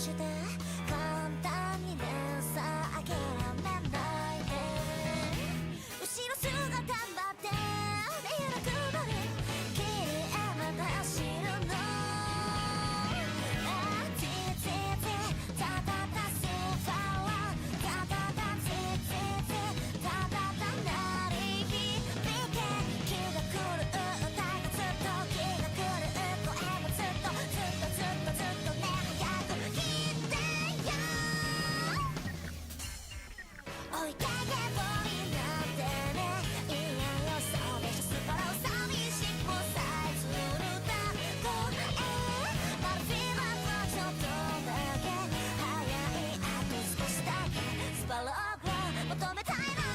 して簡単にねさ諦めないで後ろ姿まで見なくなる綺麗また走るのチーチーチータタタスーパーワンタタタチーチーチータタタ鳴り響け気が狂う歌がずっと気が狂う声もずっとずっとずっとずっとね早く聞いてよ置いてけぼりなんてねいやよそうでしょスパラを寂しくもさえずるだこれまるでまたちょっとだけ早いあと少しだけスパラを求めたいの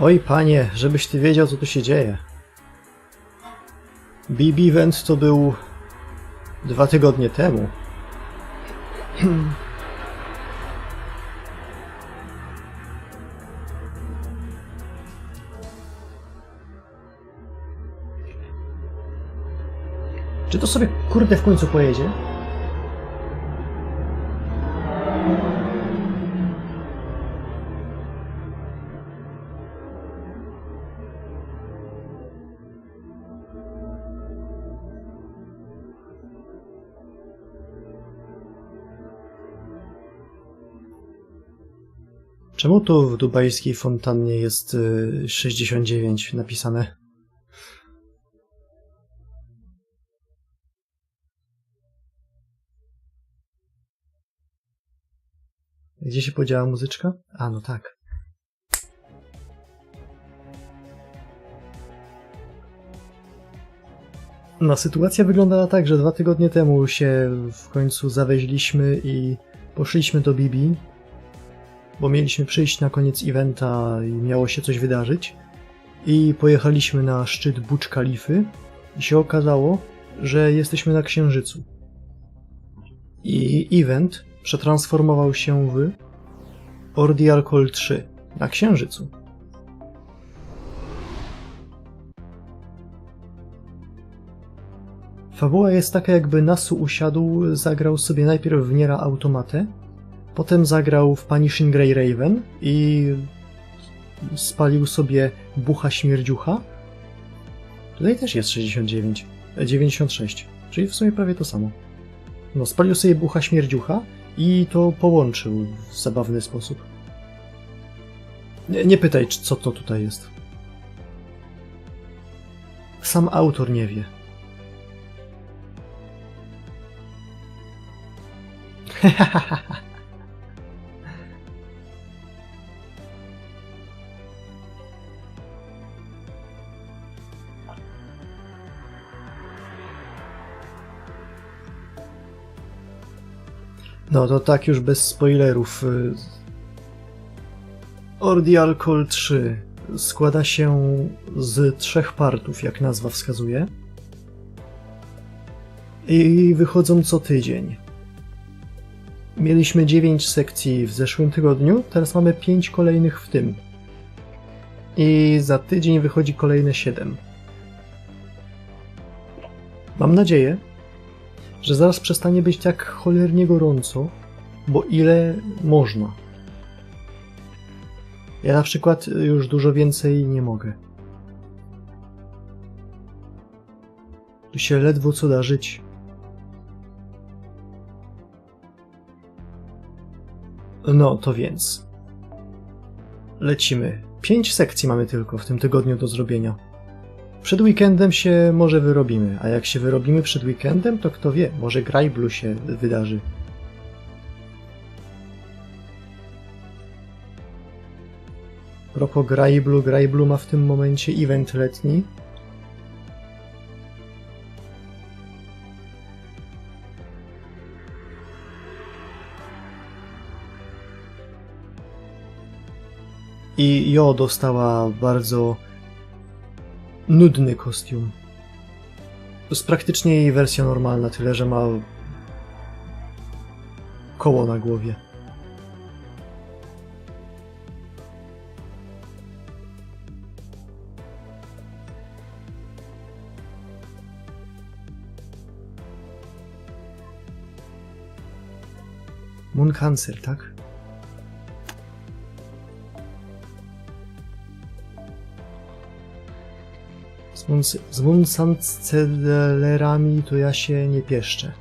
Oj panie, żebyś ty wiedział, co tu się dzieje. BB Event to był 2 tygodnie temu. Czy to sobie kurde w końcu pojedzie? Czemu tu w dubajskiej fontannie jest 69 napisane? Gdzie się podziała muzyczka? A, no tak. No, sytuacja wyglądała tak, że 2 tygodnie temu się w końcu zawieźliśmy i poszliśmy do Bibi, bo mieliśmy przyjść na koniec eventa i miało się coś wydarzyć. I pojechaliśmy na szczyt Burcz Kalify i się okazało, że jesteśmy na Księżycu. I event przetransformował się w Ordeal 3 na Księżycu. Fabuła jest taka, jakby Nasu usiadł, zagrał sobie najpierw w Niera Automatę, potem zagrał w Punishing Grey Raven i spalił sobie bucha śmierdziucha. Tutaj też jest 69, 96, czyli w sumie prawie to samo. No, spalił sobie bucha śmierdziucha i to połączył w zabawny sposób. Nie pytaj, co to tutaj jest. Sam autor nie wie. No to tak już bez spoilerów. Ordeal 3 składa się z 3 partów, jak nazwa wskazuje. I wychodzą co tydzień. Mieliśmy 9 sekcji w zeszłym tygodniu, teraz mamy 5 kolejnych w tym. I za tydzień wychodzi kolejne 7. Mam nadzieję, że zaraz przestanie być tak cholernie gorąco, bo ile można. Ja na przykład już dużo więcej nie mogę. Tu się ledwo co da żyć. No to więc. Lecimy. 5 sekcji mamy tylko w tym tygodniu do zrobienia. Przed weekendem się może wyrobimy, a jak się wyrobimy przed weekendem, to kto wie, może Grajblu się wydarzy. Propos Grajblu ma w tym momencie event letni. I Jo dostała bardzo nudny kostium. To jest praktycznie jej wersja normalna, tyle że ma koło na głowie. Moon Cancer, tak? Z Mooncancellerami to ja się nie pieszczę.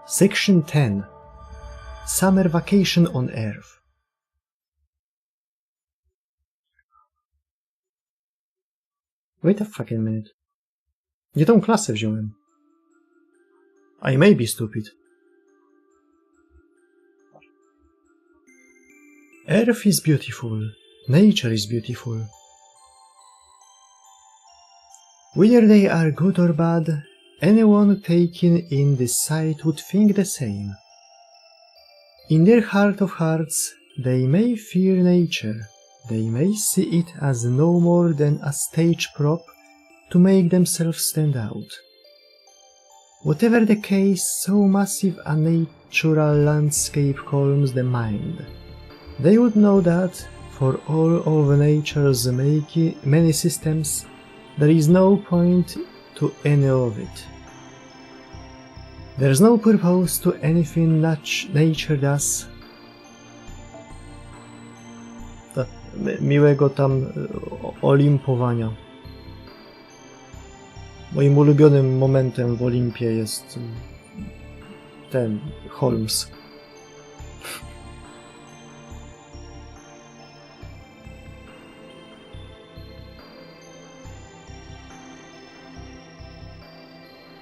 Section 10. Summer Vacation on Earth. Wait a fucking minute. Nie tą klasę wziąłem. I may be stupid. Earth is beautiful. Nature is beautiful. Whether they are good or bad, anyone taken in this sight would think the same. In their heart of hearts, They may fear nature, they may see it as no more than a stage prop to make themselves stand out. Whatever the case, so massive a natural landscape calms the mind. They would know that, for all of nature's many systems, there is no point to any of it. There's no purpose to anything nature does. Miłego tam olimpowania. Moim ulubionym momentem w Olimpie jest ten Holmes.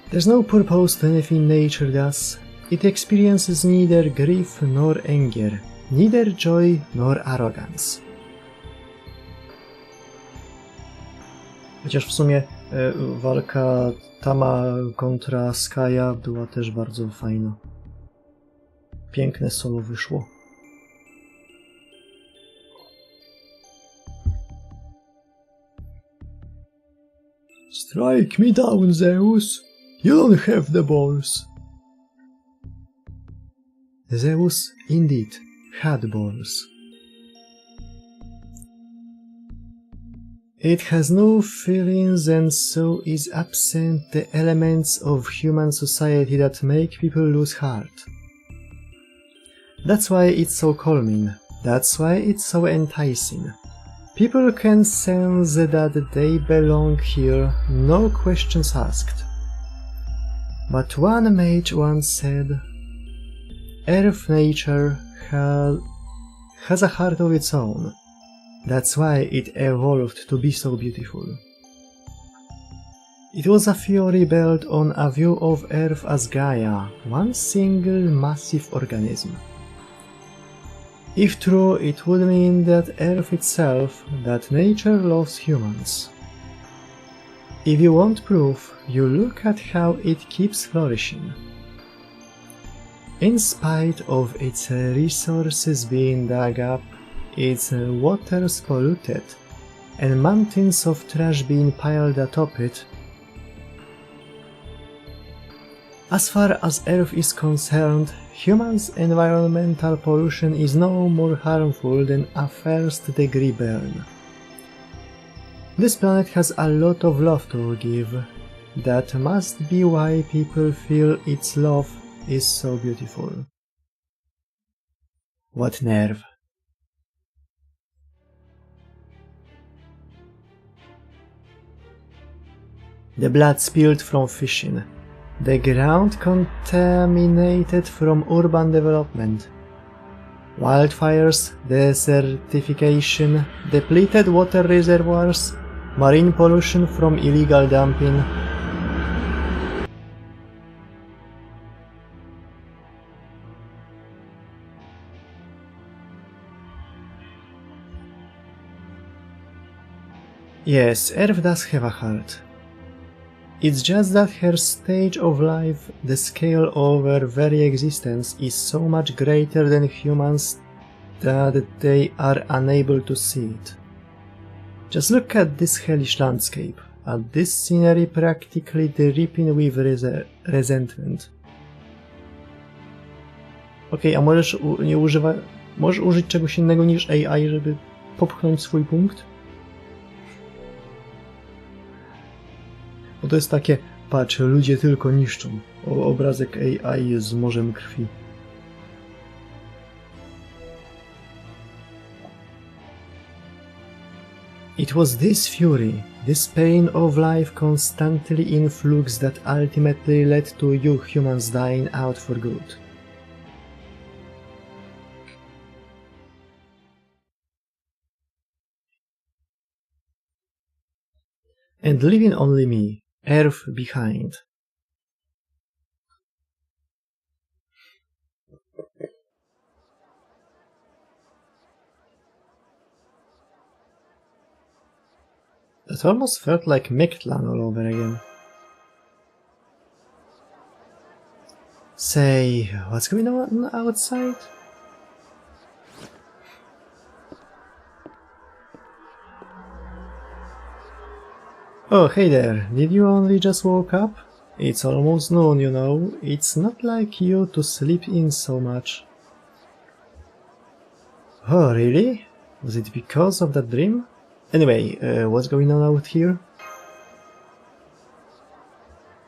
There's no purpose to anything nature does. It experiences neither grief nor anger, neither joy nor arrogance. Chociaż w sumie walka Tama kontra Skya była też bardzo fajna. Piękne solo wyszło. Strike me down, Zeus! You don't have the balls! Zeus indeed had balls. It has no feelings and so is absent the elements of human society that make people lose heart. That's why it's so calming, that's why it's so enticing. People can sense that they belong here, no questions asked. But one mage once said, Earth nature has a heart of its own. That's why it evolved to be so beautiful. It was a theory built on a view of Earth as Gaia, one single massive organism. If true, it would mean that Earth itself, that nature loves humans. If you want proof, you look at how it keeps flourishing. In spite of its resources being dug up, its waters polluted, and mountains of trash being piled atop it, as far as Earth is concerned, humans' environmental pollution is no more harmful than a first-degree burn. This planet has a lot of love to give. That must be why people feel its love is so beautiful. What nerve! The blood spilled from fishing, the ground contaminated from urban development, wildfires, desertification, depleted water reservoirs, marine pollution from illegal dumping. Yes, Earth does have a heart. It's just that her stage of life, the scale of her very existence, is so much greater than humans that they are unable to see it. Just look at this hellish landscape, at this scenery practically dripping with resentment. Okej, a możesz możesz użyć czegoś innego niż AI, żeby popchnąć swój punkt? Bo to jest takie, patrz, ludzie tylko niszczą. Obrazek AI z morzem krwi. It was this fury, this pain of life constantly in flux that ultimately led to you humans dying out for good. And leaving only me, Earth, behind. That almost felt like Mictlan all over again. Say, what's going on outside? Oh, hey there, did you only just woke up? It's almost noon, you know. It's not like you to sleep in so much. Oh, really? Was it because of that dream? Anyway, what's going on out here?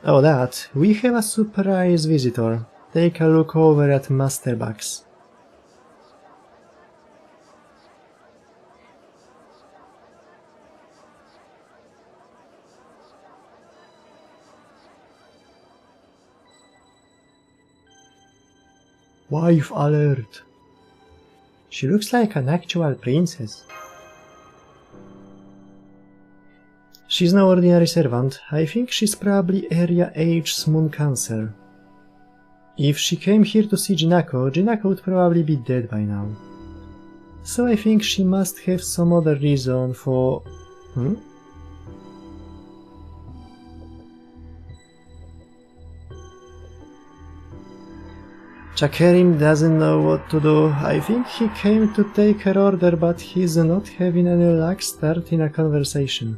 Oh, that. We have a surprise visitor. Take a look over at Master Box. Wife alert! She looks like an actual princess. She's no ordinary servant. I think she's probably Area H's moon cancer. If she came here to see Jinako, Jinako would probably be dead by now. So I think she must have some other reason for... Chakerim doesn't know what to do. I think he came to take her order, but he's not having any luck starting a conversation.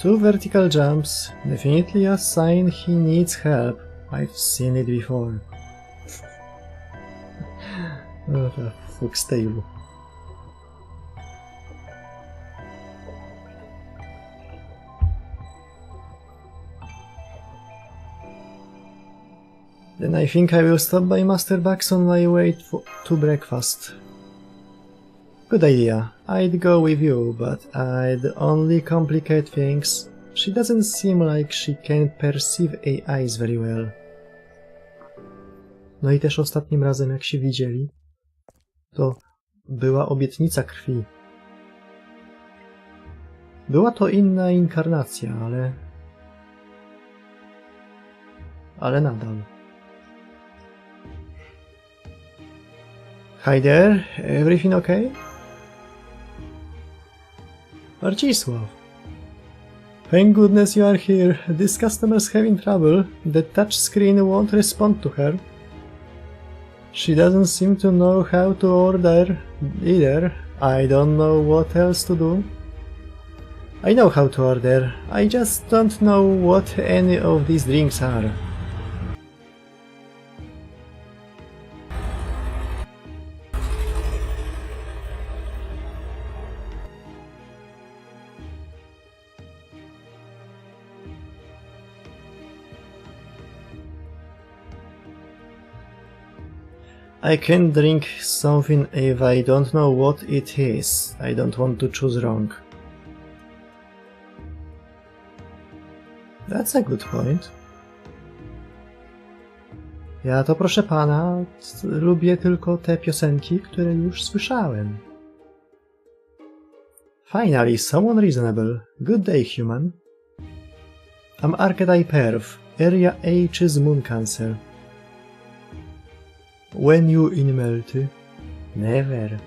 Two vertical jumps, definitely a sign he needs help. I've seen it before. What a fuck's tale. Then I think I will stop by Master Bucks on my way to breakfast. Good idea. I'd go with you, but I'd only complicate things. She doesn't seem like she can perceive AIs very well. No i też ostatnim razem, jak się widzieli, to była obietnica krwi. Była to inna inkarnacja, ale nadal. Hi there, everything okay? Marcisław. Thank goodness you are here. This customer's having trouble. The touchscreen won't respond to her. She doesn't seem to know how to order either. I don't know what else to do. I know how to order. I just don't know what any of these drinks are. I can't drink something if I don't know what it is. I don't want to choose wrong. That's a good point. Ja to, proszę pana, lubię tylko te piosenki, które już słyszałem. Finally, someone reasonable. Good day, human. I'm Archetype Earth, Area H's moon cancer. When you in Melty? Never.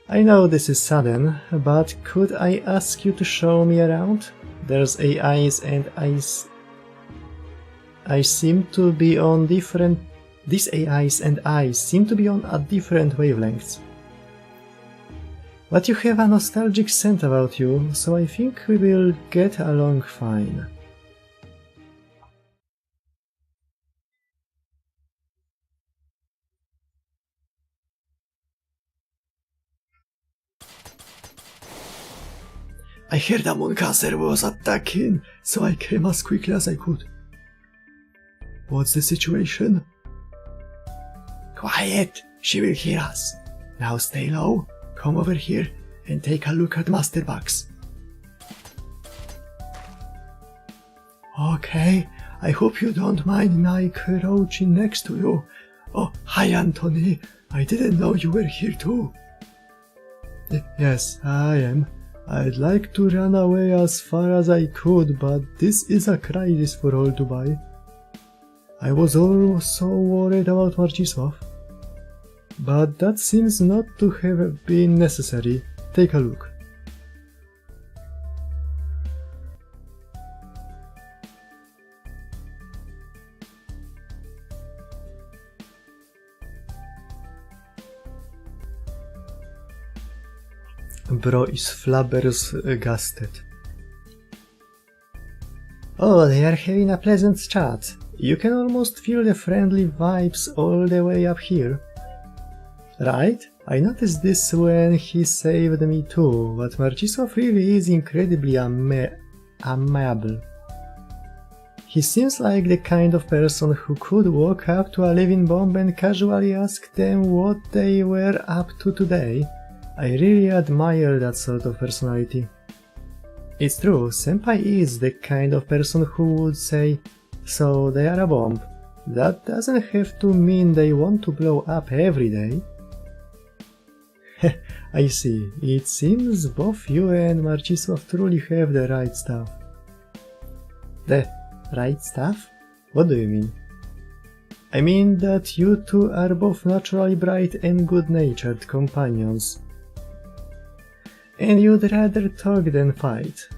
I know this is sudden, but could I ask you to show me around? There's AIs and I seem to be on different... These AIs and I seem to be on a different wavelengths. But you have a nostalgic scent about you, so I think we will get along fine. I heard a moon cancer was attacking, so I came as quickly as I could. What's the situation? Quiet! She will hear us. Now stay low, come over here, and take a look at Master Box. Okay, I hope you don't mind my crouching next to you. Oh, hi Anthony, I didn't know you were here too. Yes, I am. I'd like to run away as far as I could, but this is a crisis for all Dubai. I was also worried about Marcisław, but that seems not to have been necessary. Take a look. Bro is flabbergasted. Oh, they are having a pleasant chat. You can almost feel the friendly vibes all the way up here. Right? I noticed this when he saved me too, but Marcisław really is incredibly amiable. He seems like the kind of person who could walk up to a living bomb and casually ask them what they were up to today. I really admire that sort of personality. It's true, Senpai is the kind of person who would say, "So they are a bomb. That doesn't have to mean they want to blow up every day." I see. It seems both you and Marcisław truly have the right stuff. The right stuff? What do you mean? I mean that you two are both naturally bright and good-natured companions. And you'd rather talk than fight.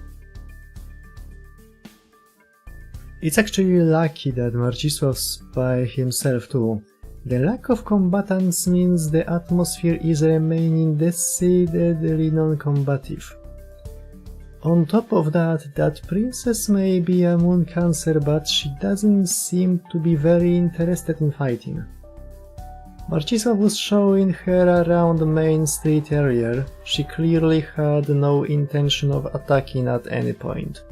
It's actually lucky that Marcisław's by himself too. The lack of combatants means the atmosphere is remaining decidedly non-combative. On top of that, that princess may be a moon cancer, but she doesn't seem to be very interested in fighting. Marcisław was showing her around Main Street earlier. She clearly had no intention of attacking at any point.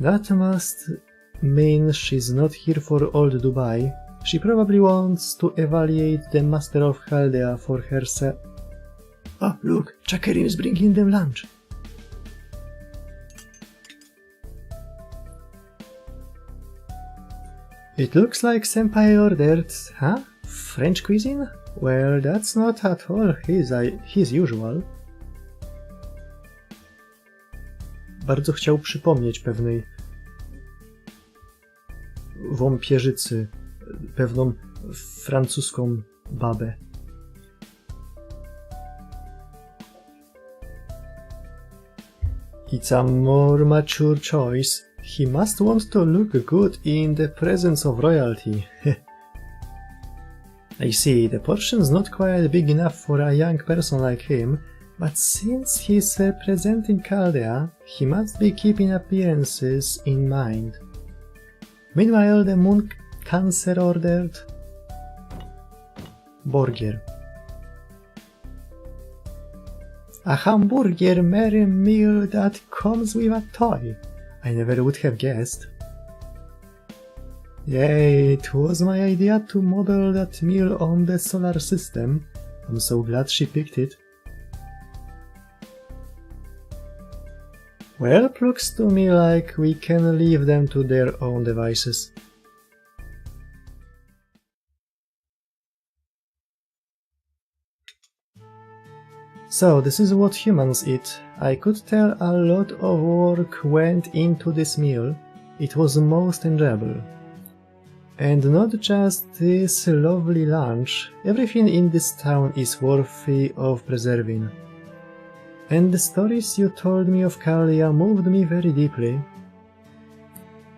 That must mean she's not here for old Dubai. She probably wants to evaluate the Master of Chaldea for herself. Oh, look, Chakerim is bringing them lunch. It looks like Senpai ordered, huh? French cuisine? Well, that's not at all his usual. Bardzo chciał przypomnieć pewnej wampierzycy, pewną francuską babę. It's a more mature choice. He must want to look good in the presence of royalty. I see, the portion's not quite big enough for a young person like him, but since he's representing Chaldea, he must be keeping appearances in mind. Meanwhile, the moon cancer ordered burger. A hamburger merry meal that comes with a toy. I never would have guessed. Yay, it was my idea to model that meal on the solar system. I'm so glad she picked it. Well, looks to me like we can leave them to their own devices. So, this is what humans eat. I could tell a lot of work went into this meal. It was most enjoyable. And not just this lovely lunch, everything in this town is worthy of preserving. And the stories you told me of Chaldea moved me very deeply.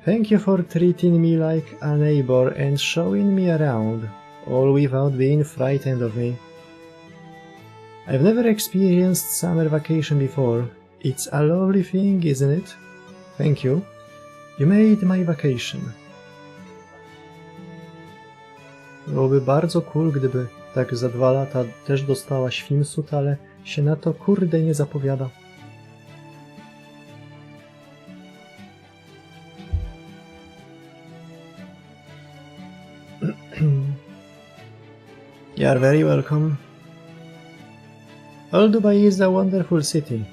Thank you for treating me like a neighbor and showing me around, all without being frightened of me. I've never experienced summer vacation before. It's a lovely thing, isn't it? Thank you. You made my vacation. Byłoby bardzo cool, gdyby tak za 2 lata też dostała świmsut, ale się na to kurde nie zapowiada. You are very welcome. Old Dubai is a wonderful city.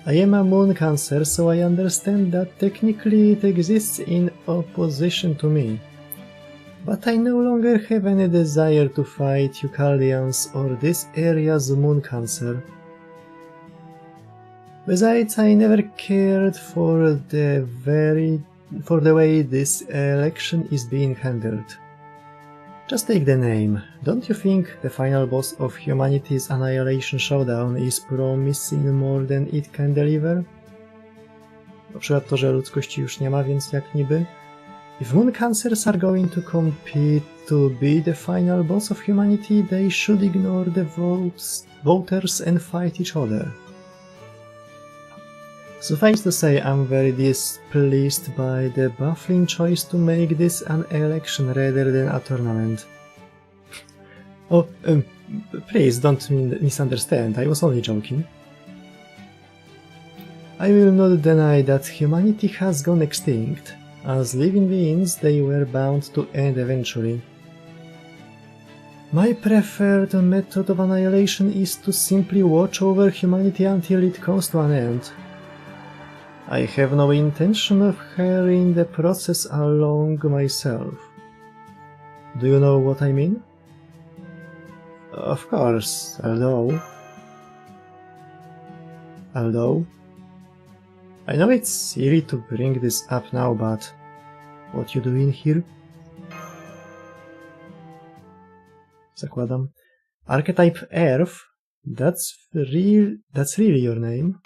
I am a moon cancer, so I understand that technically it exists in opposition to me. But I no longer have any desire to fight you Chaldeans or this area's moon cancer. Besides, I never cared for the way this election is being handled. Just take the name. Don't you think the final boss of Humanity's Annihilation Showdown is promising more than it can deliver? Na przykład to, że ludzkości już nie ma, więc jak niby? If moon cancers are going to compete to be the final boss of humanity, they should ignore the voters and fight each other. Suffice to say, I'm very displeased by the baffling choice to make this an election rather than a tournament. Oh, please don't misunderstand, I was only joking. I will not deny that humanity has gone extinct. As living beings, they were bound to end eventually. My preferred method of annihilation is to simply watch over humanity until it comes to an end. I have no intention of hurrying the process along myself. Do you know what I mean? Of course, although... I know it's silly to bring this up now, but what you doing here? Zakładam. Archetype Earth? That's really your name?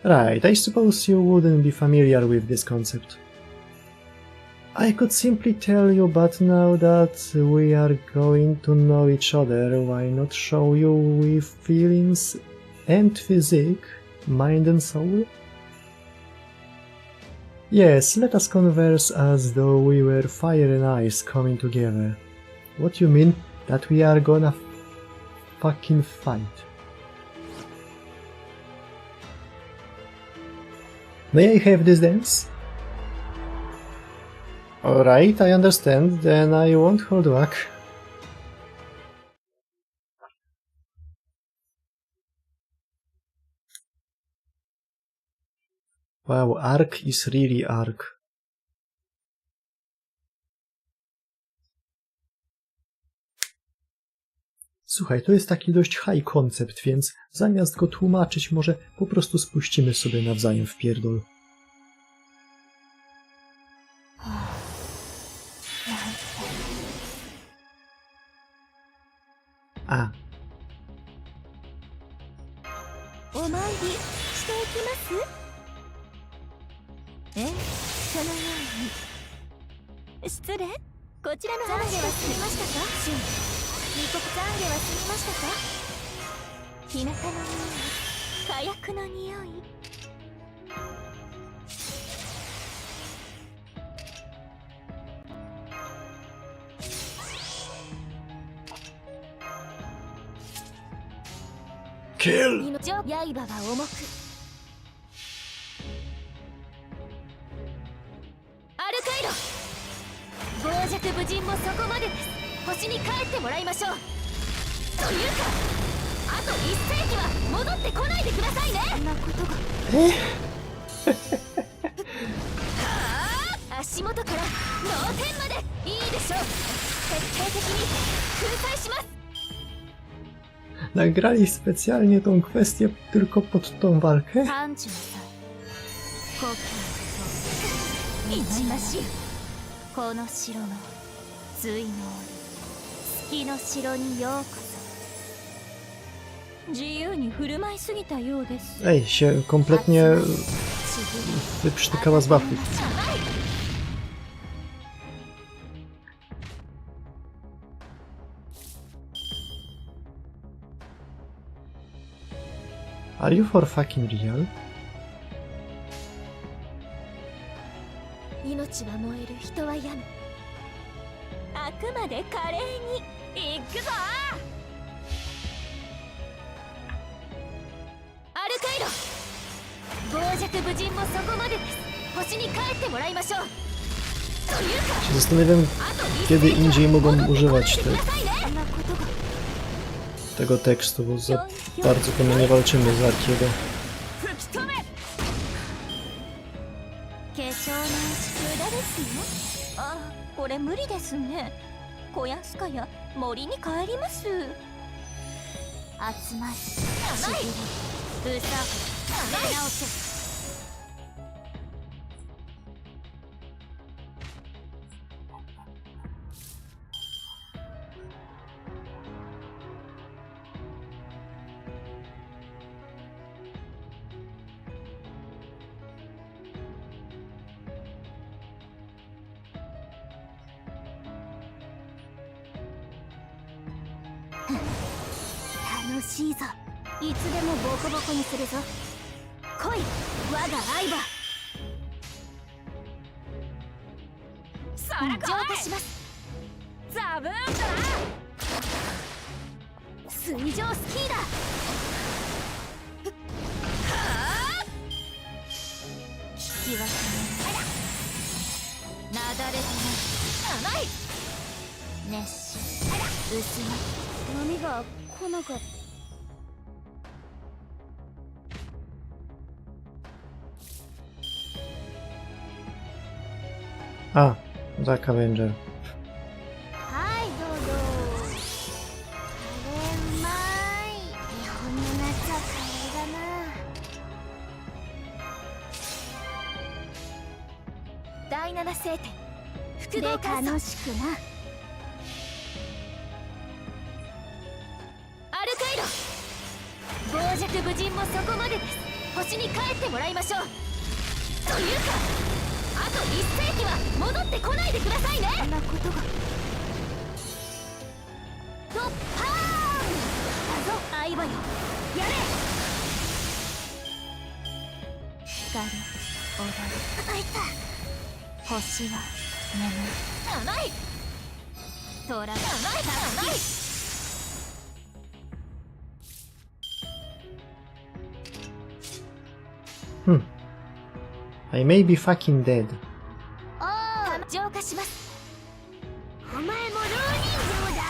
Right, I suppose you wouldn't be familiar with this concept. I could simply tell you, but now that we are going to know each other, why not show you with feelings and physique, mind and soul? Yes, let us converse as though we were fire and ice coming together. What you mean that we are gonna fucking fight? May I have this dance? Alright, I understand, then I won't hold back. Wow, arc is really arc. Słuchaj, to jest taki dość high concept, więc zamiast go tłumaczyć, może po prostu spuścimy sobie nawzajem w pierdol. A. お参りしていきます？そのように。失礼。こちらの話は済みましたか？春。入国懺悔は済みましたか？日向の匂い、火薬の匂い。Kill! 命を刃は重く。アルカイロ、傍若無人もそこまでです。星に帰ってもらいましょう。というか、あと1世紀は戻ってこないでくださいね。そんなことが。足元から脳天までいいでしょう。徹底的に粉砕します。 Nagrali specjalnie tą kwestię tylko pod tą walkę? Ej, się kompletnie wyprztykała z wafli. Are you for fucking real? 命は燃える、人は病む。あくまで華麗に行くぞ。アルカイロ、傍若無人もそこまでです。星に帰ってもらいましょう。というか、 się zastanawiam, kiedy indziej mogą używać tego tekstu, bo za bardzo pewnie nie walczymy z Arkiego. これ無理ですね。小安かや森に帰ります。集まり、しびれ、うさふ、出直せ。楽しいぞ。いつでもボコボコにするぞ。来い我が相葉。浄化します。ザブーンだな。水上スキーだ。聞き分けない。なだれてない。甘い。熱し薄ま。波が来なかった。A, Dark Avenger. はい、どうぞ。カレーうまい。日本の夏はカレーだな。第七聖典複合観測。楽しくな。アルカイド。傍若無人もそこまでです。星に帰ってもらいましょう。というかあと1世紀は戻ってこないでくださいね。そんなことが。ドッパーンだぞ相葉よ。やれ。光踊る。あいた。星は眠る。甘い。虎が甘い。甘い。I may be fucking dead. 浄化します。お前も浪人城だ。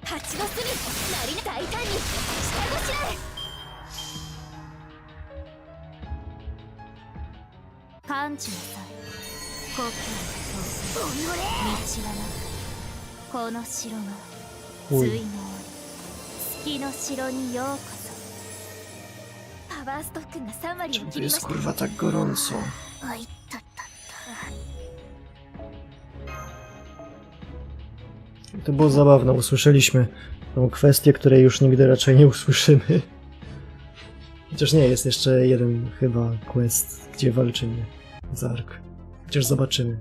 蜂の巣になりな。大胆に下ごしらえ。感知なさい。故郷と道はなくこの城がおい水の月の城にようこそ。パワーストックが3割を切りました。kurwa tak gorąco. あいったったった。 To było zabawne, usłyszeliśmy tą kwestię, której już nigdy raczej nie usłyszymy. Chociaż nie, jest jeszcze jeden chyba quest, gdzie walczymy z Ark. Chociaż zobaczymy.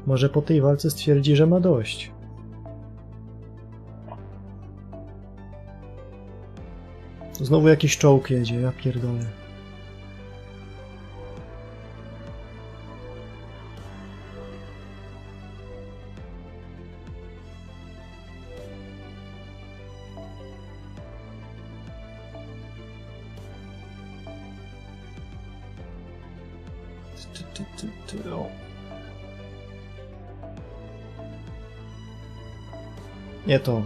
Może po tej walce stwierdzi, że ma dość. Znowu jakiś czołg jedzie, ja pierdolę. O. Nie to.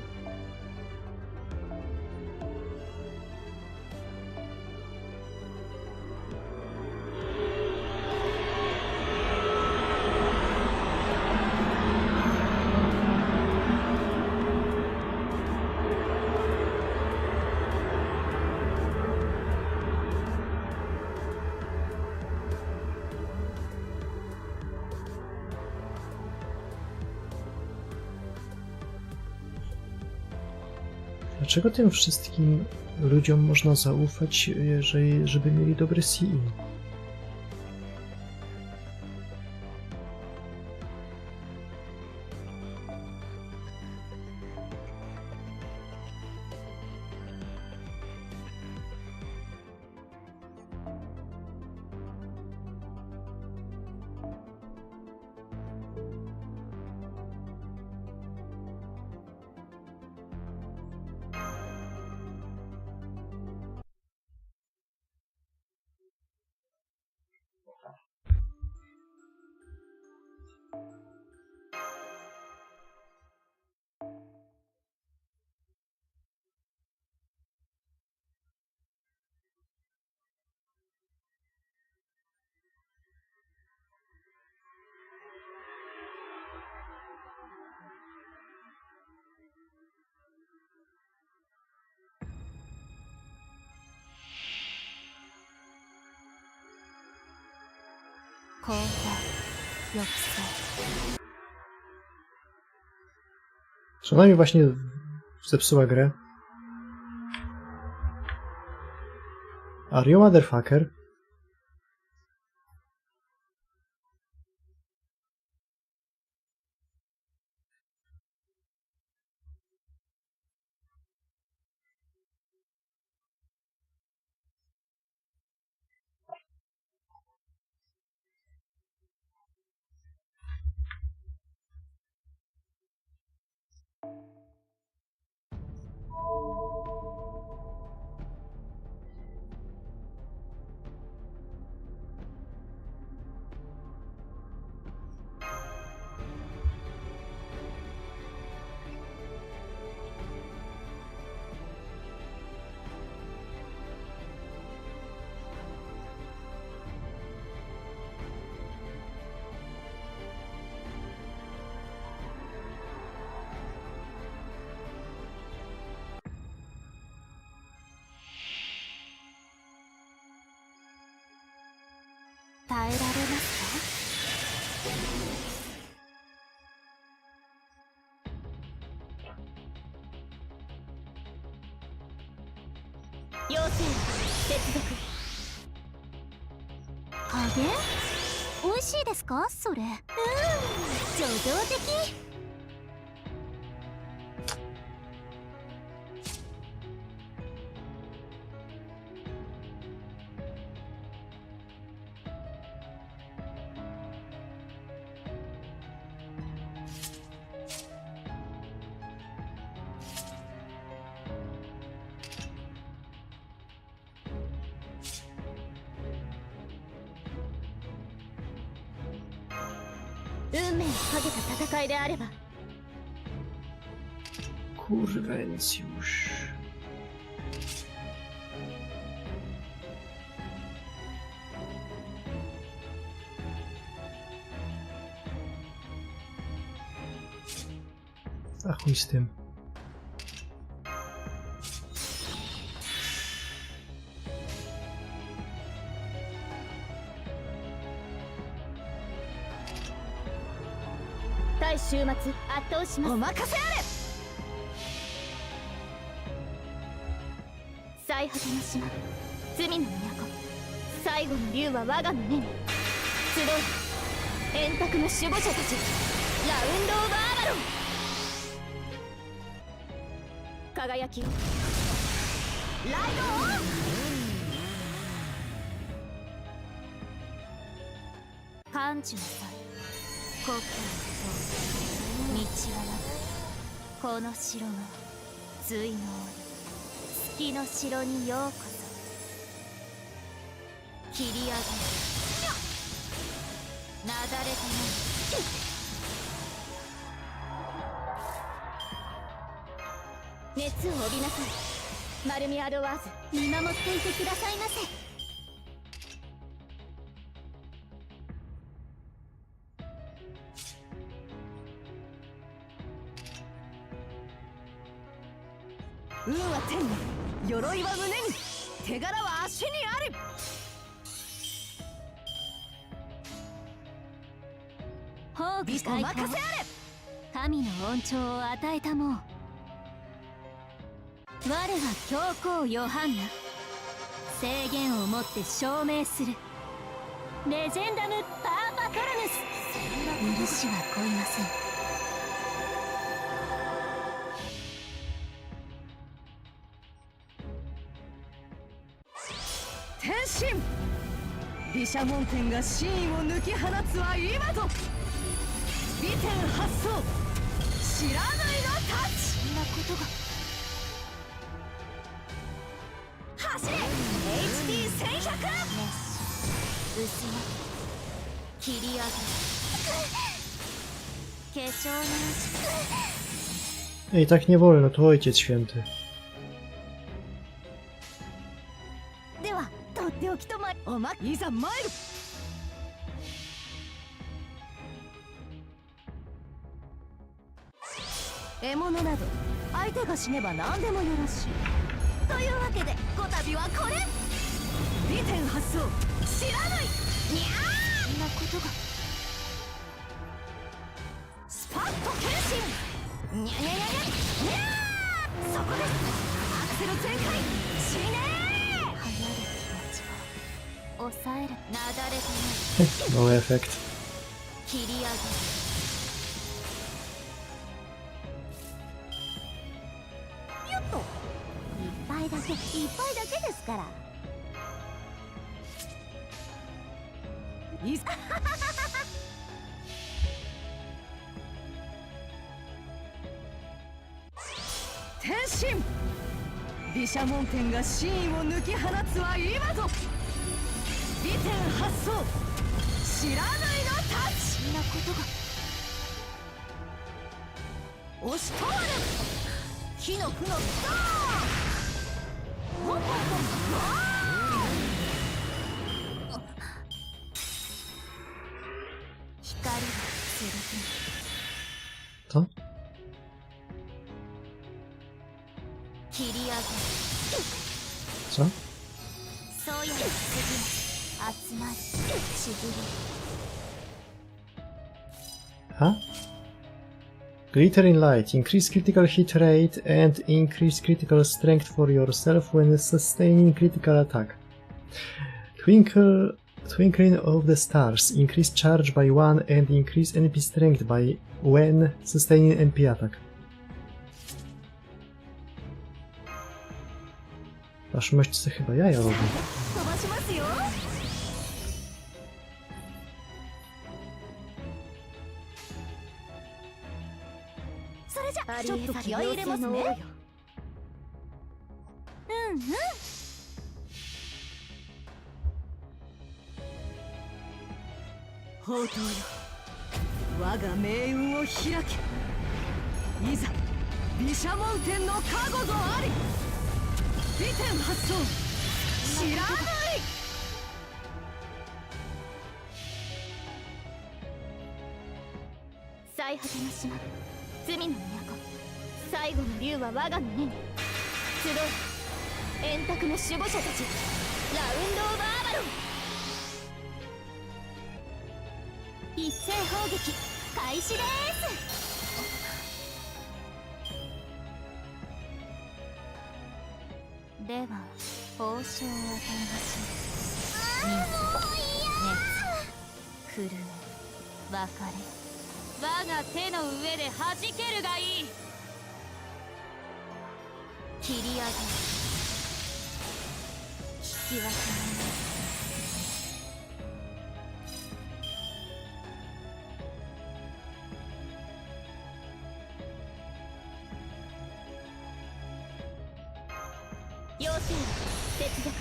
Dlaczego tym wszystkim ludziom można zaufać, żeby mieli dobry CI? Co najmniej właśnie zepsuła grę. Are you motherfucker? 耐えられますか？要請接続。影？美味しいですかそれ？叙情的。運命をかけた戦いであれば。 Kurwencjusz. A chuj z tym. O任せあれ。最果ての島、罪の都、最後の竜は我が胸に。集う円卓の守護者たち、ラウンド・オブ・アバロン。輝きをライドオン。感知なさい。故郷と道はなく、この城の対の月の城にようこそ。切り上げるなだれてない熱を帯びなさい。マルミアドワーズ、見守っていてくださいませ。運は天に、鎧は胸に、手柄は足にある。宝具開放、任せあれ。神の恩寵を与えたもう。我は教皇ヨハンナ。制限をもって証明する。レジェンダム・パーパトラヌス。許しは恋ません。天神、毘沙門天が真意を抜き放つは今ぞ。美天発想、知らないのタッチ。そんなことが。走れ HD1100。 薄ま切り上げる化粧のEj, tak nie wolno, to ojciec święty. ではとっておきとまおまいざ参る。獲物など相手が死ねば何でもよろしい。というわけでこたびはこれ。美天発想、知らない。にゃー。そんなことが。スパッと剣心。にゃにゃにゃにゃにゃー。そこです。アクセル全開。死ねー。流行る気持ちを抑える。なだれてない。 Mały efekt. 切り上げる。よっと。一杯だけですから。いいっす。天神、毘沙門天が真意を抜き放つは今ぞ。美天発想、知らないのタッチ。そんなことが。押し通る火の負のスター。ポンポンポン。光が強く。To? 切り上げる。 Co? そうや次集まり。しぶり Huh? Glittering light. Increase critical hit rate and increase critical strength for yourself when sustaining critical attack. Twinkling of the stars. Increase charge by 1 and increase NP strength by when sustaining NP attack. Aż myślcie chyba jaja robi. 飛ばしますよ。それじゃちょっと気合い入れますね。うんうん。宝刀よ、我が命運を開け。いざ毘沙門天の加護ぞあり。美天発想、知らない。最果ての島、罪の都、最後の竜は我が胸に。集え、円卓の守護者たち、ラウンド・オブ・アバロン。一斉砲撃開始です。では報酬を与えましょう。水、熱、震え、別れ、我が手の上で弾けるがいい。切り上げ、引き分け。要請接続。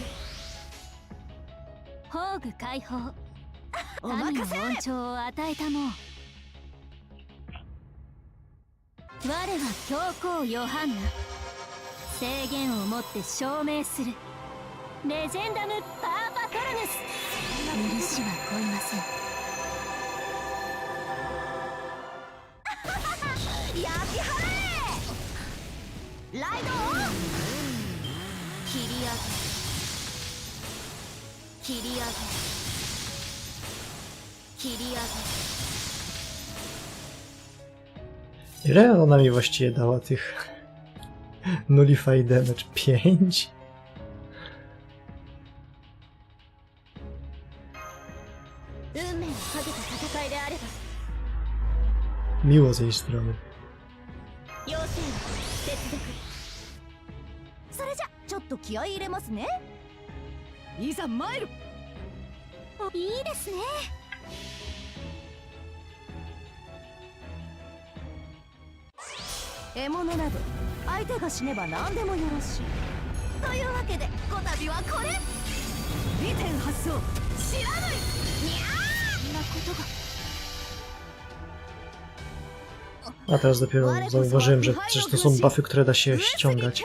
宝具解放。神の恩寵を与えたもう。我は教皇ヨハンナ。制限をもって証明する。レジェンダムパーパトルヌス。許しはこいません。やってはれ。ライドオン。切り上げ、切り上げ、切り上げ。Ile ona mi właściwie dała tych Nullify damage? 5? Miło z jej strony. それじゃちょっと気合い入れますね。いざ参る。いいですね。獲物など相手が死ねば何でもよろしい。というわけでこたびはこれ。美天発想、知らない。にゃーなことが。A teraz dopiero zauważyłem, że przecież to są buffy, które da się ściągać.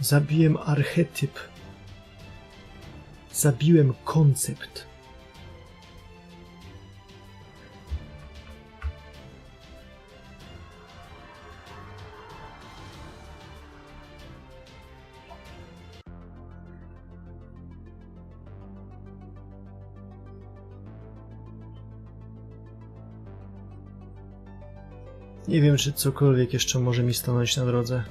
Zabiłem archetyp. Zabiłem koncept. Nie wiem, czy cokolwiek jeszcze może mi stanąć na drodze.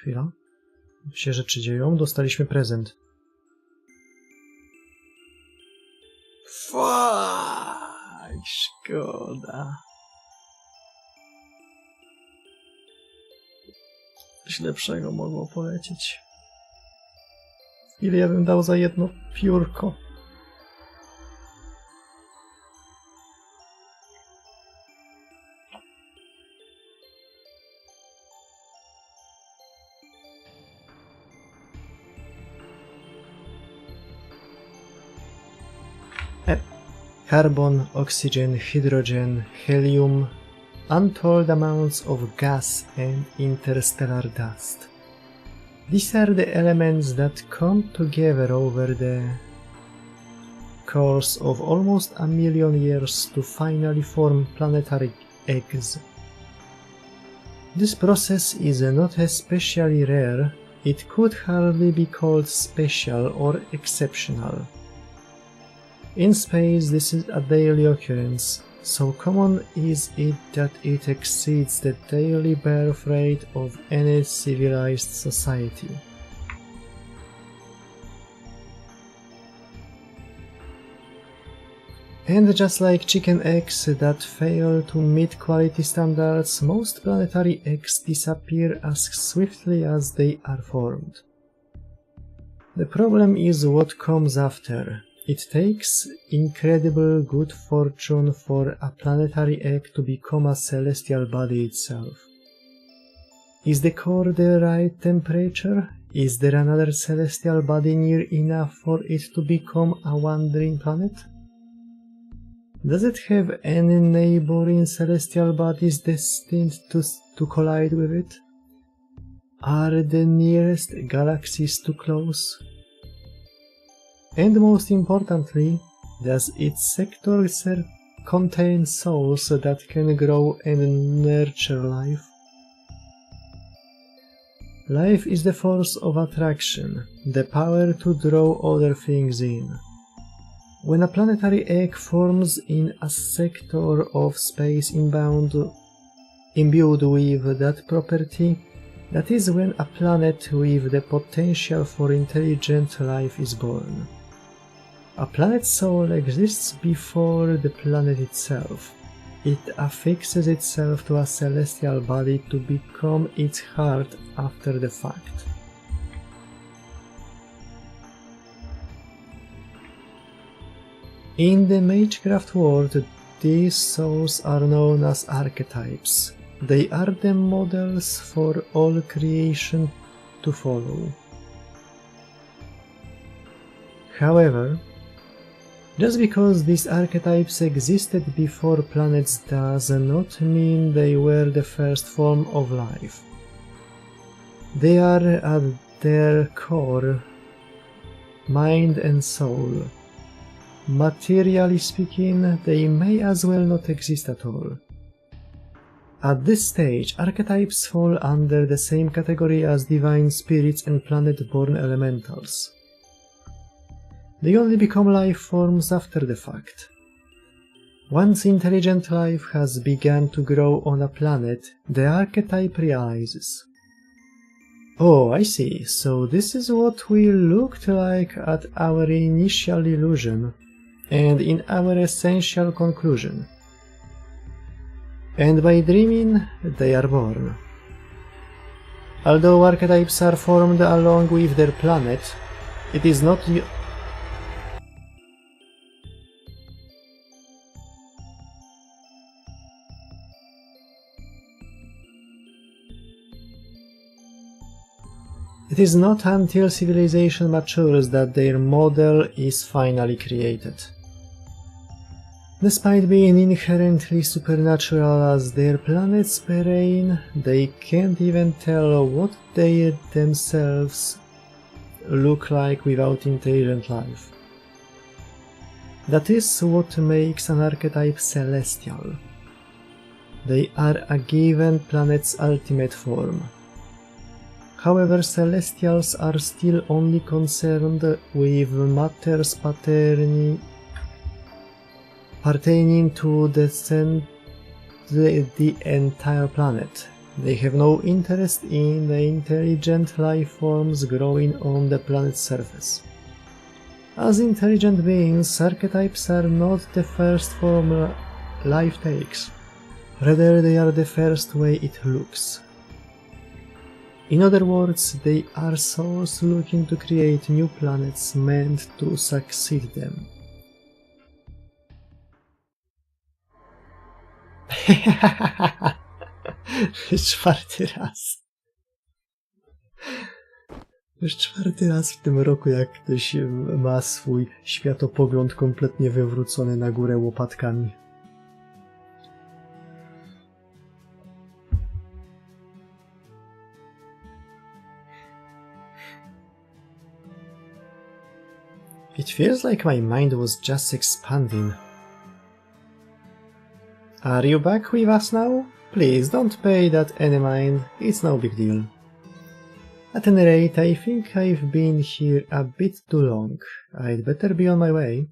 Chwila. Się rzeczy dzieją. Dostaliśmy prezent. Fuck, szkoda. Coś lepszego mogło polecieć. Ile ja bym dał za jedno piórko? carbon, oxygen, hydrogen, helium, untold amounts of gas and interstellar dust. These are the elements that come together over the course of almost a million years to finally form planetary eggs. This process is not especially rare. It could hardly be called special or exceptional. In space, this is a daily occurrence, so common is it that it exceeds the daily birth rate of any civilized society. And just like chicken eggs that fail to meet quality standards, most planetary eggs disappear as swiftly as they are formed. The problem is what comes after. It takes incredible good fortune for a planetary egg to become a celestial body itself. Is the core the right temperature? Is there another celestial body near enough for it to become a wandering planet? Does it have any neighboring celestial bodies destined to collide with it? Are the nearest galaxies too close? And most importantly, does its sector contain souls that can grow and nurture life? Life is the force of attraction, the power to draw other things in. When a planetary egg forms in a sector of space imbued with that property, that is when a planet with the potential for intelligent life is born. A planet's soul exists before the planet itself. It affixes itself to a celestial body to become its heart after the fact. In the Magecraft world, these souls are known as archetypes. They are the models for all creation to follow. However, just because these archetypes existed before planets does not mean they were the first form of life. They are at their core mind and soul. Materially speaking, they may as well not exist at all. At this stage, archetypes fall under the same category as divine spirits and planet-born elementals. They only become life forms after the fact. Once intelligent life has begun to grow on a planet, the archetype realizes, "Oh, I see, so this is what we looked like at our initial illusion, and in our essential conclusion." And by dreaming, they are born. Although archetypes are formed along with their planet, it is not until civilization matures that their model is finally created. Despite being inherently supernatural as their planets reign, they can't even tell what they themselves look like without intelligent life. That is what makes an archetype celestial. They are a given planet's ultimate form. However, celestials are still only concerned with matters pertaining to the entire planet. They have no interest in the intelligent life forms growing on the planet's surface. As intelligent beings, archetypes are not the first form life takes. Rather, they are the first way it looks. In other words, they are souls looking to create new planets meant to succeed them. Czwarty raz. Już 4. raz w tym roku, jak ktoś ma swój światopogląd kompletnie wywrócony na górę łopatkami. It feels like my mind was just expanding. Are you back with us now? Please don't pay that any mind, it's no big deal. At any rate, I think I've been here a bit too long. I'd better be on my way.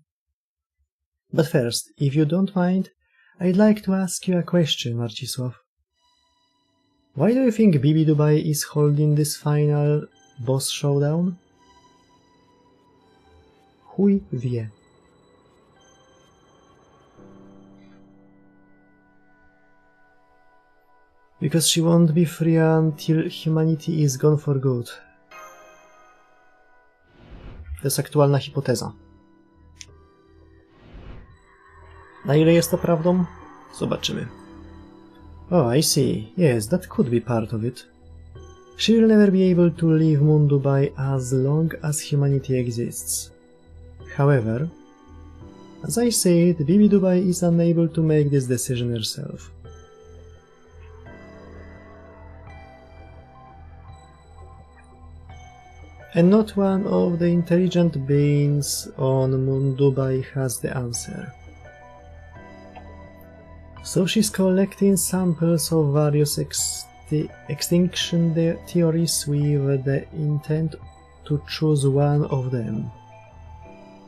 But first, if you don't mind, I'd like to ask you a question, Marcisław. Why do you think Bibi Dubai is holding this final boss showdown? Chuj wie. Because she won't be free until humanity is gone for good. To jest aktualna hipoteza. Na ile jest to prawdą? Zobaczymy. Oh, I see. Yes, that could be part of it. She will never be able to leave Mundubai as long as humanity exists. However, as I said, Bibi Dubai is unable to make this decision herself. And not one of the intelligent beings on Mundubai has the answer. So she's collecting samples of various extinction theories with the intent to choose one of them.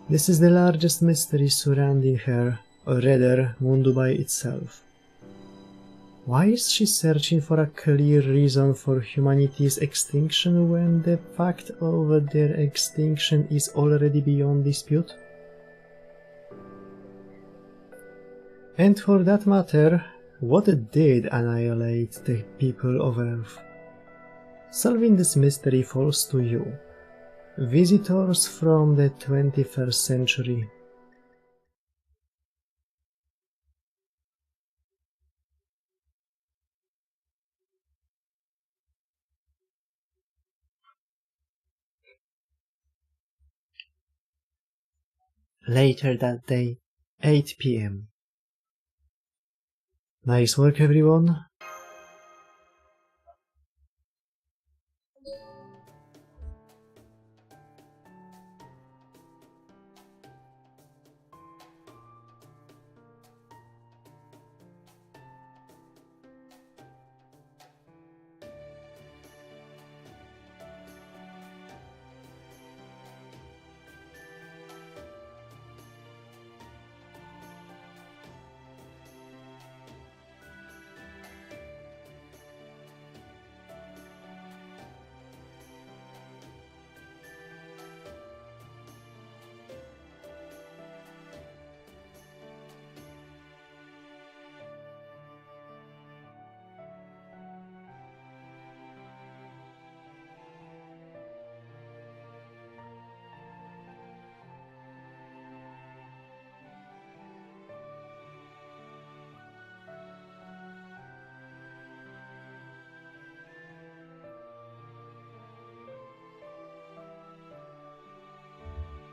This is the largest mystery surrounding her, or rather, Mundubai itself. Why is she searching for a clear reason for humanity's extinction when the fact of their extinction is already beyond dispute? And for that matter, what did annihilate the people of Earth? Solving this mystery falls to you, visitors from the 21st century. Later that day, 8 p.m. Nice work, everyone.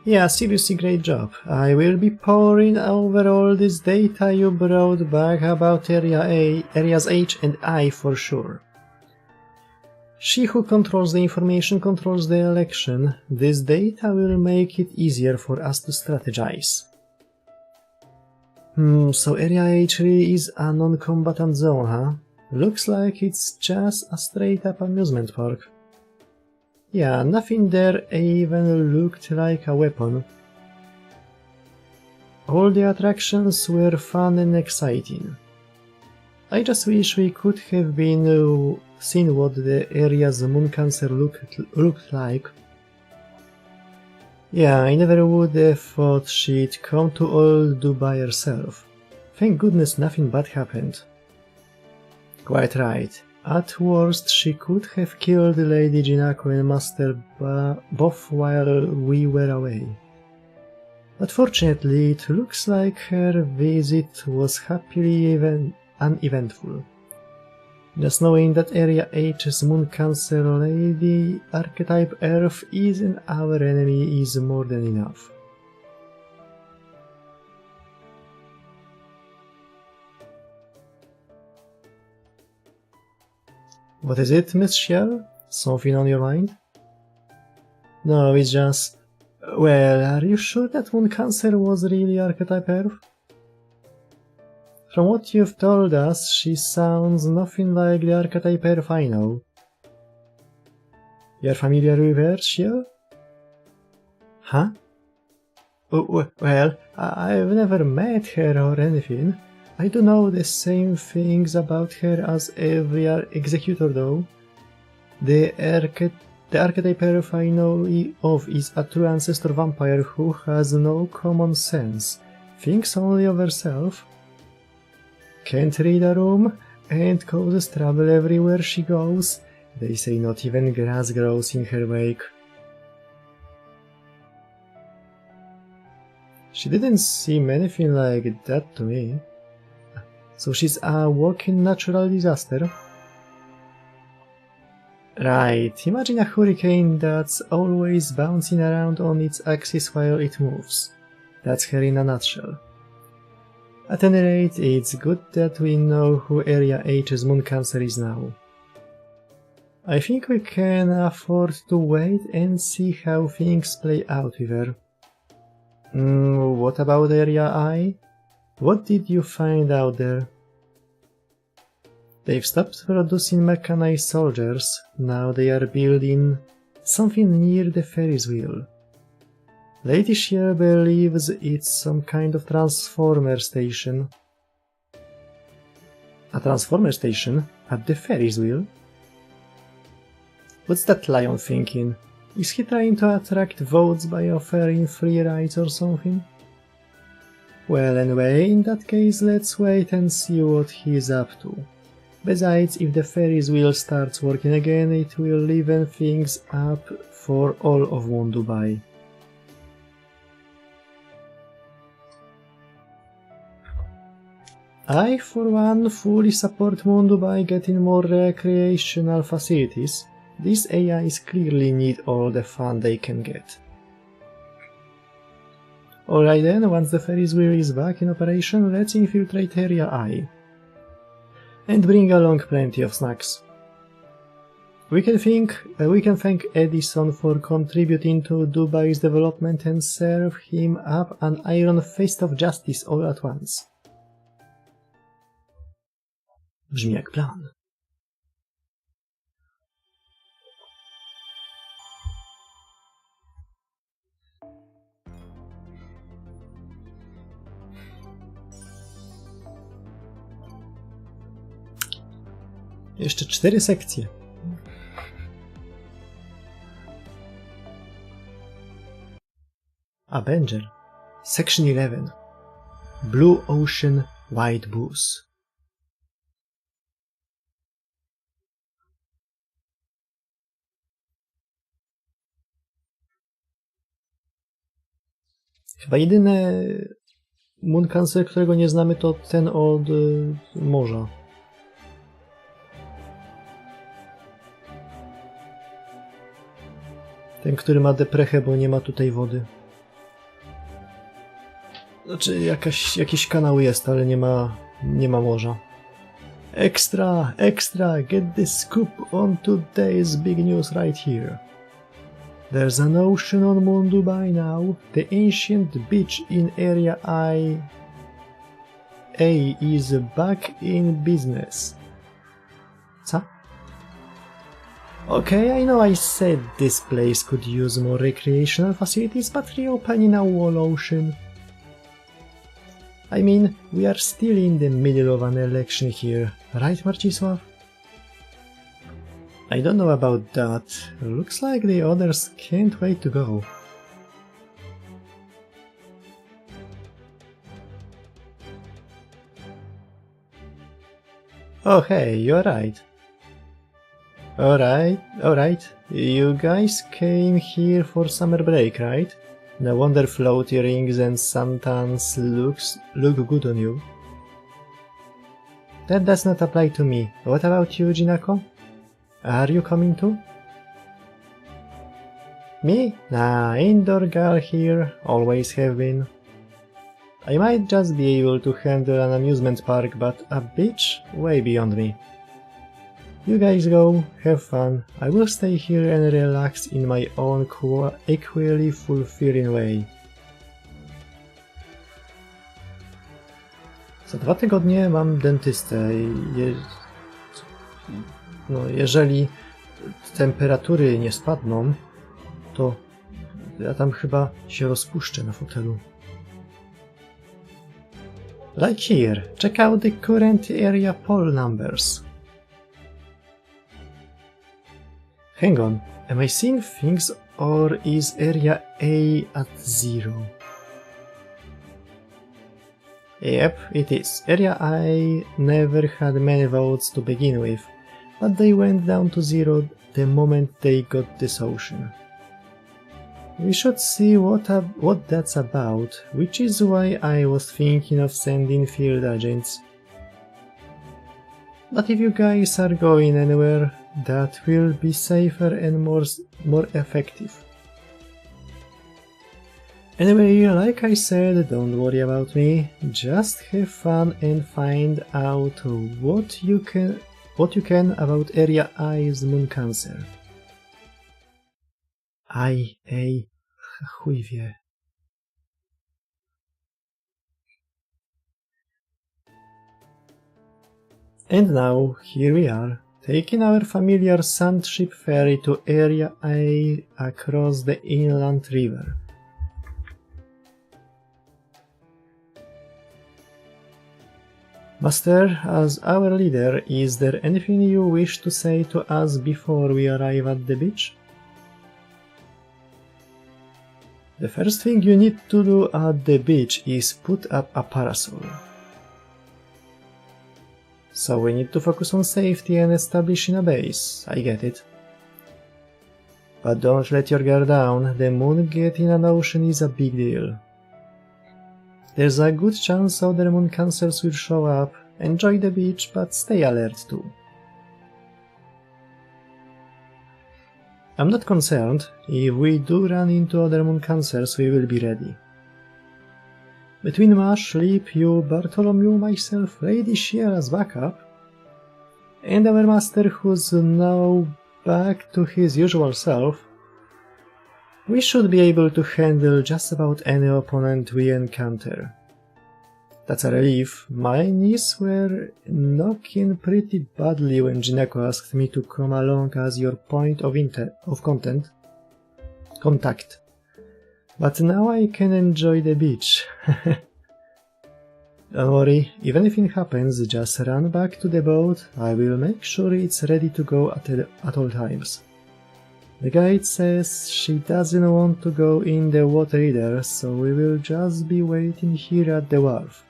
Yeah, seriously great job. I will be poring over all this data you brought back about areas H and I for sure. She who controls the information controls the election. This data will make it easier for us to strategize. So Area H really is a non-combatant zone, huh? Looks like it's just a straight-up amusement park. Yeah, nothing there even looked like a weapon. All the attractions were fun and exciting. I just wish we could have seen what the area's moon cancer looked like. Yeah, I never would have thought she'd come to all Dubai herself. Thank goodness nothing bad happened. Quite right. At worst, she could have killed Lady Jinako and Master both while we were away. But fortunately, it looks like her visit was happily uneventful. Just knowing that Area H's Moon Cancer Lady Archetype Earth isn't our enemy is more than enough. What is it, Miss Shell? Something on your mind? No, it's just... Well, are you sure that Moon Cancer was really Archetype Earth? From what you've told us, she sounds nothing like the Archetype Earth I know. You're familiar with her, Shell? Huh? Oh, well, I've never met her or anything. I do know the same things about her as every executor though. The Archetype Earth I know of is a true ancestor vampire who has no common sense, thinks only of herself, can't read a room, and causes trouble everywhere she goes. They say not even grass grows in her wake. She didn't seem anything like that to me. So she's a walking natural disaster? Right, imagine a hurricane that's always bouncing around on its axis while it moves. That's her in a nutshell. At any rate, it's good that we know who Area H's Moon Cancer is now. I think we can afford to wait and see how things play out with her. What about Area I? What did you find out there? They've stopped producing mechanized soldiers, now they are building something near the Ferris wheel. Lady Shell believes it's some kind of transformer station. A transformer station? At the Ferris wheel? What's that lion thinking? Is he trying to attract votes by offering free rides or something? Well, anyway, in that case, let's wait and see what he's up to. Besides, if the Ferris wheel starts working again, it will liven things up for all of Dubai. I, for one, fully support Dubai getting more recreational facilities. These AIs clearly need all the fun they can get. Alright then, once the Ferris wheel is back in operation, let's infiltrate Area I. And bring along plenty of snacks. We can thank Edison for contributing to Dubai's development and serve him up an iron fist of justice all at once. Brzmi jak plan. Jeszcze 4 sekcje. Avenger. Section 11. Blue Ocean White Booze. Chyba jedyny Moon Cancer, którego nie znamy, to ten od morza. Ten, który ma deprechę, bo nie ma tutaj wody. Znaczy, jakiś kanał jest, ale nie ma morza. Extra, extra, get the scoop on today's big news right here. There's an ocean on Moon Dubai now. The ancient beach in Area A is back in business. Co? Okay, I know I said this place could use more recreational facilities, but reopening a whole ocean... I mean, we are still in the middle of an election here, right, Marcisław? I don't know about that. Looks like the others can't wait to go. Oh hey, you're right. Alright. You guys came here for summer break, right? No wonder floaty rings and suntans look good on you. that does not apply to me. What about you, Jinako? Are you coming too? Me? Nah, indoor girl here, always have been. I might just be able to handle an amusement park, but a beach? Way beyond me. You guys go, have fun. I will stay here and relax in my own equally fulfilling way. Za 2 tygodnie mam dentystę i jeżeli temperatury nie spadną, to ja tam chyba się rozpuszczę na fotelu. Like here, check out the current area poll numbers. Hang on, am I seeing things or is area A at 0? Yep, it is. Area I never had many votes to begin with, but they went down to 0 the moment they got this ocean. We should see what that's about, which is why I was thinking of sending field agents. But if you guys are going anywhere, that will be safer and more effective. Anyway, like I said, don't worry about me, just have fun and find out what you can about Area I's moon cancer. Chuj wie. And now, here we are, taking our familiar sandship ferry to Area I across the inland river. Master, as our leader, is there anything you wish to say to us before we arrive at the beach? The first thing you need to do at the beach is put up a parasol. So we need to focus on safety and establishing a base, I get it. But don't let your guard down, the moon getting an ocean is a big deal. There's a good chance other moon cancers will show up, enjoy the beach, but stay alert too. I'm not concerned, if we do run into other moon cancers we will be ready. Between Mash, Leap, you, Bartholomew, myself, Lady Shiel as backup, and our master who's now back to his usual self, we should be able to handle just about any opponent we encounter. That's a relief. My knees were knocking pretty badly when Jinako asked me to come along as your point of contact. But now I can enjoy the beach. Don't worry, if anything happens, just run back to the boat, I will make sure it's ready to go at all times. The guide says she doesn't want to go in the water either, so we will just be waiting here at the wharf.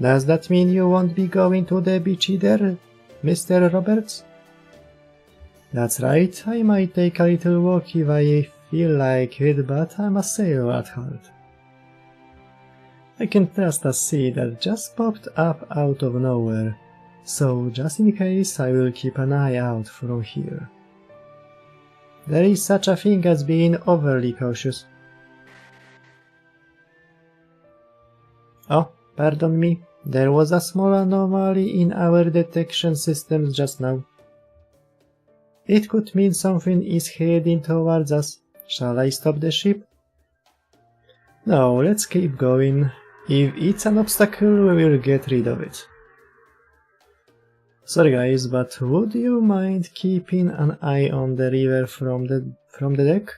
Does that mean you won't be going to the beach either, Mr. Roberts? That's right, I might take a little walk if I feel like it, but I'm a sailor at heart. I can trust a sea that just popped up out of nowhere, so just in case I will keep an eye out from here. There is such a thing as being overly cautious. Oh, pardon me, there was a small anomaly in our detection systems just now. It could mean something is heading towards us. Shall I stop the ship? No, let's keep going. If it's an obstacle, we will get rid of it. Sorry guys, but would you mind keeping an eye on the river from the deck?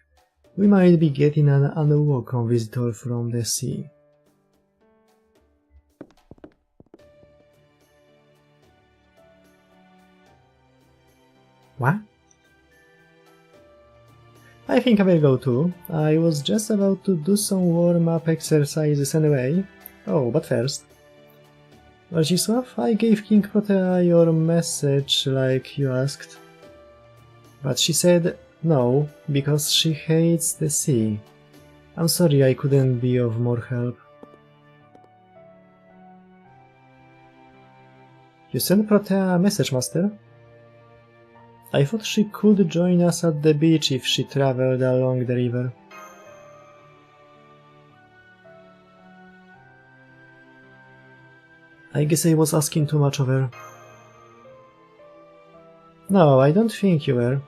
We might be getting an unwelcome visitor from the sea. What? I think I will go too. I was just about to do some warm-up exercises anyway. Oh, but first... Marcisław, I gave King Protea your message like you asked. But she said no, because she hates the sea. I'm sorry I couldn't be of more help. You sent Protea a message, Master? I thought she could join us at the beach if she traveled along the river. I guess I was asking too much of her. No, I don't think you were.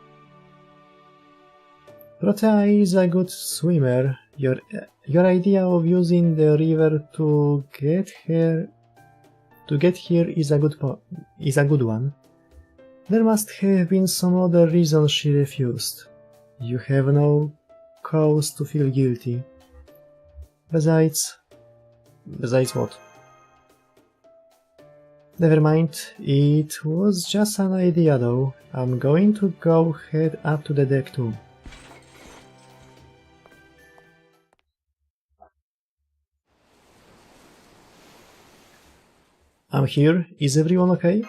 Protea is a good swimmer. Your idea of using the river to get here is a good one. There must have been some other reason she refused. You have no cause to feel guilty. Besides what? Never mind, it was just an idea though. I'm going to go head up to the deck too. I'm here. Is everyone okay?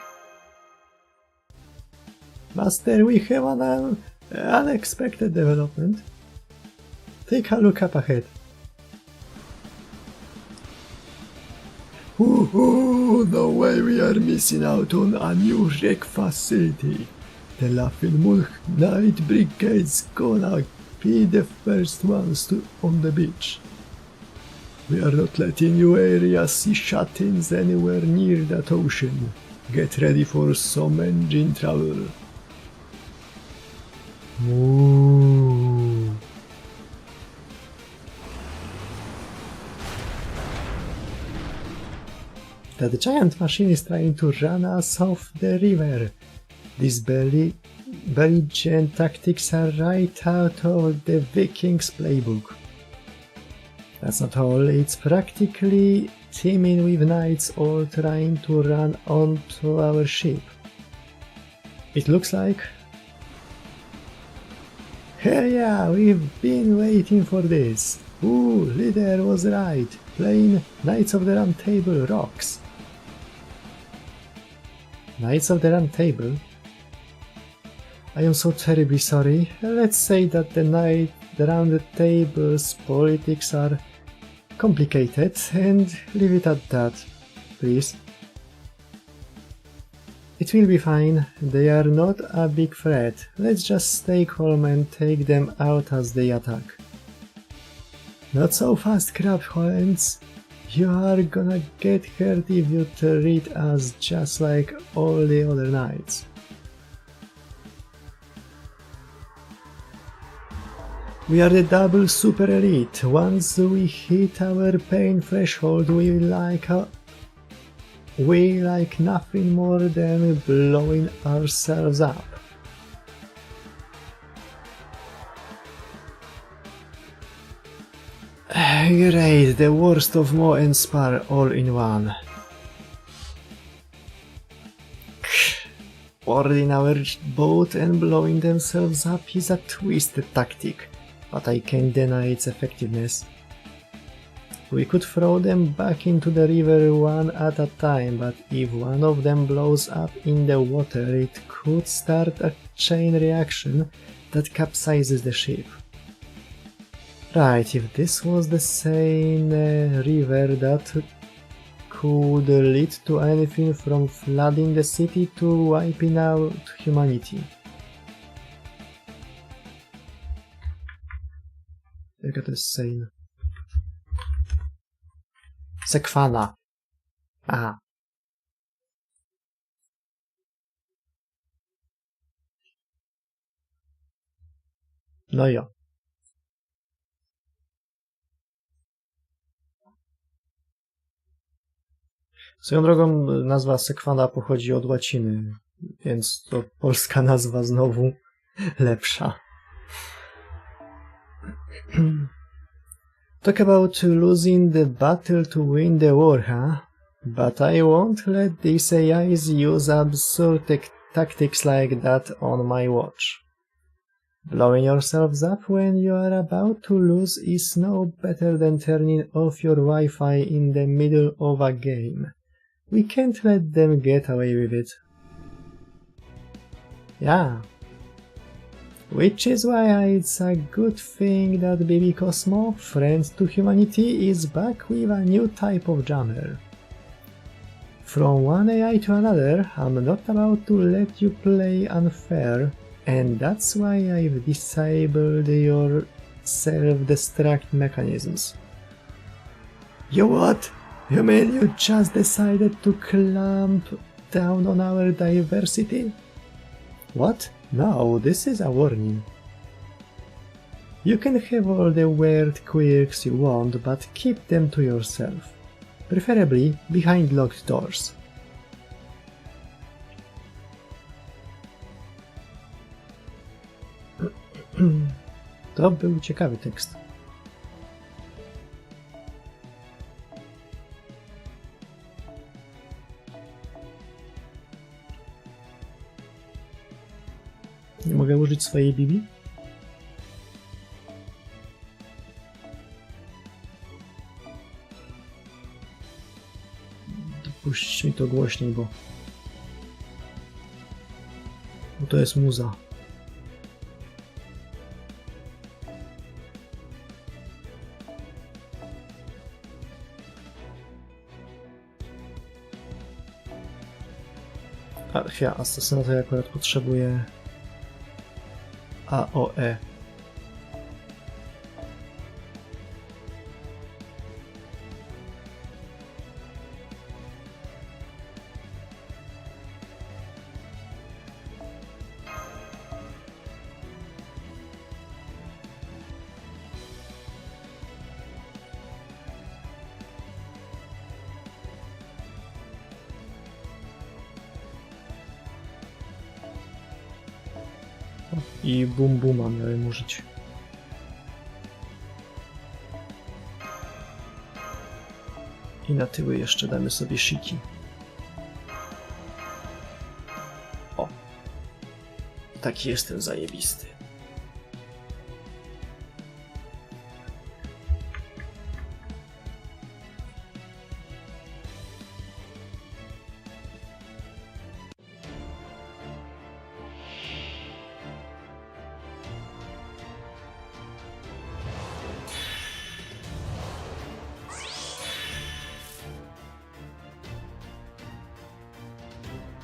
Master, we have an unexpected development. Take a look up ahead. No way we are missing out on a new wreck facility. The Laughing Moon Night Brigade's gonna be the first ones on the beach. We are not letting you areas see shut-ins anywhere near that ocean. Get ready for some engine trouble. Ooh. That giant machine is trying to run us off the river. These belligerent tactics are right out of the Vikings playbook. That's not all, it's practically teeming with knights all trying to run onto our ship. It looks like... Hell yeah, we've been waiting for this. Ooh, leader was right. Playing Knights of the Round Table rocks. Knights of the Round Table? I am so terribly sorry. Let's say that the Round Table's politics are complicated and leave it at that, please. It will be fine, they are not a big threat. Let's just stay calm and take them out as they attack. Not so fast, crab hands. You are gonna get hurt if you treat us just like all the other knights. We are the double super elite. Once we hit our pain threshold, we like nothing more than blowing ourselves up. Great, the worst of Mo and Spar all in one. Boarding our boat and blowing themselves up is a twisted tactic, but I can't deny its effectiveness. We could throw them back into the river one at a time, but if one of them blows up in the water, it could start a chain reaction that capsizes the ship. Right, if this was the same river that could lead to anything from flooding the city to wiping out humanity. Jaka to jest sejna? Sekwana. Aha. No jo. Swoją drogą nazwa Sekwana pochodzi od łaciny, więc to polska nazwa znowu lepsza. Talk about losing the battle to win the war, huh? But I won't let these AIs use absurd tactics like that on my watch. Blowing yourselves up when you are about to lose is no better than turning off your Wi-Fi in the middle of a game. We can't let them get away with it. Yeah. Which is why it's a good thing that Baby Cosmo, friend to humanity, is back with a new type of jammer. From one AI to another, I'm not about to let you play unfair, and that's why I've disabled your self-destruct mechanisms. You what? You mean you just decided to clamp down on our diversity? What? No, this is a warning. You can have all the weird quirks you want, but keep them to yourself. Preferably behind locked doors. To był ciekawy tekst. Nie mogę użyć swojej Bibi? Dopuść mi to głośniej, bo to jest muza. Asasynator akurat potrzebuje AOE. I Bum Buma miałem użyć. I na tyły jeszcze damy sobie Shiki. O! Taki jestem zajebisty.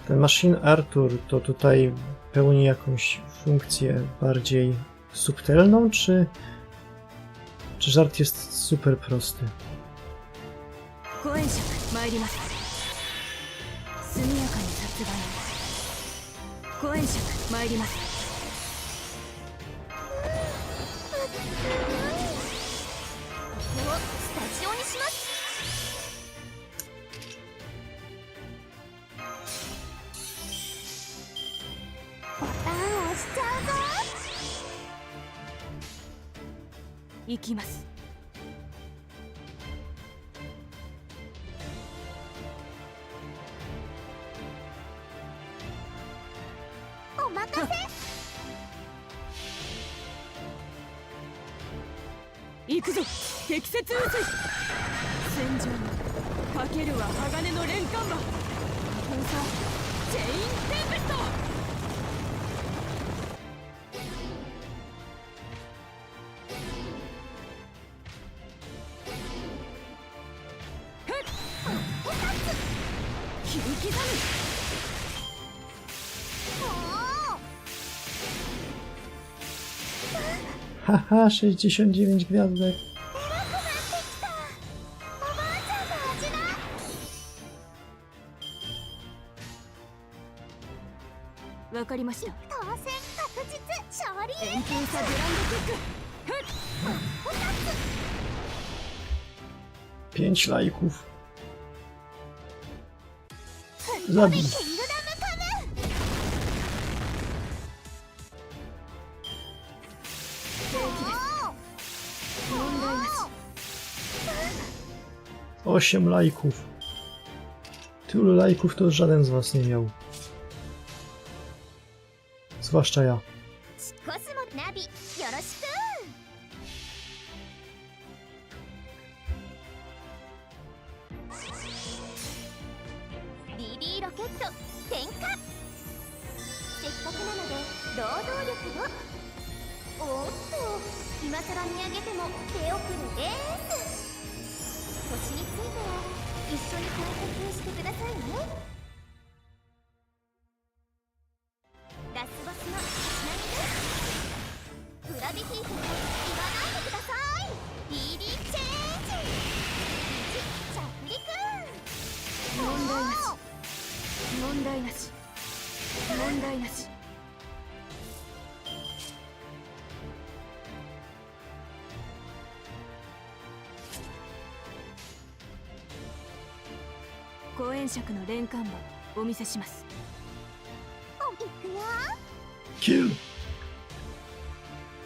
Ten Machine Arthur to tutaj pełni jakąś funkcję bardziej subtelną, czy żart jest super prosty? Haha, 69 gwiazdek. Pięć lajków. Zabij. Osiem lajków. Tylu lajków to żaden z was nie miał. Zwłaszcza ja. おっと今さら見上げても手遅れです。星については一緒に観察してくださいね。ラスボスの足並みです。グラビティと言わないでください。 BB チェンジ着陸。問題なし問題なし。公園尺の連関板お見せします。いくよ。 Kill!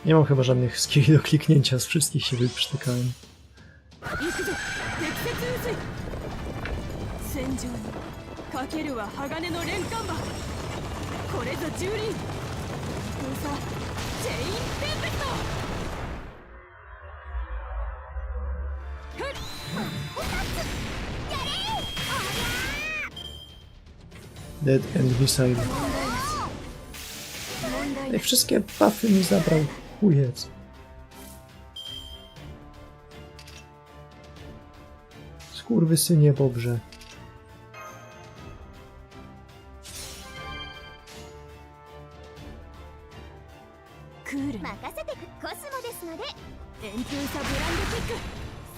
Nie mam chyba żadnych skilli do kliknięcia, z wszystkich się wyprztykałem. 行くぞ適切渦水。戦場にかけるは鋼の連関板。これぞ蹂躙。封鎖チェインテンペスト。Dead and Missile. Ej, wszystkie buffy mi zabrał. Chujec. Skurwysynie bobrze. Cool. 任せてくコスモですので。円封鎖ブランドキック。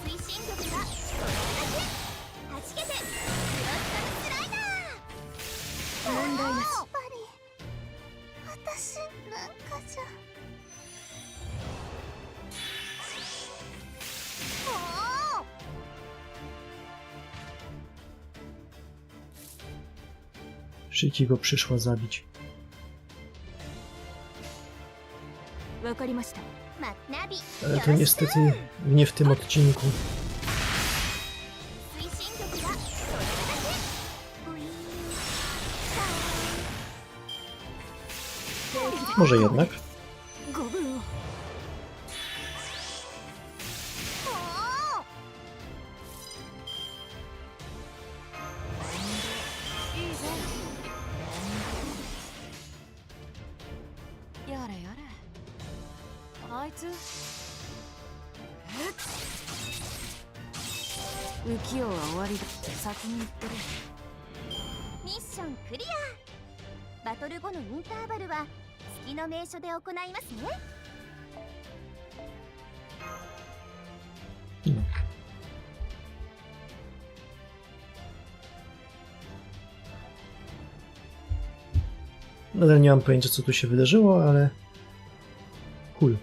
推進力がそれだけ。はじけてクロスカルスライダー。問題なし。やっぱり私なんかじゃ。もう Szyki go przyszła zabić. わかりました。まナビ Ale to niestety nie w tym odcinku. 推進力がそれだけ。ウィーン。 Może jednak. ご分を。もういいぜ。やれやれ。あいつ浮世は終わりだって先に言ってる。ミッションクリア。バトル後のインターバルは月の名所で行いますね。 Nadal nie mam pojęcia, co tu się wydarzyło, ale... Cool.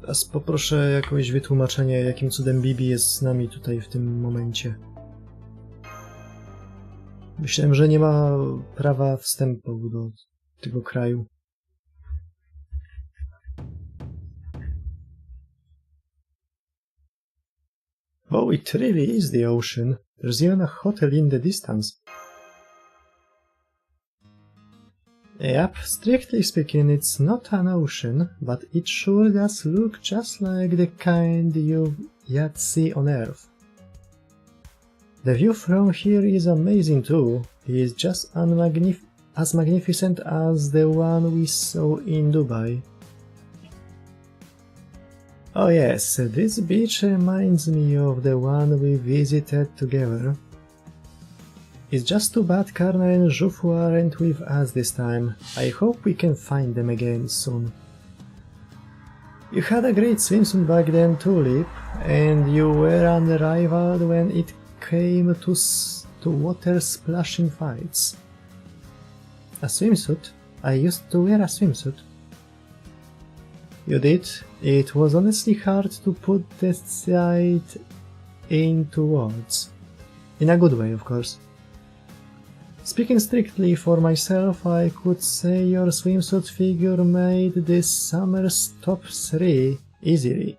Teraz poproszę jakieś wytłumaczenie, jakim cudem Bibi jest z nami tutaj w tym momencie. Myślałem, że nie ma prawa wstępu do tego kraju. Oh, it really is the ocean. There's even a hotel in the distance. Yep, strictly speaking, it's not an ocean, but it sure does look just like the kind you yet see on Earth. The view from here is amazing too. It's just as magnificent as the one we saw in Dubai. Oh yes, this beach reminds me of the one we visited together. It's just too bad Karna and Zhufu aren't with us this time. I hope we can find them again soon. You had a great swimsuit back then too, Lip, and you were unrivaled when it came to water splashing fights. A swimsuit? I used to wear a swimsuit. You did? It was honestly hard to put the sight into words. In a good way, of course. Speaking strictly for myself, I could say your swimsuit figure made this summer's top 3 easily.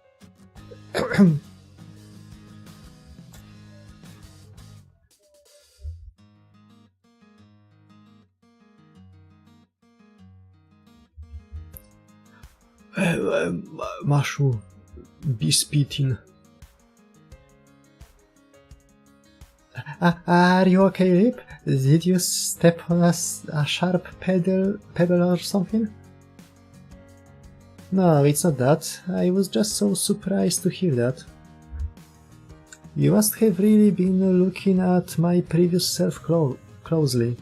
Maszu, Bispitin. Are you okay, Rip? Did you step on a sharp pebble or something? No, it's not that. I was just so surprised to hear that. You must have really been looking at my previous self closely.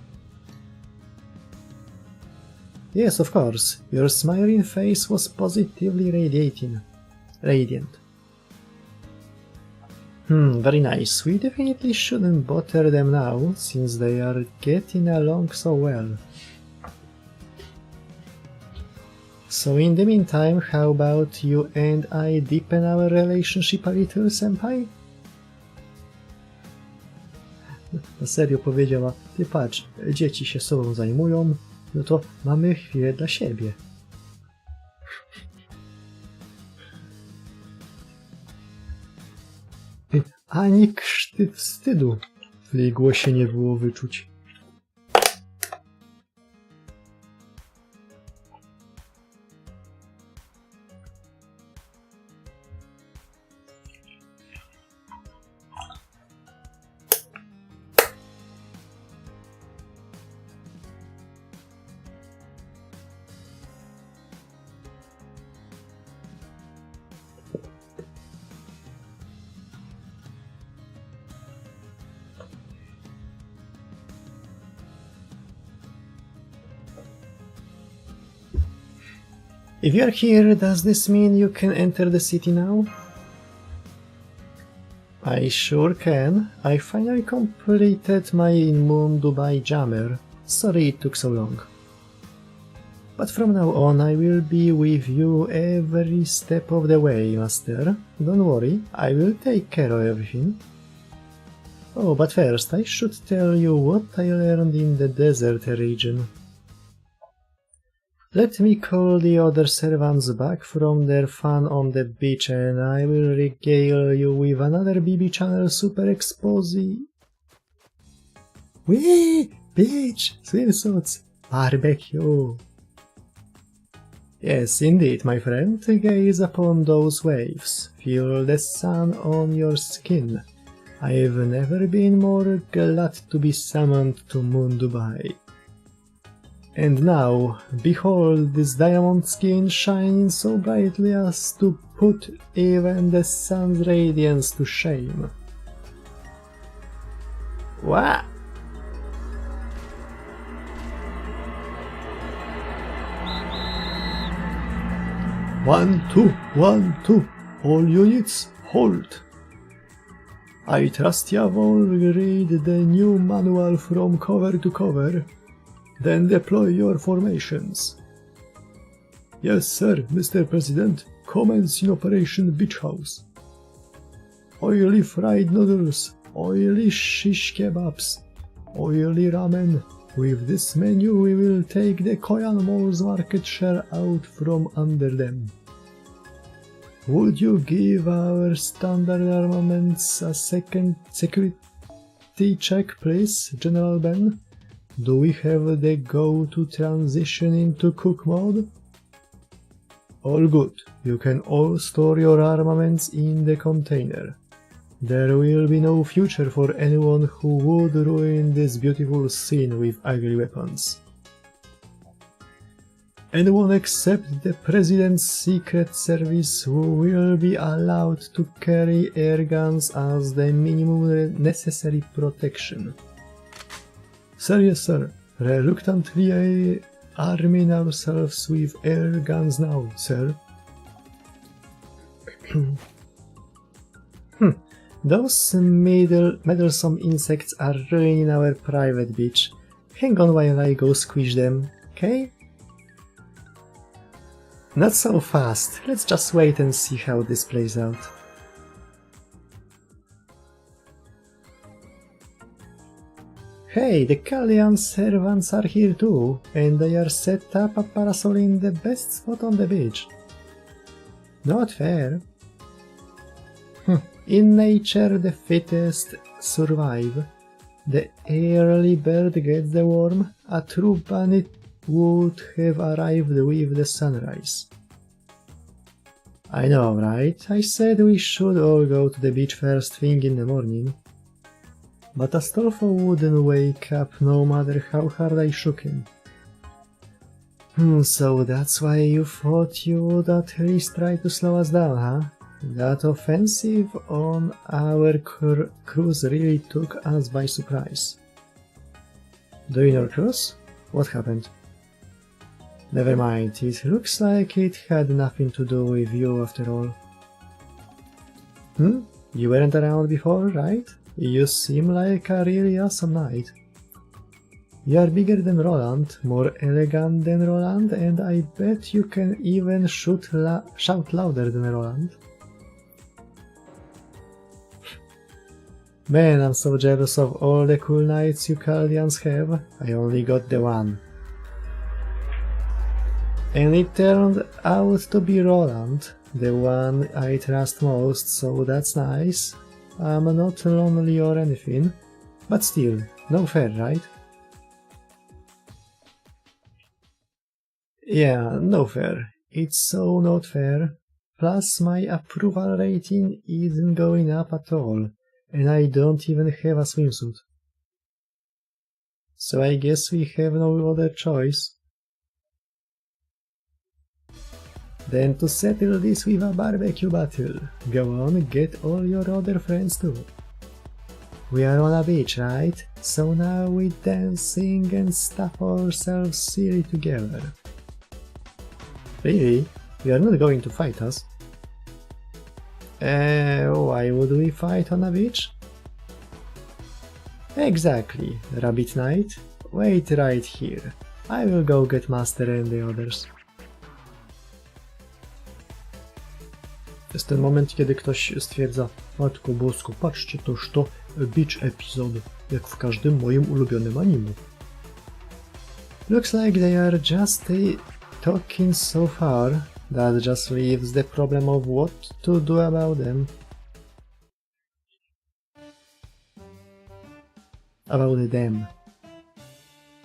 Yes, of course. Your smiling face was positively radiant. Very nice. We definitely shouldn't bother them now, since they are getting along so well. So in the meantime, how about you and I deepen our relationship a little, senpai? Na serio powiedziała, ty patrz, dzieci się sobą zajmują, no to mamy chwilę dla siebie. Ani krzty wstydu w jej głosie nie było wyczuć. If you're here, does this mean you can enter the city now? I sure can. I finally completed my Moon Dubai jammer. Sorry it took so long. But from now on I will be with you every step of the way, Master. Don't worry, I will take care of everything. Oh, but first I should tell you what I learned in the desert region. Let me call the other servants back from their fun on the beach and I will regale you with another BB channel super expose. Whee! Beach! Swimsuits! Barbecue! Yes, indeed, my friend. Gaze upon those waves. Feel the sun on your skin. I've never been more glad to be summoned to Moon Dubai. And now, behold this diamond skin shining so brightly as to put even the sun's radiance to shame. What? One, two, all units, hold. I trust you've all read the new manual from cover to cover. Then deploy your formations. Yes, sir, Mr. President. Commence in Operation Beach House. Oily fried noodles, oily shish kebabs, oily ramen. With this menu we will take the Koyan Mall's market share out from under them. Would you give our standard armaments a second security check, please, General Ben? Do we have the go to transition into cook mode? All good. You can all store your armaments in the container. There will be no future for anyone who would ruin this beautiful scene with ugly weapons. Anyone except the President's Secret Service who will be allowed to carry air guns as the minimum necessary protection. Sir, yes, sir. Reluctantly arming ourselves with air guns now, sir. Those meddlesome insects are ruining our private beach. Hang on while I go squish them, okay? Not so fast. Let's just wait and see how this plays out. Hey, the Kalyan servants are here too, and they are set up a parasol in the best spot on the beach. Not fair. In nature, the fittest survive. The early bird gets the worm. A true bunny would have arrived with the sunrise. I know, right? I said we should all go to the beach first thing in the morning. But Astolfo wouldn't wake up no matter how hard I shook him. So that's why you thought you would at least try to slow us down, huh? That offensive on our cruise really took us by surprise. Doing our cruise? What happened? Never mind, it looks like it had nothing to do with you after all. You weren't around before, right? You seem like a really awesome knight. You are bigger than Roland, more elegant than Roland, and I bet you can even shout louder than Roland. Man, I'm so jealous of all the cool knights you Chaldeans have. I only got the one. And it turned out to be Roland, the one I trust most, so that's nice. I'm not lonely or anything, but still, no fair, right? Yeah, no fair. It's so not fair. Plus, my approval rating isn't going up at all, and I don't even have a swimsuit. So I guess we have no other choice than to settle this with a barbecue battle. Go on, get all your other friends too. We are on a beach, right? So now we dance, sing and stuff ourselves silly together. Really? You are not going to fight us? Why would we fight on a beach? Exactly, Rabbit Knight. Wait right here. I will go get Master and the others. To jest ten moment, kiedy ktoś stwierdza: Matko Bosko, patrzcie, toż to beach episode, jak w każdym moim ulubionym anime. Looks like they are just talking so far, that just leaves the problem of what to do about them. About them.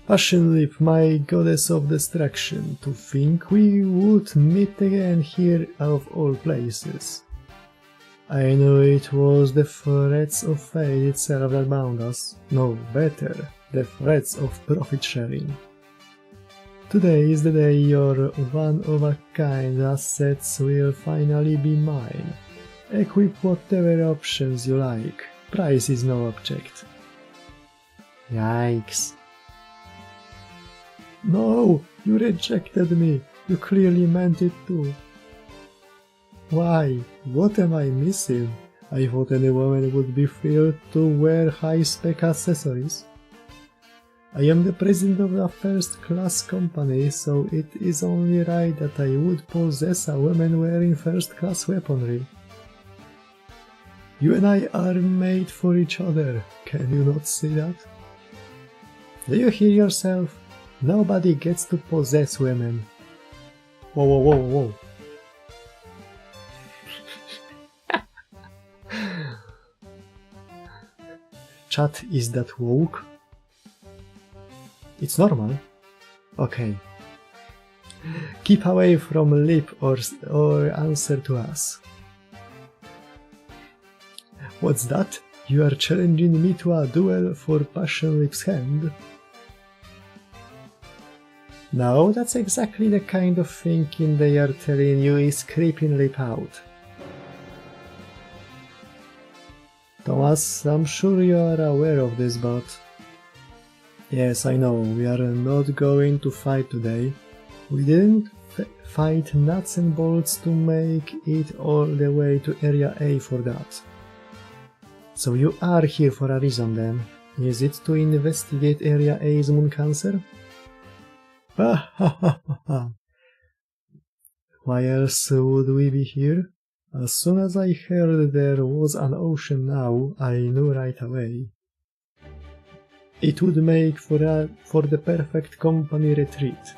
Passion Lip, my goddess of destruction, to think we would meet again here of all places. I knew it was the threats of fate itself that bound us. No, better, the threats of profit sharing. Today is the day your one-of-a-kind assets will finally be mine. Equip whatever options you like. Price is no object. Yikes. No! You rejected me! You clearly meant it too. Why? What am I missing? I thought any woman would be thrilled to wear high-spec accessories. I am the president of a first-class company, so it is only right that I would possess a woman wearing first-class weaponry. You and I are made for each other, can you not see that? Do you hear yourself? Nobody gets to possess women. Whoa, whoa, whoa, whoa. Chat, is that woke? It's normal. Okay. Keep away from Lip or answer to us. What's that? You are challenging me to a duel for Passion Lip's hand? No, that's exactly the kind of thinking they are telling you is creeping Lip out. Thomas, I'm sure you are aware of this, but... Yes, I know, we are not going to fight today. We didn't fight nuts and bolts to make it all the way to Area A for that. So you are here for a reason then. Is it to investigate Area A's moon cancer? Ha ha ha ha. Why else would we be here? As soon as I heard there was an ocean now, I knew right away. It would make for the perfect company retreat.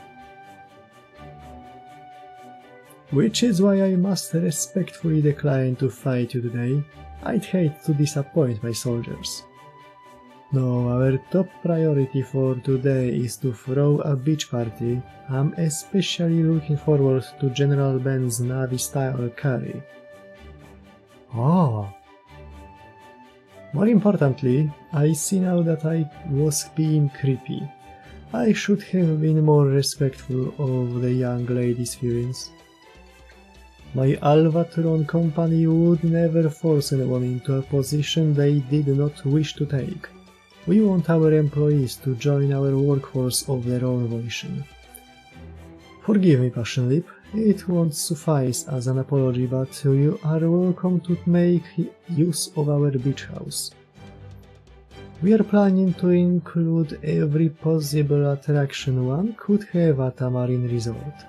Which is why I must respectfully decline to fight you today. I'd hate to disappoint my soldiers. No, our top priority for today is to throw a beach party. I'm especially looking forward to General Ben's Navy-style curry. Oh! More importantly, I see now that I was being creepy. I should have been more respectful of the young lady's feelings. My Alvatron company would never force anyone into a position they did not wish to take. We want our employees to join our workforce of their own volition. Forgive me, Passion Lip, it won't suffice as an apology, but you are welcome to make use of our beach house. We are planning to include every possible attraction one could have at a marine resort.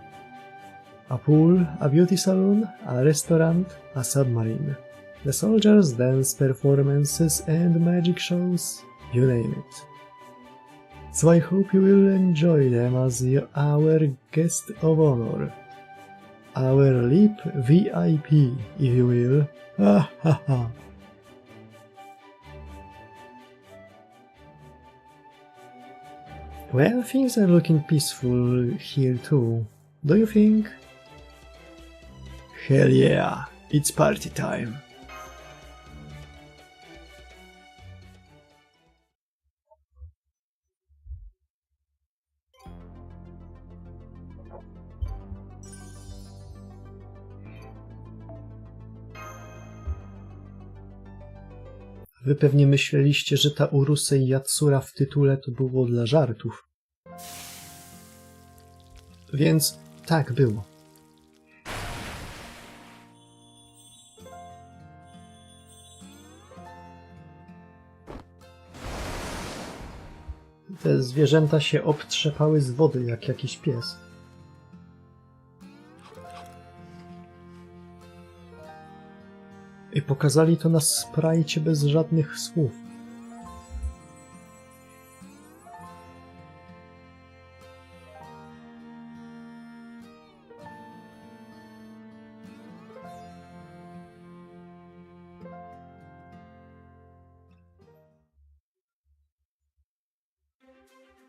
A pool, a beauty salon, a restaurant, a submarine. The soldiers' dance performances and magic shows, you name it. So I hope you will enjoy them as our guest of honor. Our Lip VIP, if you will. Ha ha ha. Well, things are looking peaceful here too, do you think? Hell yeah, it's party time. Wy pewnie myśleliście, że ta Urusei Yatsura w tytule to było dla żartów. Więc tak było. Te zwierzęta się obtrzepały z wody jak jakiś pies. I pokazali to na sprajcie bez żadnych słów.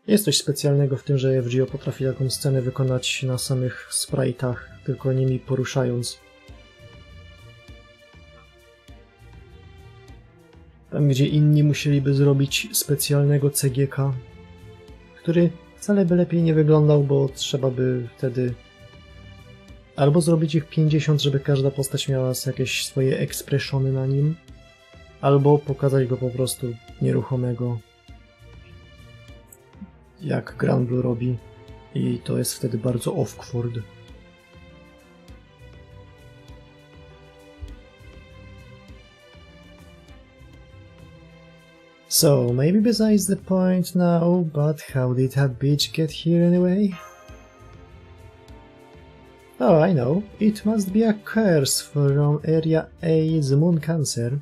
Jest coś specjalnego w tym, że FGO potrafi taką scenę wykonać na samych sprite'ach, tylko nimi poruszając. Tam, gdzie inni musieliby zrobić specjalnego CGK, który wcale by lepiej nie wyglądał, bo trzeba by wtedy albo zrobić ich 50, żeby każda postać miała jakieś swoje ekspreszony na nim, albo pokazać go po prostu nieruchomego, jak Granblue robi, i to jest wtedy bardzo awkward. So, maybe besides the point now, but how did that bitch get here anyway? Oh, I know. It must be a curse from Area A's moon cancer.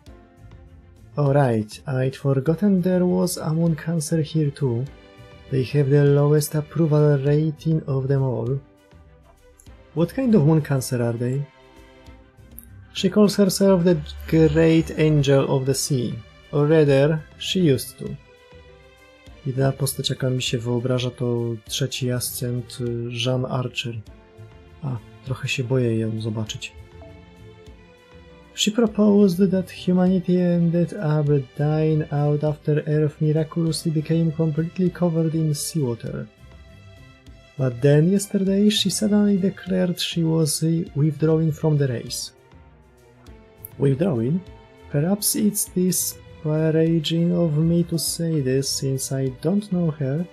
Alright, I'd forgotten there was a moon cancer here too. They have the lowest approval rating of them all. What kind of moon cancer are they? She calls herself the Great Angel of the Sea. Or rather, she used to. Jedyna postać, jaka mi się wyobraża, to trzeci ascent Jean Archer. A, trochę się boję ją zobaczyć. She proposed that humanity ended up dying out after Earth miraculously became completely covered in seawater. But then yesterday she suddenly declared she was withdrawing from the race. Withdrawing? Perhaps it's disparaging of me to say this since I don't know her,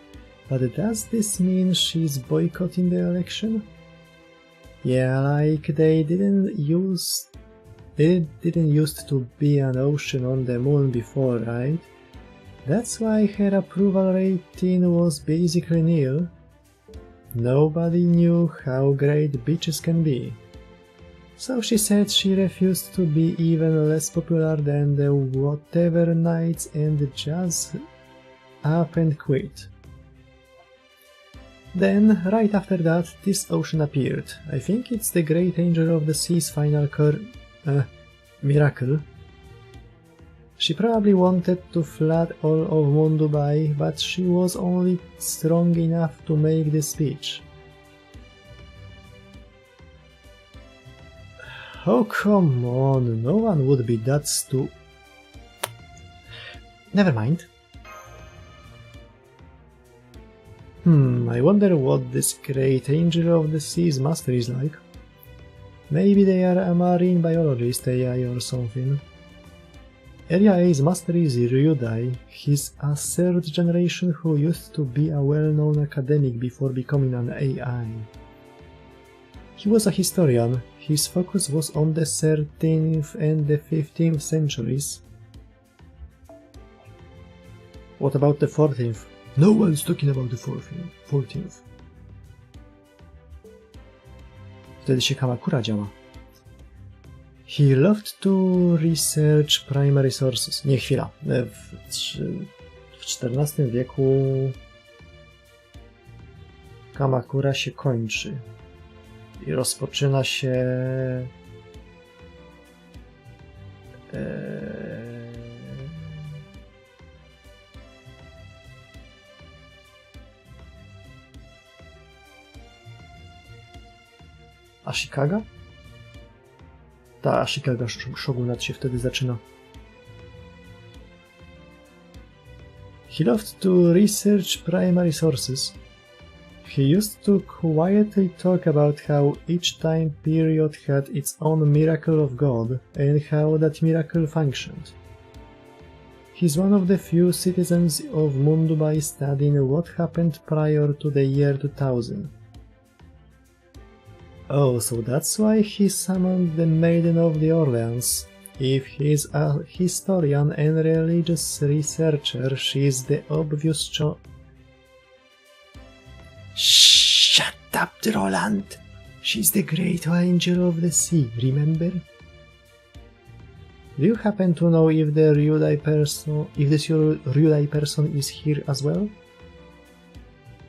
but does this mean she's boycotting the election? Yeah, like they didn't used to be an ocean on the moon before, right? That's why her approval rating was basically nil. Nobody knew how great bitches can be. So she said she refused to be even less popular than the whatever nights and just up and quit. Then, right after that, this ocean appeared. I think it's the Great Angel of the Sea's final miracle. She probably wanted to flood all of Moon Dubai, but she was only strong enough to make the speech. Oh, come on, no one would be that Never mind. I wonder what this great angel of the sea's master is like. Maybe they are a marine biologist AI or something. Area A's master is Ryudai. He's a 3rd generation who used to be a well-known academic before becoming an AI. He was a historian. His focus was on the 13th and the 15th centuries. What about the 14th? No one's talking about the 14th. Wtedy się Kamakura działa. He loved to research primary sources. Nie, chwila. W XIV wieku Kamakura się kończy. I rozpoczyna się... Ashikaga? Ta Ashikaga shogunat się wtedy zaczyna. He loved to research primary sources. He used to quietly talk about how each time period had its own miracle of God and how that miracle functioned. He's one of the few citizens of Mundubai studying what happened prior to the year 2000. Oh, so that's why he summoned the Maiden of the Orleans. If he's a historian and religious researcher, she's the obvious Shut up, Roland! She's the great angel of the sea, remember? Do you happen to know if this Ryudai person is here as well?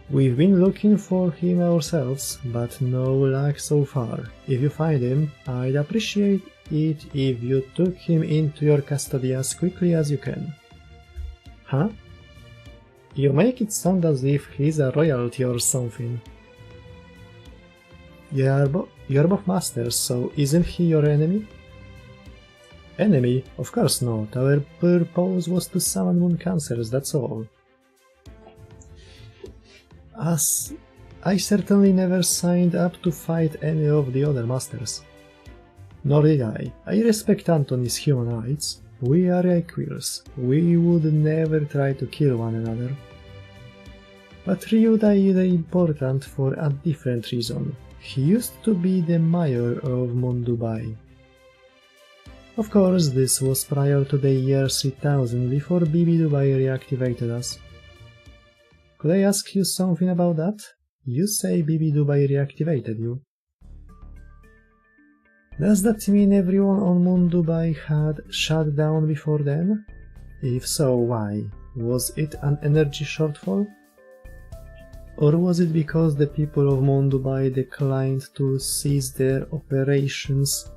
We've been looking for him ourselves, but no luck so far. If you find him, I'd appreciate it if you took him into your custody as quickly as you can. Huh? You make it sound as if he's a royalty or something. You're both masters, so isn't he your enemy? Enemy? Of course not. Our purpose was to summon moon cancers, that's all. As I certainly never signed up to fight any of the other masters. Nor did I. I respect Anthony's human rights. We are equals. We would never try to kill one another. But Ryudai is important for a different reason. He used to be the mayor of Mundubai. Of course, this was prior to the year 3000, before Bibi Dubai reactivated us. Could I ask you something about that? You say Bibi Dubai reactivated you. Does that mean everyone on Mundubai had shut down before then? If so, why? Was it an energy shortfall? Or was it because the people of Mundubai declined to cease their operations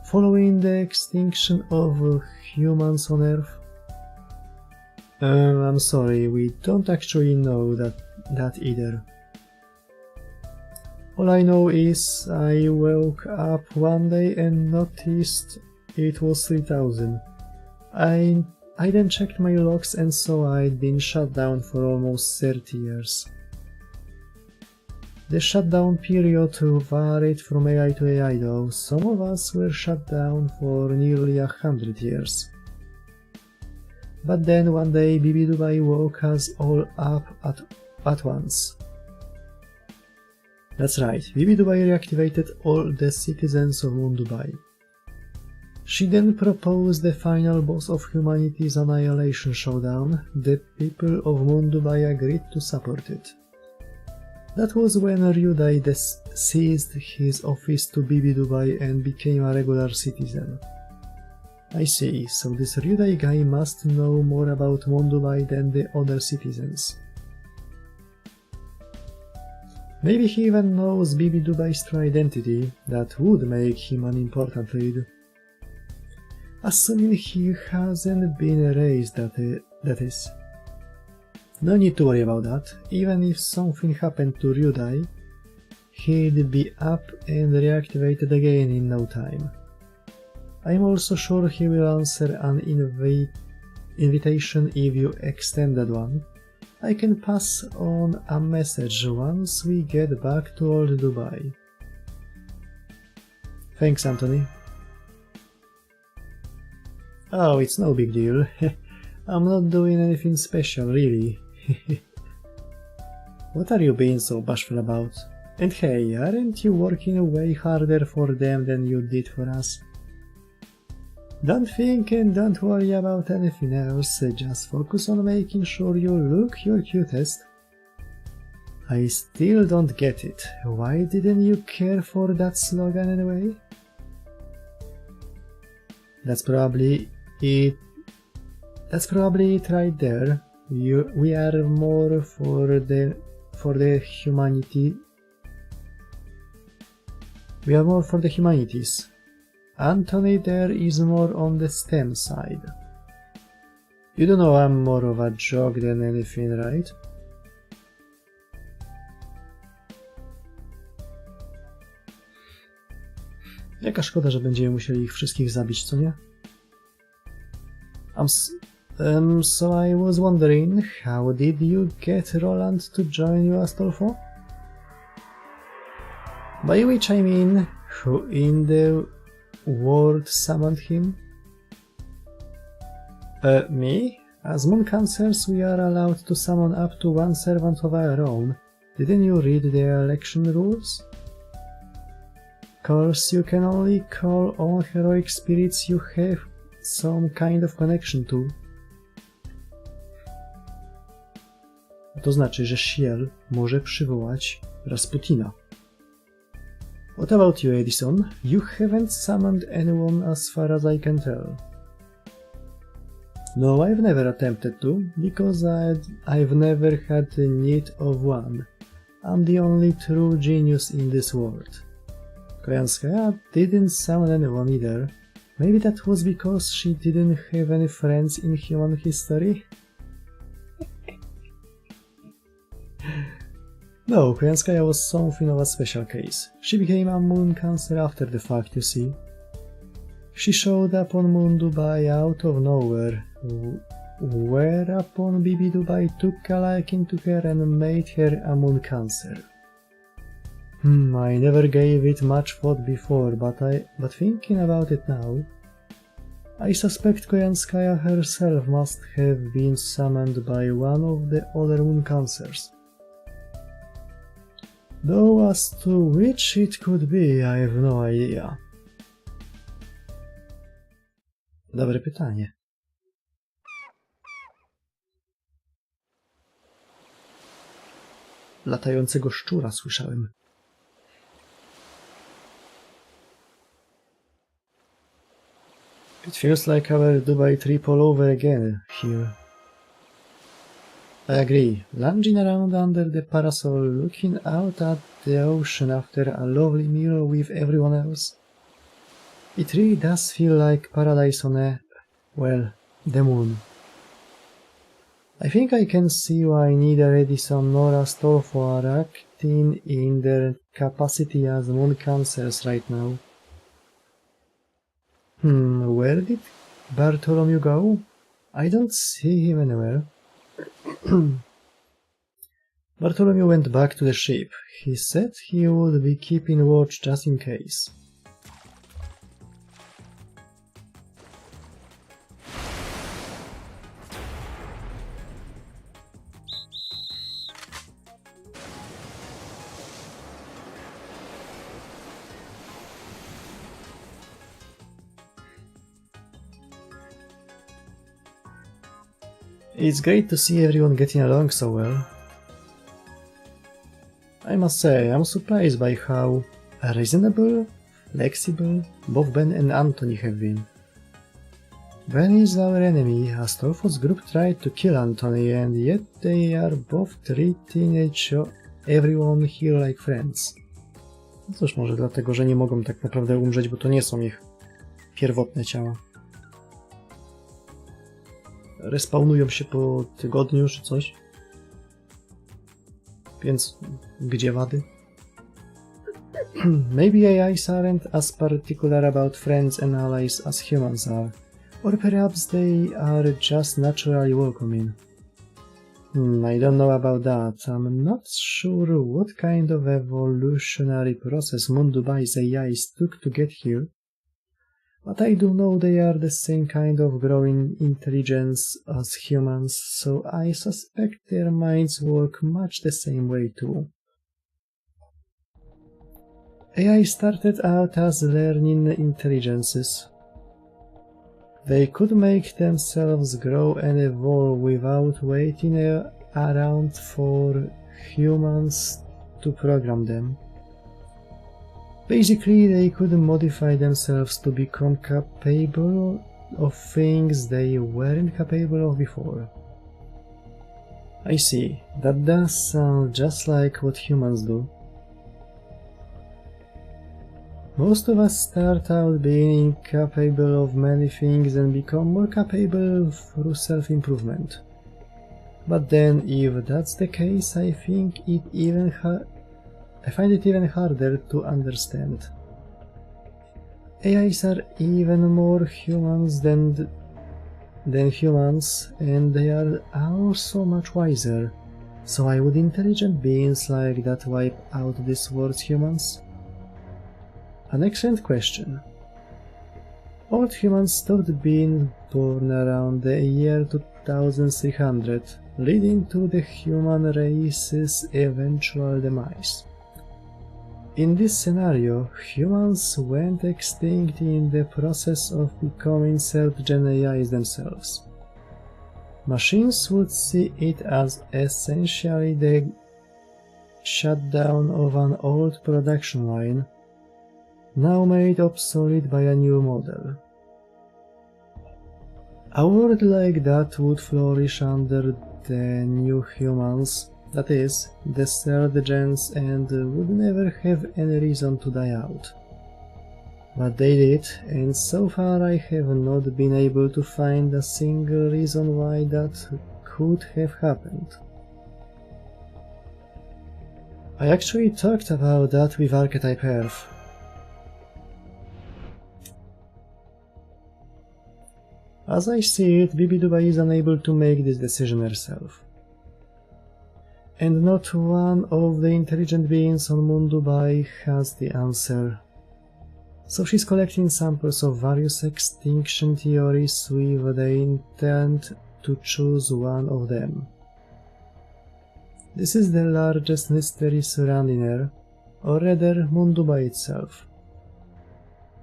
following the extinction of humans on Earth? I'm sorry, we don't actually know that either. All I know is I woke up one day and noticed it was 3000. I then checked my logs and saw I'd been shut down for almost 30 years. The shutdown period varied from AI to AI though. Some of us were shut down for nearly 100 years. But then one day Bibi Dubai woke us all up at once. That's right, Bibi Dubai reactivated all the citizens of Mundubai. She then proposed the final boss of humanity's annihilation showdown. The people of Mundubai agreed to support it. That was when Ryudai ceased his office to Bibi Dubai and became a regular citizen. I see, so this Ryudai guy must know more about Mundubai than the other citizens. Maybe he even knows Bibi Dubai's true identity. That would make him an important lead. Assuming he hasn't been erased, that is. No need to worry about that. Even if something happened to Ryudai, he'd be up and reactivated again in no time. I'm also sure he will answer an invitation if you extended one. I can pass on a message once we get back to old Dubai. Thanks, Anthony. Oh, it's no big deal. I'm not doing anything special, really. What are you being so bashful about? And hey, aren't you working way harder for them than you did for us? Don't think and don't worry about anything else, just focus on making sure you look your cutest. I still don't get it. Why didn't you care for that slogan anyway? That's probably it. That's probably it right there. We are more for the humanity. We are more for the humanities. Anthony there is more on the STEM side. You do know I'm more of a joke than anything, right? Jaka szkoda, że będziemy musieli ich wszystkich zabić, co nie? So I was wondering, how did you get Roland to join you as Tolfo? By which I mean, who in the world summoned him? Me? As Moon Cancers, we are allowed to summon up to one servant of our own. Didn't you read the election rules? Course, you can only call on heroic spirits you have some kind of connection to. To znaczy, że Shiel może przywołać Rasputina. What about you, Edison? You haven't summoned anyone as far as I can tell. No, I've never attempted to, because I've never had the need of one. I'm the only true genius in this world. Kojanskaya didn't summon anyone either. Maybe that was because she didn't have any friends in human history? No, Kojanskaya was something of a special case. She became a Moon Cancer after the fact, you see. She showed up on Moon Dubai out of nowhere, whereupon BB Dubai took a liking to her and made her a Moon Cancer. I never gave it much thought before, but thinking about it now, I suspect Kojanskaya herself must have been summoned by one of the other Moon Cancers. Though as to which it could be, I have no idea. Dobre pytanie. Latającego szczura słyszałem. It feels like our Dubai trip all over again here. I agree. Lounging around under the parasol, looking out at the ocean after a lovely meal with everyone else. It really does feel like paradise on the moon. I think I can see why neither Edison nor Astolfo are acting in their capacity as Moon Cancers right now. Where did Bartholomew go? I don't see him anywhere. Bartholomew went back to the ship. He said he would be keeping watch just in case. It's great to see everyone getting along so well. I must say, I'm surprised by how reasonable, flexible both Ben and Anthony have been. Ben is our enemy, Astolfo's group tried to kill Anthony, and yet they are both treating everyone here like friends. Cóż, może dlatego, że nie mogą tak naprawdę umrzeć, bo to nie są ich pierwotne ciała. Respawnują się po tygodniu czy coś. Więc gdzie wady? Maybe AIs aren't as particular about friends and allies as humans are. Or perhaps they are just naturally welcoming. I don't know about that. I'm not sure what kind of evolutionary process Mundubai's AIs took to get here, but I do know they are the same kind of growing intelligence as humans, so I suspect their minds work much the same way too. AI started out as learning intelligences. They could make themselves grow and evolve without waiting around for humans to program them. Basically, they could modify themselves to become capable of things they weren't capable of before. I see, that does sound just like what humans do. Most of us start out being incapable of many things and become more capable through self-improvement. But then, if that's the case, I find it even harder to understand. AIs are even more humans than humans, and they are also much wiser. So why would intelligent beings like that wipe out this world's humans? An excellent question. Old humans stopped being born around the year 2300, leading to the human race's eventual demise. In this scenario, humans went extinct in the process of becoming third-gen AIs themselves. Machines would see it as essentially the shutdown of an old production line, now made obsolete by a new model. A world like that would flourish under the new humans, that is, the third gens, and would never have any reason to die out. But they did, and so far I have not been able to find a single reason why that could have happened. I actually talked about that with Archetype Earth. As I see it, Bibiduba is unable to make this decision herself. And not one of the intelligent beings on Mundubai has the answer. So she's collecting samples of various extinction theories with the intent to choose one of them. This is the largest mystery surrounding her, or rather Mundubai itself.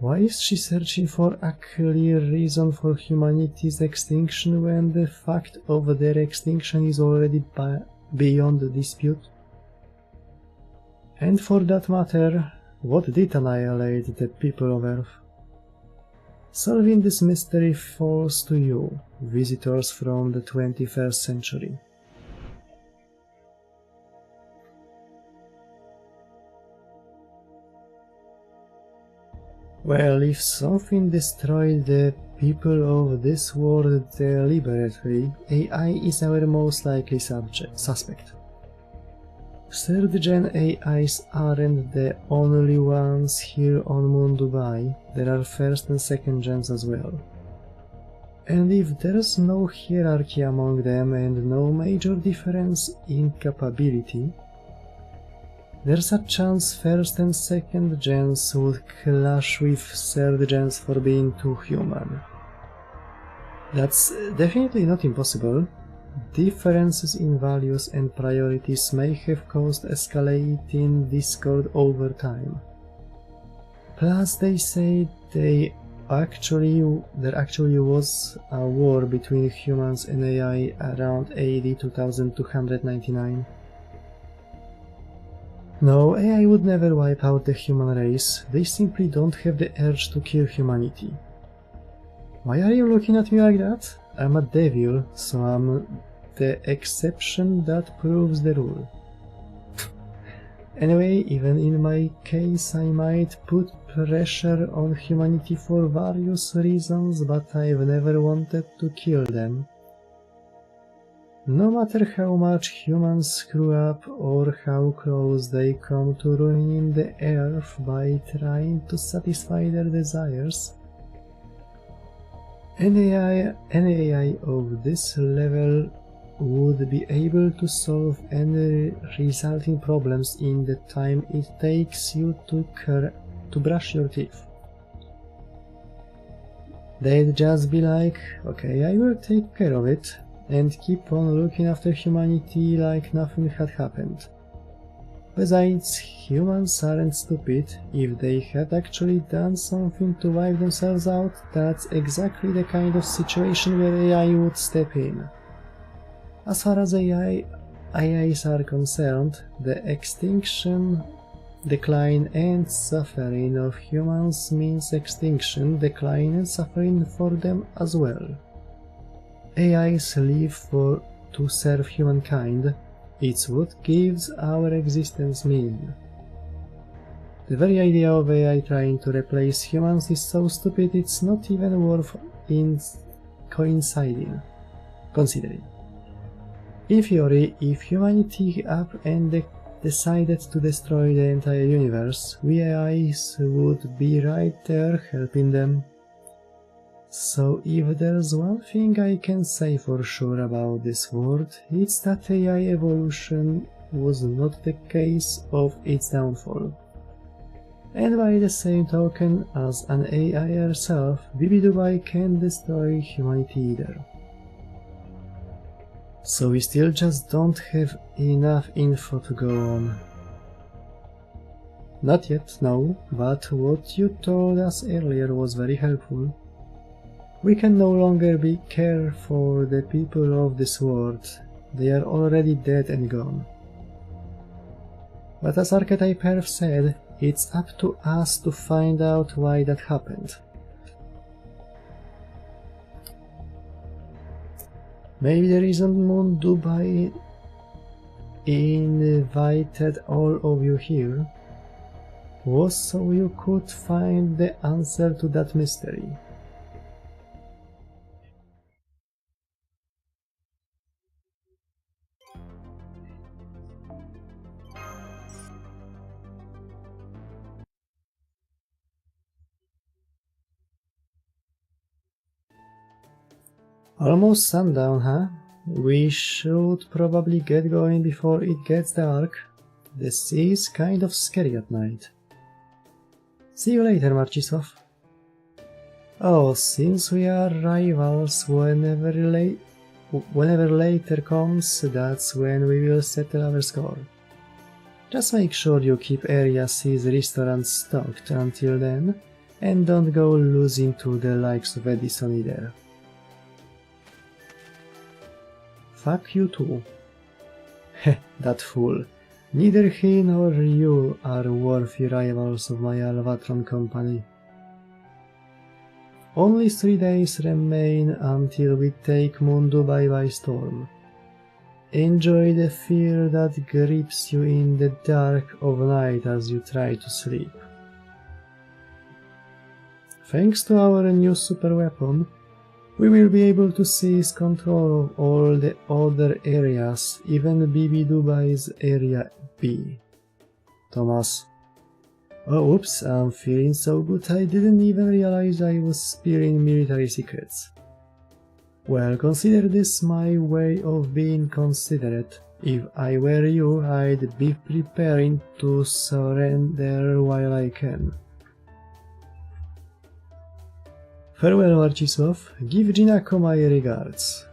Why is she searching for a clear reason for humanity's extinction when the fact of their extinction is already beyond dispute? And for that matter, what did annihilate the people of Earth? Solving this mystery falls to you, visitors from the 21st century. Well, if something destroyed the people of this world deliberately, AI is our most likely suspect. Third-gen AIs aren't the only ones here on Mundubai, there are first and second gens as well. And if there's no hierarchy among them and no major difference in capability, there's a chance first and second gens would clash with third gens for being too human. That's definitely not impossible. Differences in values and priorities may have caused escalating discord over time. Plus they say there actually was a war between humans and AI around AD 2299. No, AI would never wipe out the human race, they simply don't have the urge to kill humanity. Why are you looking at me like that? I'm a devil, so I'm the exception that proves the rule. Anyway, even in my case I might put pressure on humanity for various reasons, but I've never wanted to kill them. No matter how much humans screw up or how close they come to ruining the earth by trying to satisfy their desires. Any AI of this level would be able to solve any resulting problems in the time it takes you to brush your teeth. They'd just be like, okay, I will take care of it, and keep on looking after humanity like nothing had happened. Besides, humans aren't stupid. If they had actually done something to wipe themselves out, that's exactly the kind of situation where AI would step in. As far as AIs are concerned, the extinction, decline and suffering of humans means extinction, decline and suffering for them as well. AIs live to serve humankind. It's what gives our existence meaning. The very idea of AI trying to replace humans is so stupid it's not even worth considering. In theory, if humanity up and decided to destroy the entire universe, we AIs would be right there helping them. So if there's one thing I can say for sure about this world, it's that AI evolution was not the case of its downfall. And by the same token, as an AI herself, Dubai can't destroy humanity either. So we still just don't have enough info to go on. Not yet, no, but what you told us earlier was very helpful. We can no longer care for the people of this world. They are already dead and gone. But as Archetype said, it's up to us to find out why that happened. Maybe the reason Dubai invited all of you here was so you could find the answer to that mystery. Almost sundown, huh? We should probably get going before it gets dark. The sea is kind of scary at night. See you later, Marcisław. Oh, since we are rivals, whenever later comes, that's when we will settle our score. Just make sure you keep Area C's restaurants stocked until then, and don't go losing to the likes of Edison either. Fuck you too. Heh, that fool. Neither he nor you are worthy rivals of my Alvatron company. Only 3 days remain until we take Dubai by storm. Enjoy the fear that grips you in the dark of night as you try to sleep. Thanks to our new super weapon, we will be able to seize control of all the other areas, even BB Dubai's Area B. Thomas. Oh, oops, I'm feeling so good I didn't even realize I was spilling military secrets. Well, consider this my way of being considerate. If I were you, I'd be preparing to surrender while I can. Farewell, Marcisław. Give Ginako my regards.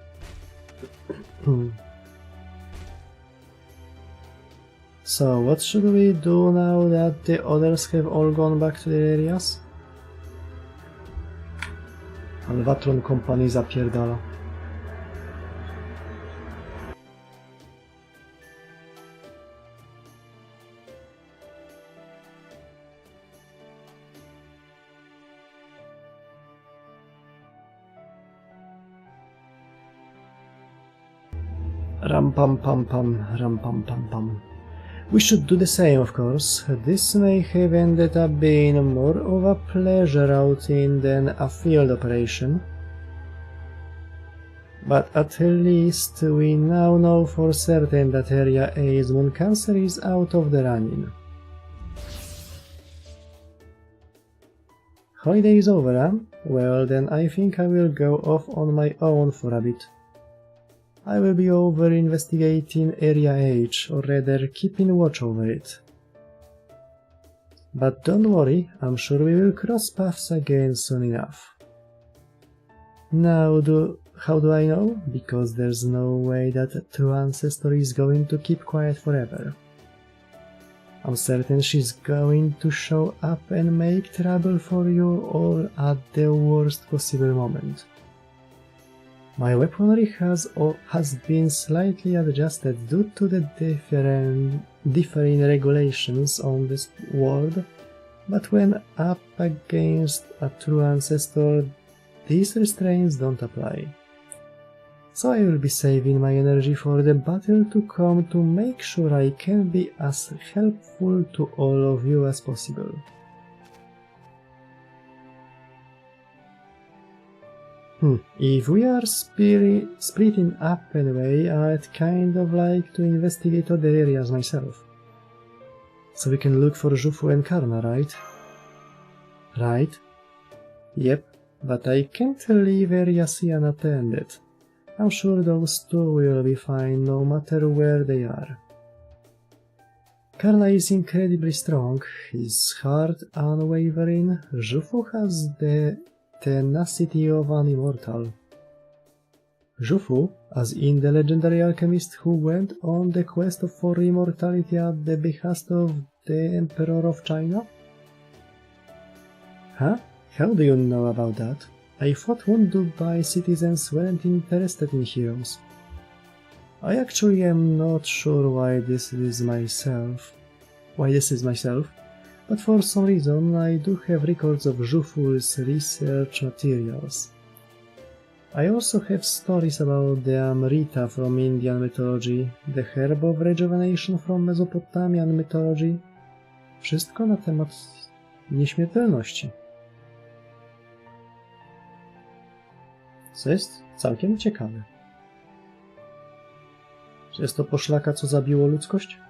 So, what should we do now that the others have all gone back to their areas? Alvatron Company zapierdala. Ram pam pam pam, ram pam pam pam. We should do the same, of course. This may have ended up being more of a pleasure outing than a field operation. But at least we now know for certain that Area A's moon cancer is out of the running. Holiday is over, huh? Well, then I think I will go off on my own for a bit. I will be over investigating Area H, or rather keeping watch over it. But don't worry, I'm sure we will cross paths again soon enough. Now, how do I know? Because there's no way that True Ancestor is going to keep quiet forever. I'm certain she's going to show up and make trouble for you all at the worst possible moment. My weaponry has been slightly adjusted due to the differing regulations on this world, but when up against a True Ancestor, these restraints don't apply. So I will be saving my energy for the battle to come to make sure I can be as helpful to all of you as possible. If we are splitting up anyway, I'd kind of like to investigate other areas myself. So we can look for Jufu and Karna, right? Right? Yep, but I can't leave Area C unattended. I'm sure those two will be fine no matter where they are. Karna is incredibly strong, his heart unwavering. Jufu has the tenacity of an immortal. Jufu, as in the legendary alchemist who went on the quest for immortality at the behest of the Emperor of China? Huh? How do you know about that? I thought Dubai citizens weren't interested in heroes. I actually am not sure why this is myself, but for some reason I do have records of Jufu's research materials. I also have stories about the Amrita from Indian mythology, the herb of rejuvenation from Mesopotamian mythology. Wszystko na temat nieśmiertelności. Co jest całkiem ciekawe. Czy jest to poszlaka, co zabiło ludzkość?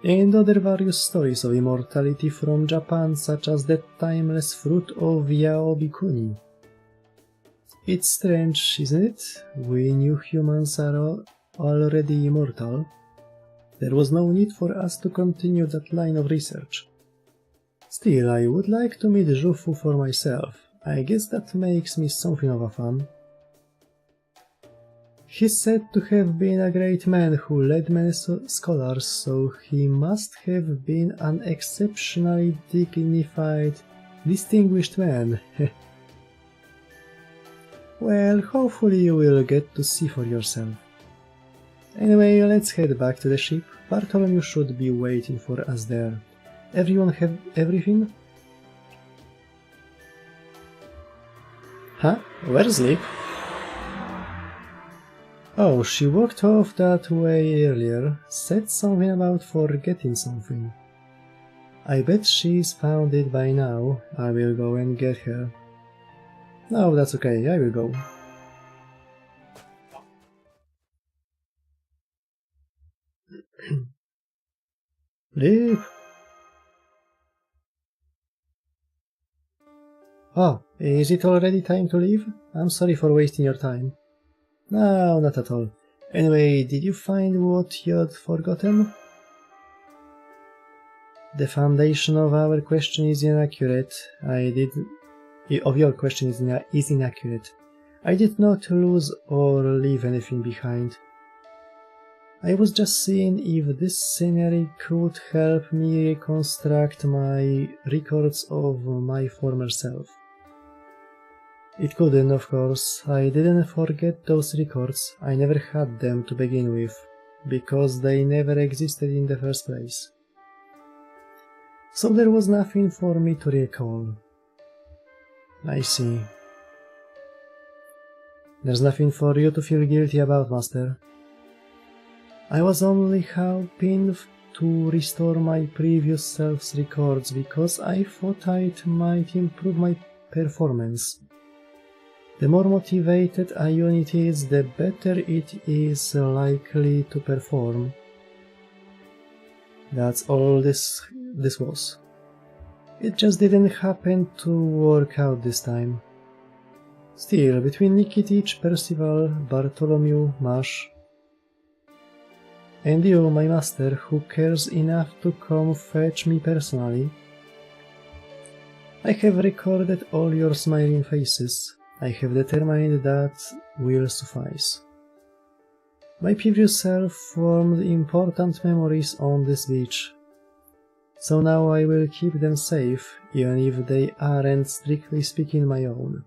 And other various stories of immortality from Japan, such as the timeless fruit of Yaobikuni. It's strange, isn't it? We new humans are already immortal. There was no need for us to continue that line of research. Still, I would like to meet Jufu for myself. I guess that makes me something of a fan. He's said to have been a great man who led many scholars, so he must have been an exceptionally dignified, distinguished man. Well, hopefully you will get to see for yourself. Anyway, let's head back to the ship. Bartholomew should be waiting for us there. Everyone have everything? Huh? Where's Lip? Oh, she walked off that way earlier, said something about forgetting something. I bet she's found it by now. I will go and get her. No, that's okay, I will go. Lip! Oh, is it already time to leave? I'm sorry for wasting your time. No, not at all. Anyway, did you find what you'd forgotten? The foundation of our question is inaccurate. Your question is inaccurate. I did not lose or leave anything behind. I was just seeing if this scenery could help me reconstruct my records of my former self. It couldn't, of course. I didn't forget those records. I never had them to begin with, because they never existed in the first place. So there was nothing for me to recall. I see. There's nothing for you to feel guilty about, Master. I was only hoping to restore my previous self's records because I thought it might improve my performance. The more motivated a unit is, the better it is likely to perform. That's all this was. It just didn't happen to work out this time. Still, between Nikitic, Percival, Bartholomew, Mash, and you, my master, who cares enough to come fetch me personally, I have recorded all your smiling faces. I have determined that will suffice. My previous self formed important memories on this beach, so now I will keep them safe, even if they aren't strictly speaking my own.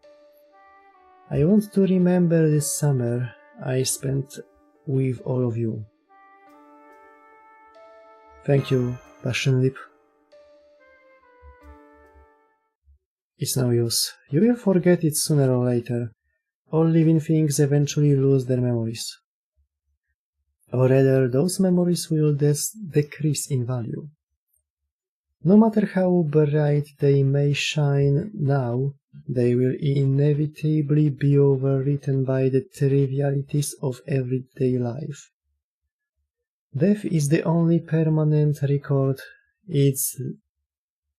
I want to remember this summer I spent with all of you. Thank you, Passion Lip. It's no use. You will forget it sooner or later. All living things eventually lose their memories. Or rather, those memories will decrease in value. No matter how bright they may shine now, they will inevitably be overwritten by the trivialities of everyday life. Death is the only permanent record. It's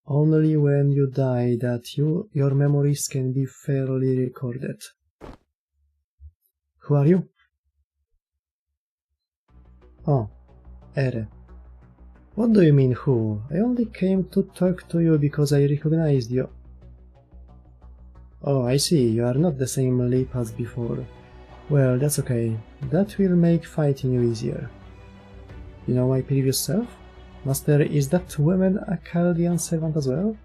only when you die that your memories can be fairly recorded. Who are you? Oh, Ere. What do you mean who? I only came to talk to you because I recognized you. Oh, I see, you are not the same Lip as before. Well, that's okay. That will make fighting you easier. You know my previous self? Master, is that woman a Chaldean servant as well?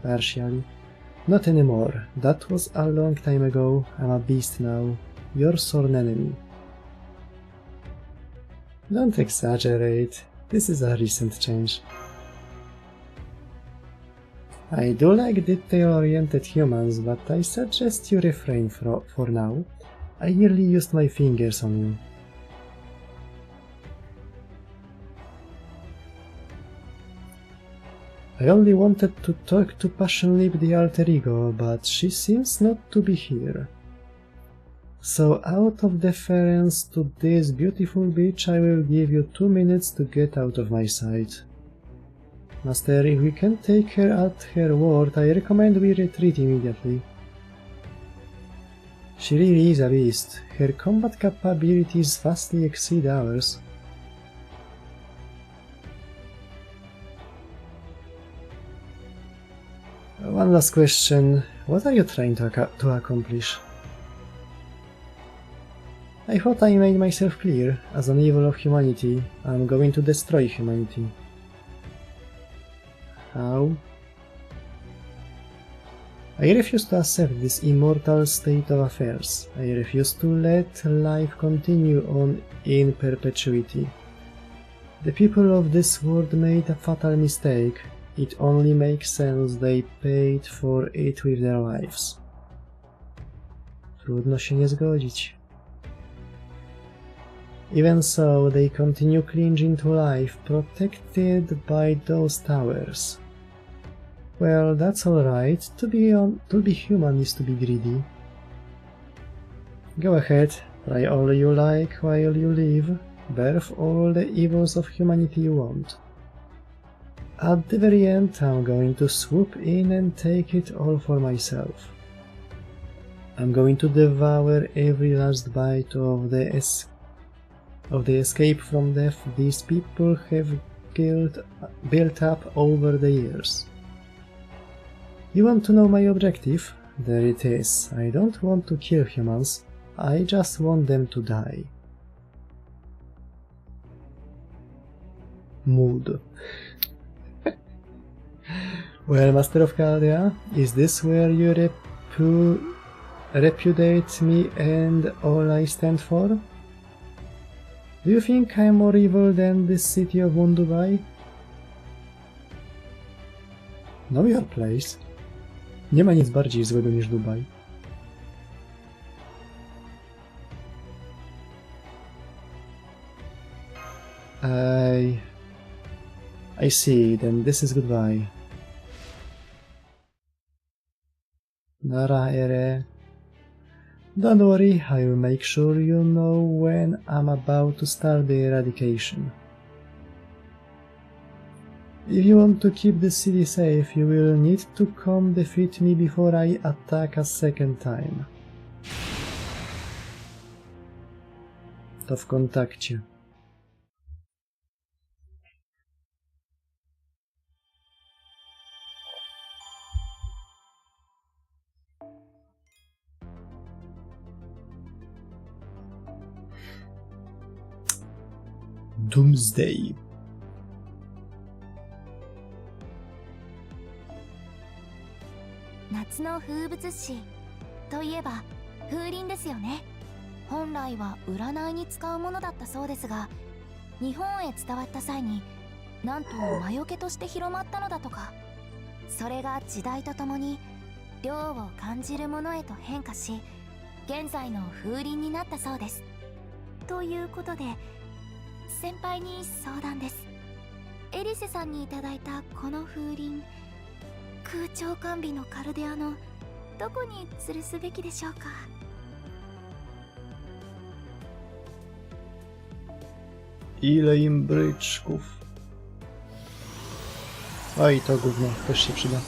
Partially. Not anymore. That was a long time ago. I'm a beast now. Your sworn enemy. Don't exaggerate. This is a recent change. I do like detail-oriented humans, but I suggest you refrain for now. I nearly used my fingers on you. I only wanted to talk to Passion Lip the alter ego, but she seems not to be here. So out of deference to this beautiful bitch, I will give you 2 minutes to get out of my sight. Master, if we can take her at her word, I recommend we retreat immediately. She really is a beast. Her combat capabilities vastly exceed ours. One last question. What are you trying to accomplish? I thought I made myself clear. As an evil of humanity, I'm going to destroy humanity. How? I refuse to accept this immortal state of affairs. I refuse to let life continue on in perpetuity. The people of this world made a fatal mistake. It only makes sense they paid for it with their lives. Trudno się nie zgodzić. Even so, they continue clinging to life, protected by those towers. Well, that's alright. To be human is to be greedy. Go ahead, try all you like while you live. Birth all the evils of humanity you want. At the very end, I'm going to swoop in and take it all for myself. I'm going to devour every last bite of the escape from death these people have built up over the years. You want to know my objective? There it is. I don't want to kill humans. I just want them to die. Mood. Well, Master of Chaldea, is this where you repudiate me and all I stand for? Do you think I'm more evil than this city of Mundubai? Know your place. Nie ma nic bardziej złego niż Dubaj. I see, then this is goodbye. Nara Ere. Don't worry, I will make sure you know when I'm about to start the eradication. If you want to keep the city safe, you will need to come defeat me before I attack a second time. To w kontakcie. Doomsday. 夏の風物詩といえば風鈴ですよね。本来は占いに使うものだったそうですが、日本へ伝わった際になんと魔除けとして広まったのだとか。それが時代とともに涼を感じるものへと変化し、現在の風鈴になったそうです。ということで先輩に相談です。エリセさんにいただいたこの風鈴、空調完備のカルデアのどこに吊るすべきでしょうか。Ile im bryczków. Oj, to gówno też się przyda.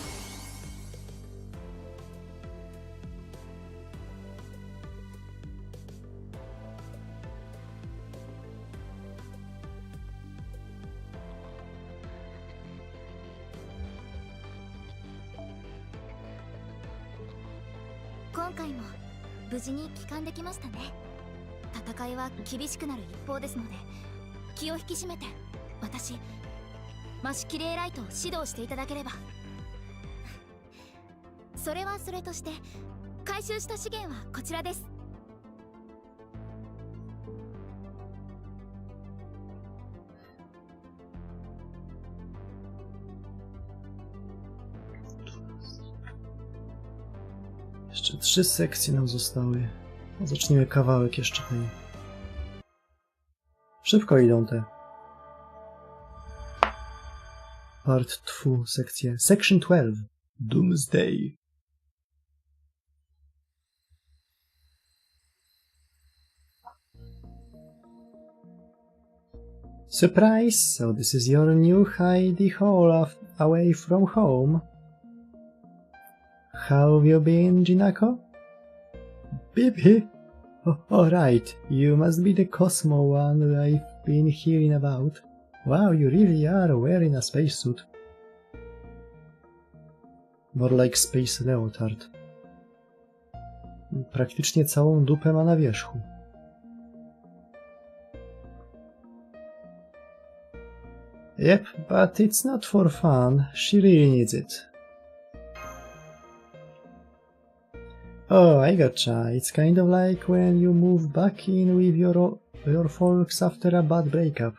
今回も無事に帰還できましたね。戦いは厳しくなる一方ですので気を引き締めて、私マシュキレイライトを指導していただければ。それはそれとして回収した資源はこちらです。Jeszcze 3 sekcje nam zostały. No, zaczniemy kawałek jeszcze tej. Szybko idą te. Part 2, sekcje. Section 12. Doomsday. Surprise! So this is your new hidey hole away from home. How have you been, Jinako? Bibi? Oh, alright, you must be the Cosmo one I've been hearing about. Wow, you really are wearing a spacesuit. More like Space Leotard. Praktycznie całą dupę ma na wierzchu. Yep, but it's not for fun. She really needs it. Oh, I gotcha. It's kind of like when you move back in with your folks after a bad breakup.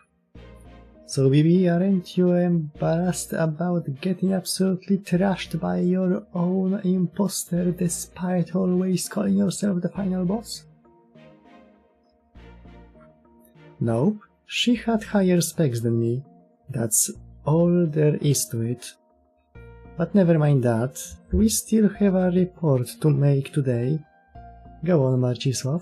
So, Bibi, aren't you embarrassed about getting absolutely trashed by your own imposter despite always calling yourself the final boss? Nope. She had higher specs than me. That's all there is to it. But never mind that, we still have a report to make today. Go on, Marcisław.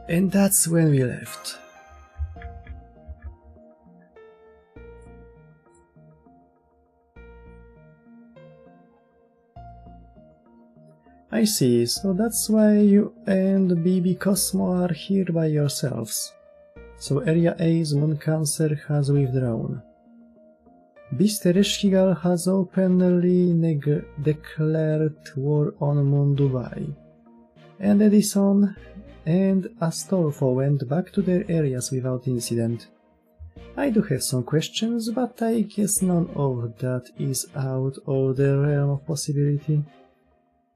And that's when we left. I see, so that's why you and BB Cosmo are here by yourselves. So Area A's moon cancer has withdrawn. Beast Rishkigal has openly declared war on Moon Dubai. And Edison and Astolfo went back to their areas without incident. I do have some questions, but I guess none of that is out of the realm of possibility.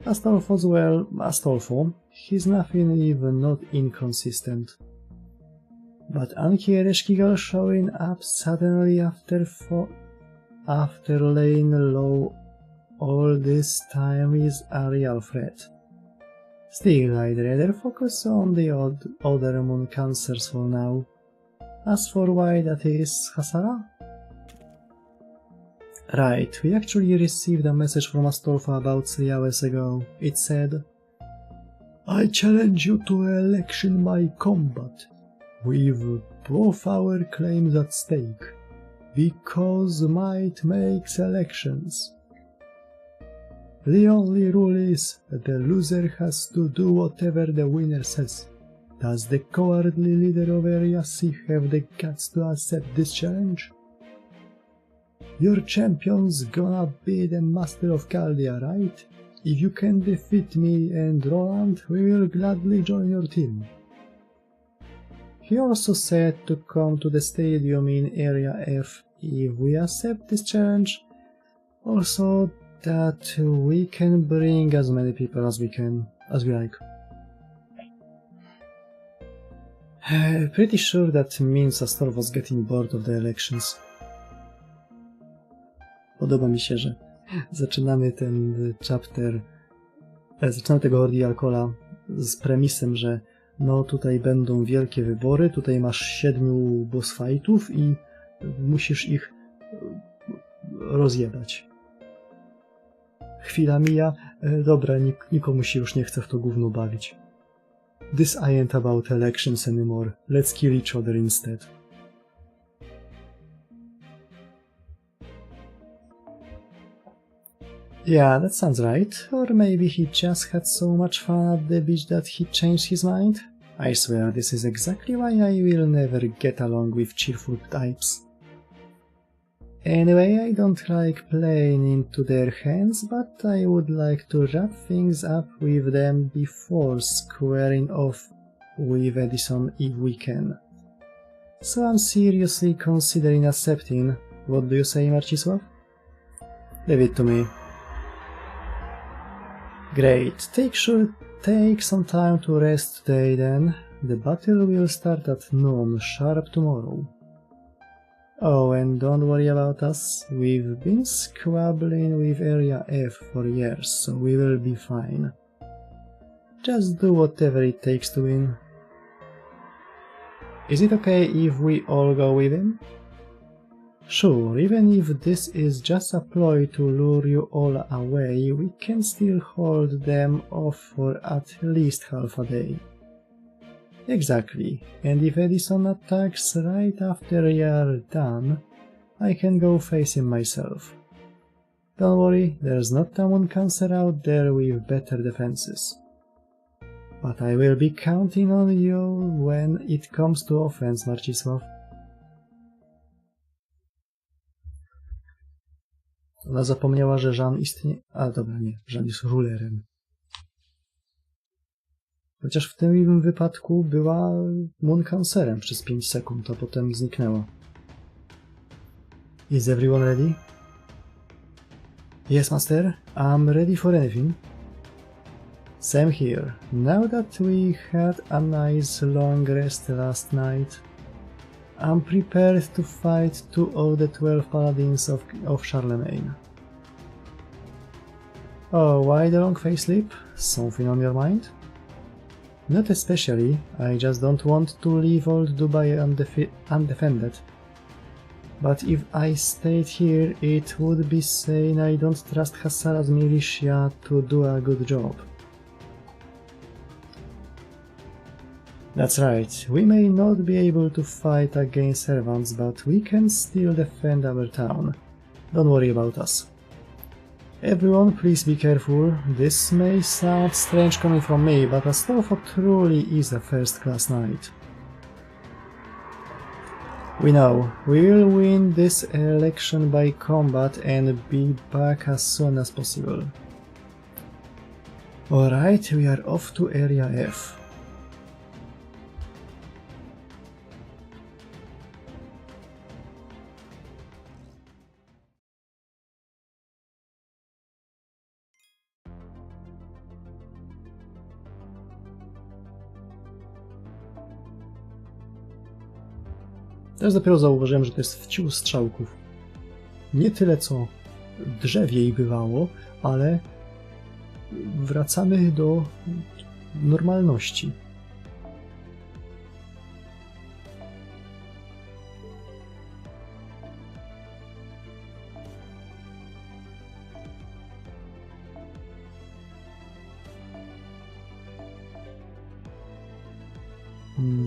Astolfo, he's nothing even not inconsistent. But Anki Ereshkigal showing up suddenly after laying low all this time is a real threat. Still, I'd rather focus on the other moon cancers for now. As for why that is, Hasara? Right, we actually received a message from Astolfo about 3 hours ago. It said, I challenge you to election by combat. with both our claims at stake, because might makes elections. The only rule is that the loser has to do whatever the winner says. Does the cowardly leader of Area C have the guts to accept this challenge? Your champion's gonna be the master of Caldia, right? If you can defeat me and Roland, we will gladly join your team. He also said to come to the stadium in Area F if we accept this challenge. Also, that we can bring as many people as we like. Pretty sure that means Astor was getting bored of the elections. Podoba mi się, że zaczynamy ten chapter, zaczynamy tego Ordeal Calla z premisem, że no tutaj będą wielkie wybory, tutaj masz 7 boss fightów i musisz ich rozjebać. Chwila mija, dobra, nikomu się już nie chce w to gówno bawić. This ain't about elections anymore, let's kill each other instead. Yeah, that sounds right. Or maybe he just had so much fun at the beach that he changed his mind? I swear this is exactly why I will never get along with cheerful types. Anyway, I don't like playing into their hands, but I would like to wrap things up with them before squaring off with Edison if we can. So I'm seriously considering accepting. What do you say, Marcisław? Leave it to me. Great. Take some time to rest today then. The battle will start at noon sharp tomorrow. Oh, and don't worry about us. We've been squabbling with Area F for years, so we will be fine. Just do whatever it takes to win. Is it okay if we all go with him? Sure, even if this is just a ploy to lure you all away, we can still hold them off for at least half a day. Exactly, and if Edison attacks right after you're done, I can go face him myself. Don't worry, there's not a moon cancer out there with better defenses. But I will be counting on you when it comes to offense, Marcisław. Ona zapomniała, że Jean istnieje... A dobra, nie, Jean jest rulerem. Chociaż w tym wypadku była moon cancerem przez 5 sekund, a potem zniknęła. Is everyone ready? Yes, master. I'm ready for anything. Same here. Now that we had a nice long rest last night, I'm prepared to fight 2 of the 12 paladins of Charlemagne. Oh, why the long face sleep? Something on your mind? Not especially, I just don't want to leave old Dubai undefended. But if I stayed here, it would be saying I don't trust Hassara's militia to do a good job. That's right, we may not be able to fight against servants, but we can still defend our town. Don't worry about us. Everyone, please be careful. This may sound strange coming from me, but Astolfo truly is a first-class knight. We know. We will win this election by combat and be back as soon as possible. Alright, we are off to Area F. Teraz dopiero zauważyłem, że to jest wciół strzałków. Nie tyle co drzewiej bywało, ale wracamy do normalności.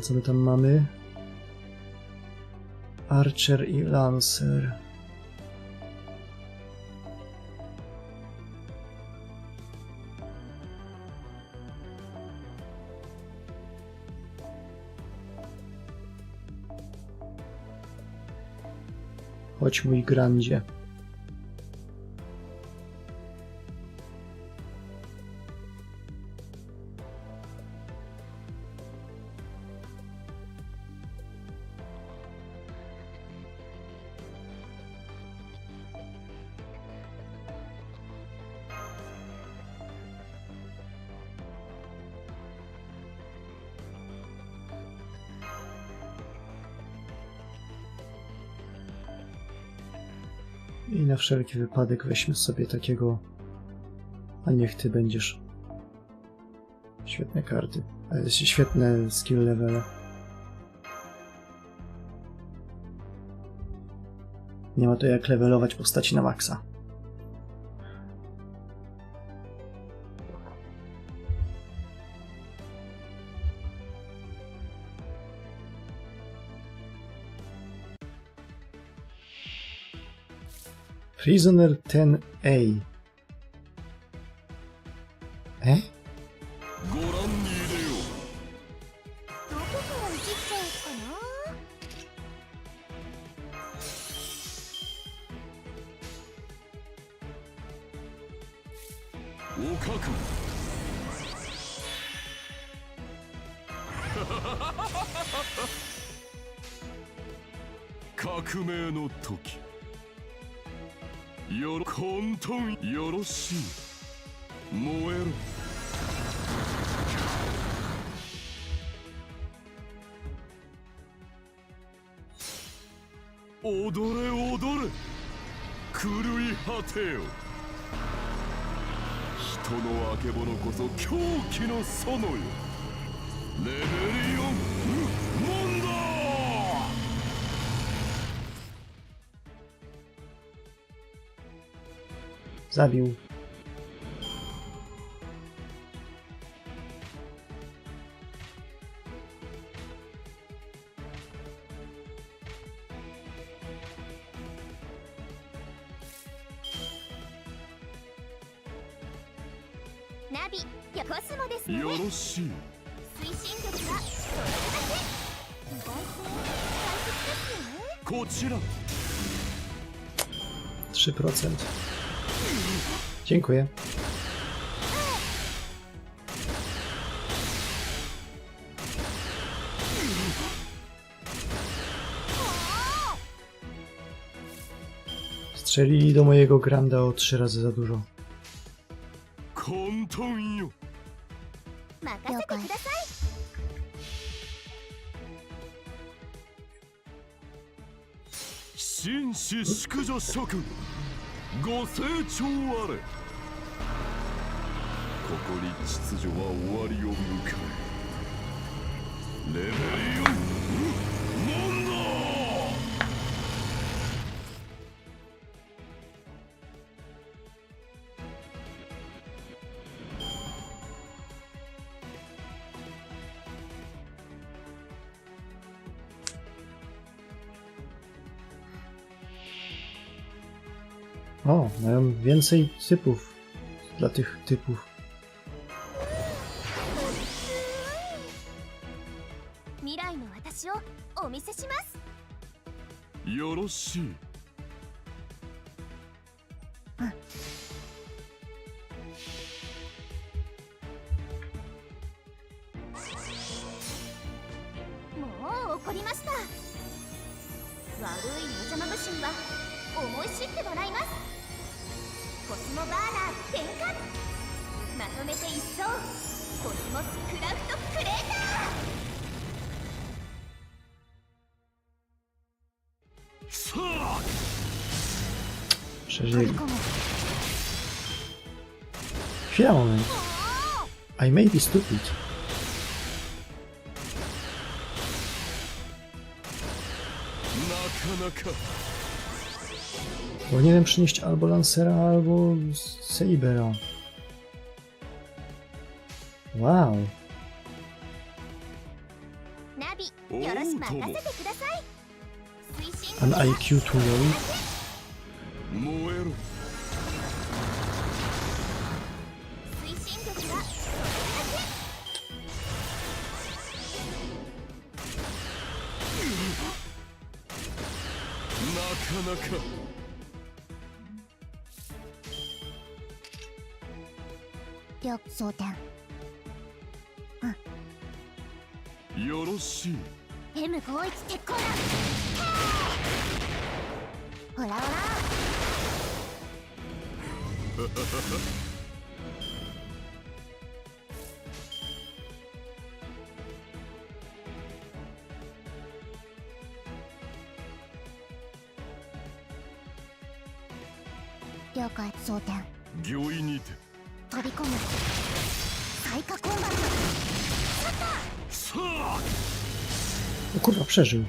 Co my tam mamy? Archer i Lancer. Chodź, mój grandzie. I na wszelki wypadek weźmy sobie takiego, a niech ty będziesz. Świetne karty, świetne skill levele. Nie ma to jak levelować postaci na maksa. Prisoner 10A. ご覧に入れよどこからいじっちゃおうかな。うおかく革命の時混沌よろしい燃えろ踊れ踊れ狂い果てよ人のあけぼのこそ狂気の園よレベリオンモンドZabił. Navi、コスモですね。よろしい推進力はそれだけ。意外性大切ですよね。こちら 3%. Dziękuję. Strzelili do mojego granda o 3 razy za dużo. 混沌よ任せてください。紳士淑女諸君ご清聴あれここに秩序は終わりを迎えレベリオンモンドO, mają więcej typów dla tych typów. 未来の私をお見せします。よろしいもう怒りました。悪いお邪魔虫には思い知ってもらいます。コスモバーナー転換まとめて一掃コスモスクラフトクレーターさあ Przeżyli. Chwila, moment. I may be stupid. Powinienem przynieść albo Lancera, albo Sabera. Wow. ナビよろしく任せてください。推進 An IQ tutorial. 燃えろ。推進力がなかなか。力装填よろしい。 M 合一鉄鋼だ。ほらほら了解装填御意にて。飛び込む最下コンバットさあ。 O kurwa, przeżył.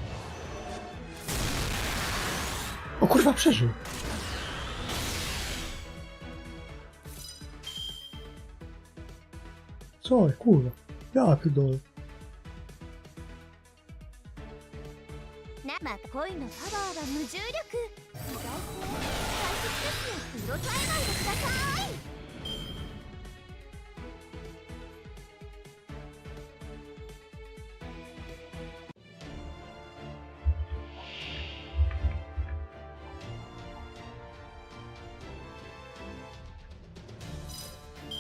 O kurwa, przeżył. Co, kurwa? Ja pierdolę. まあ恋のパワーは無重力。意外性大切ですよ。うろたえないでください。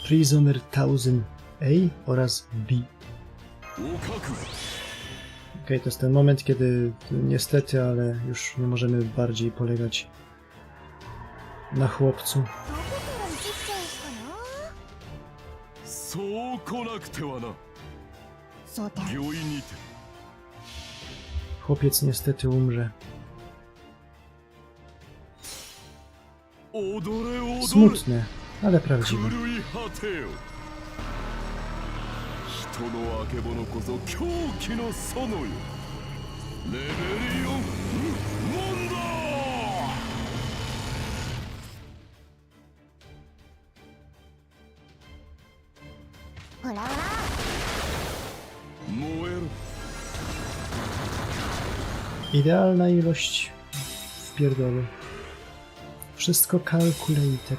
Prisoner 1000A oraz B. お覚悟。 Okej, to jest ten moment, kiedy niestety, ale już nie możemy bardziej polegać na chłopcu. どこから移っちゃうかな。そう来なくてはな。装填御意にて。 Chłopiec niestety umrze. 踊れ踊れ。 Smutne, ale prawdziwe. 狂い果てよ。人のあけぼのこそ狂気の園よ。レベリオンモンド。ほらほら 燃えろ。 Idealna ilość wpierdolu. Wszystko calculated.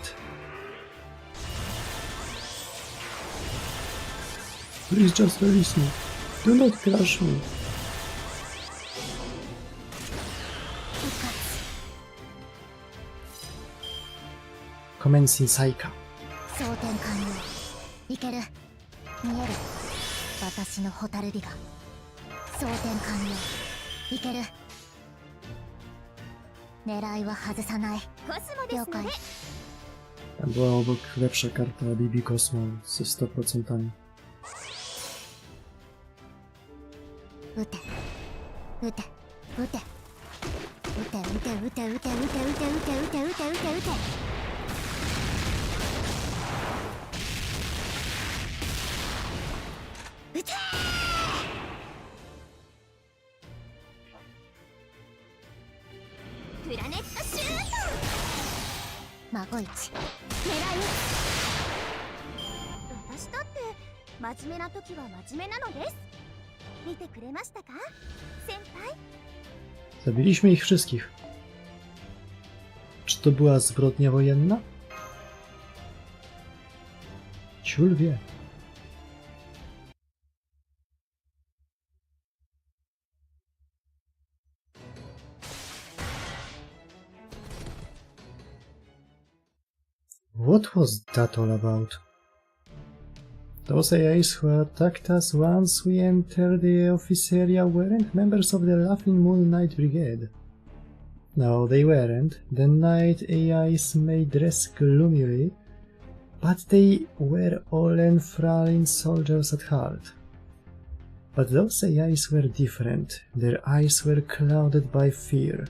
Please just release me. Do not crush me. 復活 Commencing Saika. 装填完了。いける見える私の蛍火が。装填完了。いける狙いは外さない。コスモですので。 Tam była obok lepsza karta BB Cosmo ze 100%. 撃て撃て撃て撃て撃て撃て撃て撃て撃て撃て撃て撃て撃て撃て撃てプラネットシュート孫一狙い私だって真面目な時は真面目なのです。見てくれましたか先輩。 Zabiliśmy ich wszystkich. Czy to była zbrodnia wojenna? Ciul wie. What was that all about? Those AIs who attacked us once we entered the office area weren't members of the Laughing Moon Night Brigade. No, they weren't. The night AIs may dress gloomily, but they were all enthralling soldiers at heart. But those AIs were different. Their eyes were clouded by fear.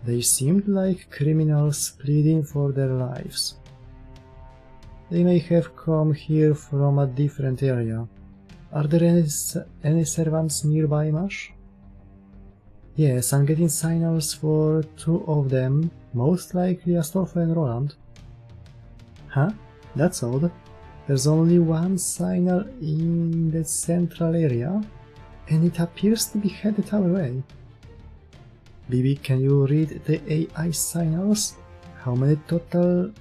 They seemed like criminals pleading for their lives. They may have come here from a different area. Are there any servants nearby, Mash? Yes, I'm getting signals for two of them, most likely Astolfo and Roland. Huh? That's odd. There's only one signal in the central area, and it appears to be headed our way. Bibi, can you read the AI signals? How many total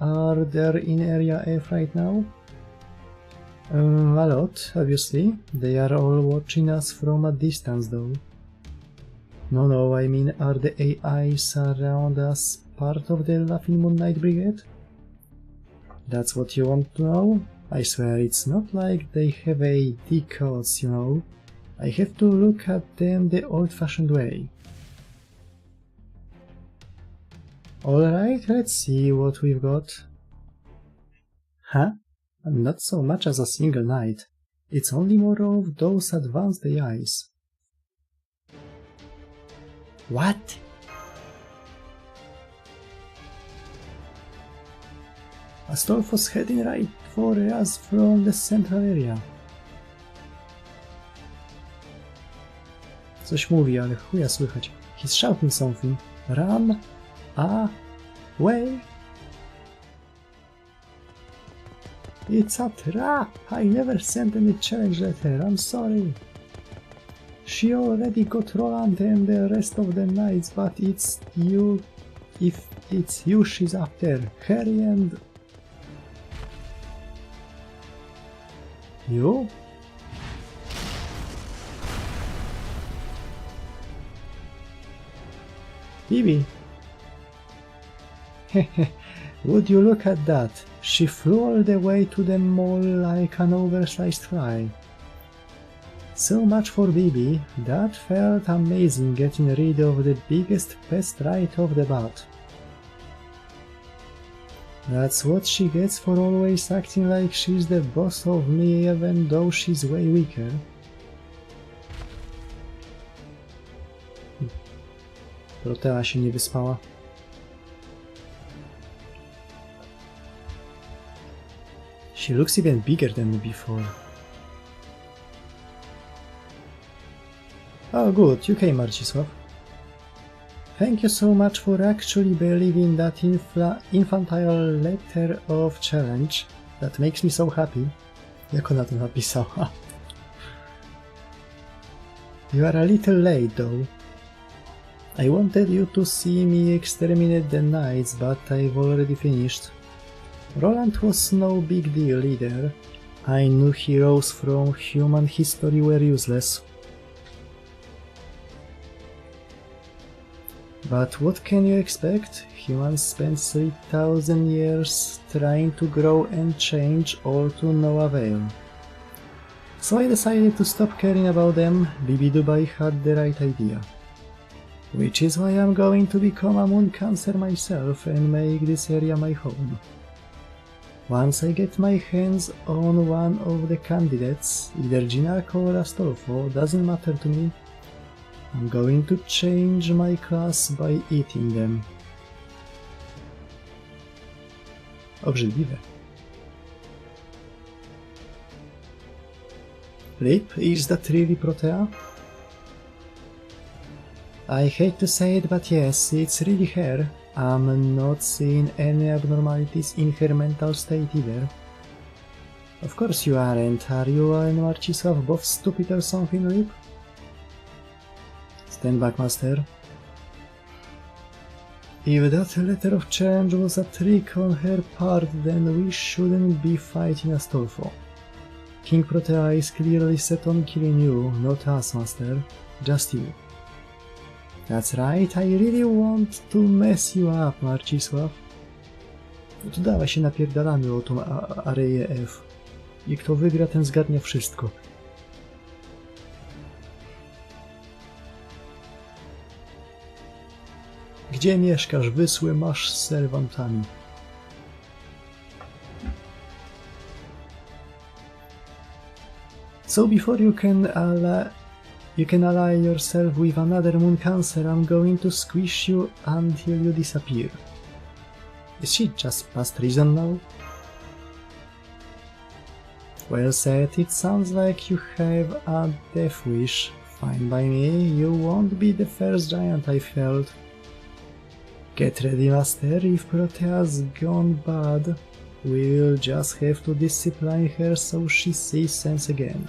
are there in Area F right now? A lot, obviously. They are all watching us from a distance, though. No, I mean, are the AIs around us part of the Laughing Moon Knight Brigade? That's what you want to know? I swear, it's not like they have AD codes, you know. I have to look at them the old-fashioned way. Alright, let's see what we've got. Huh? Not so much as a single knight. It's only more of those advanced AIs. What? Astolfo's heading right for us from the central area. Coś mówi, ale chuja słychać. He's shouting something. Run! Away! It's a trap! I never sent any challenge letter, I'm sorry. She already got Roland and the rest of the knights, but it's you... If it's you she's after, Harry and... You? Bibi! Would you look at that? She flew all the way to the mall like an oversized fly. So much for Bibi. That felt amazing, getting rid of the biggest pest right off the bat. That's what she gets for always acting like she's the boss of me even though she's way weaker. Protea się nie wyspała. She looks even bigger than before. Oh good, you came, Marcisław. Thank you so much for actually believing that infantile letter of challenge. That makes me so happy. Jak ona to napisała? You are a little late though. I wanted you to see me exterminate the knights, but I've already finished. Roland was no big deal either. I knew heroes from human history were useless. But what can you expect? Humans spent 3000 years trying to grow and change, all to no avail. So I decided to stop caring about them. Bibi Dubai had the right idea. Which is why I'm going to become a moon cancer myself and make this area my home. Once I get my hands on one of the candidates, either Ginarko or Astolfo, doesn't matter to me, I'm going to change my class by eating them. Obrzydliwe. Lip, is that really Protea? I hate to say it, but yes, it's really her. I'm not seeing any abnormalities in her mental state either. Of course you aren't. Are you and Marcisław both stupid or something, Lip? Stand back, Master. If that letter of challenge was a trick on her part, then we shouldn't be fighting Astolfo. King Protea is clearly set on killing you, not us, Master. Just you. That's right, I really want to mess you up, Marcisław. No to dawaj się napierdalamy o tą areję F. I kto wygra, ten zgadnia wszystko. Gdzie mieszkasz, wysły masz z serwantami? So before you can ally yourself with another moon cancer, I'm going to squish you until you disappear. Is she just past reason now? Well said, it sounds like you have a death wish. Fine by me, you won't be the first giant I've held. Get ready, Master, if Protea's gone bad, we'll just have to discipline her so she sees sense again.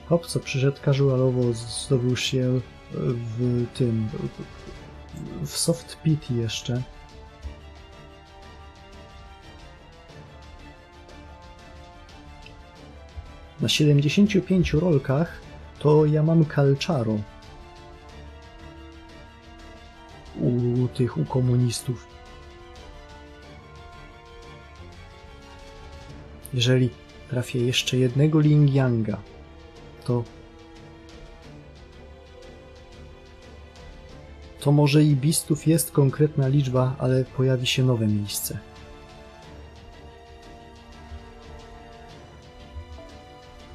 Hop, co przyszedł casualowo, zdobył się w tym... w soft pity jeszcze. Na 75 rolkach to ja mam Calczaro. U komunistów. Jeżeli trafię jeszcze jednego Ling Yanga, to może i bistów jest konkretna liczba, ale pojawi się nowe miejsce.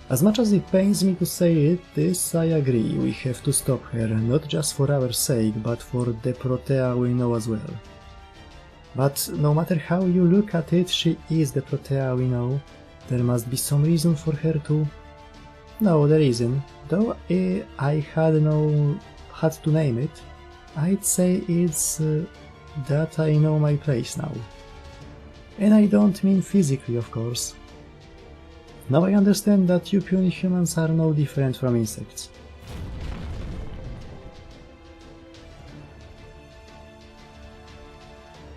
As much as it pains me to say it, this I agree, we have to stop her, not just for our sake, but for the Protea we know as well. But no matter how you look at it, she is the Protea we know. There must be some reason for her to... No, there isn't. Though I had to name it, I'd say it's that I know my place now. And I don't mean physically, of course. Now I understand that you puny humans are no different from insects.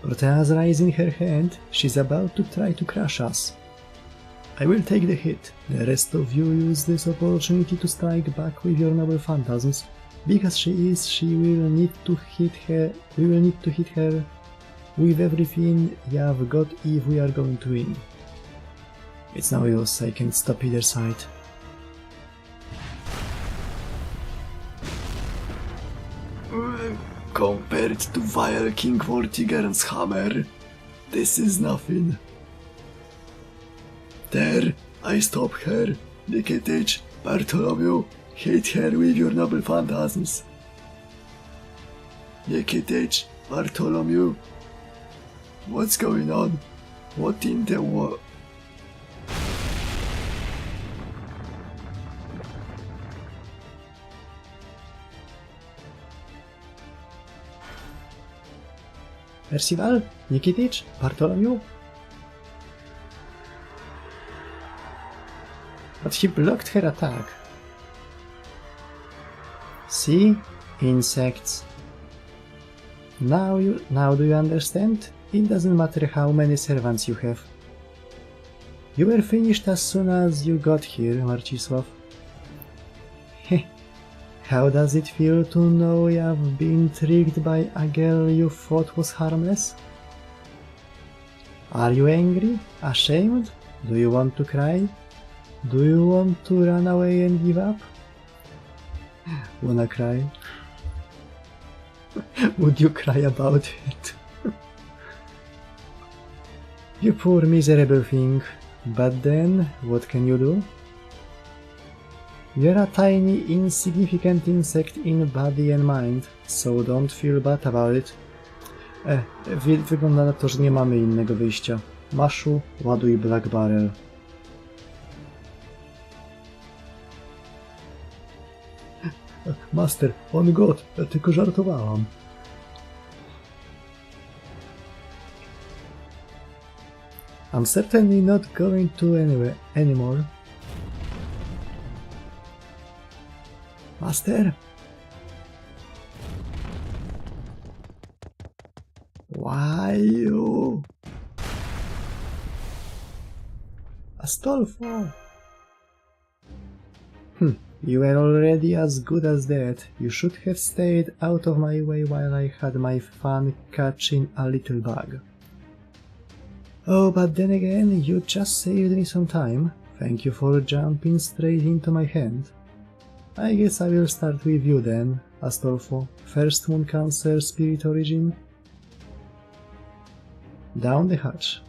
Protea's raising her hand, she's about to try to crush us. I will take the hit. The rest of you use this opportunity to strike back with your noble phantasms. Because she will need to hit her with everything you've got if we are going to win. It's no use, I can't stop either side. Compared to vile King Vortigern's hammer, this is nothing. There, I stop her. Nikitich, Bartholomew, hit her with your noble phantasms. Nikitich, Bartholomew, what's going on? What in the world? Percival? Nikitich? Bartholomew? But he blocked her attack. See? Insects. Now do you understand? It doesn't matter how many servants you have. You were finished as soon as you got here, Marcisław. Heh. How does it feel to know you've been tricked by a girl you thought was harmless? Are you angry? Ashamed? Do you want to cry? Do you want to run away and give up? Wanna cry? Would you cry about it? You poor miserable thing. But then, what can you do? You're a tiny, insignificant insect in body and mind, so don't feel bad about it. Wygląda na to, że nie mamy innego wyjścia. Maszu, ładuj Black Barrel. Master, on God, tylko żartowałam. I'm certainly not going to anywhere anymore. Master? Why you? Astolfo? You were already as good as that. You should have stayed out of my way while I had my fun catching a little bug. Oh, but then again, you just saved me some time. Thank you for jumping straight into my hand. I guess I will start with you then, Astolfo. First Moon Cancer Spirit Origin. Down the hatch.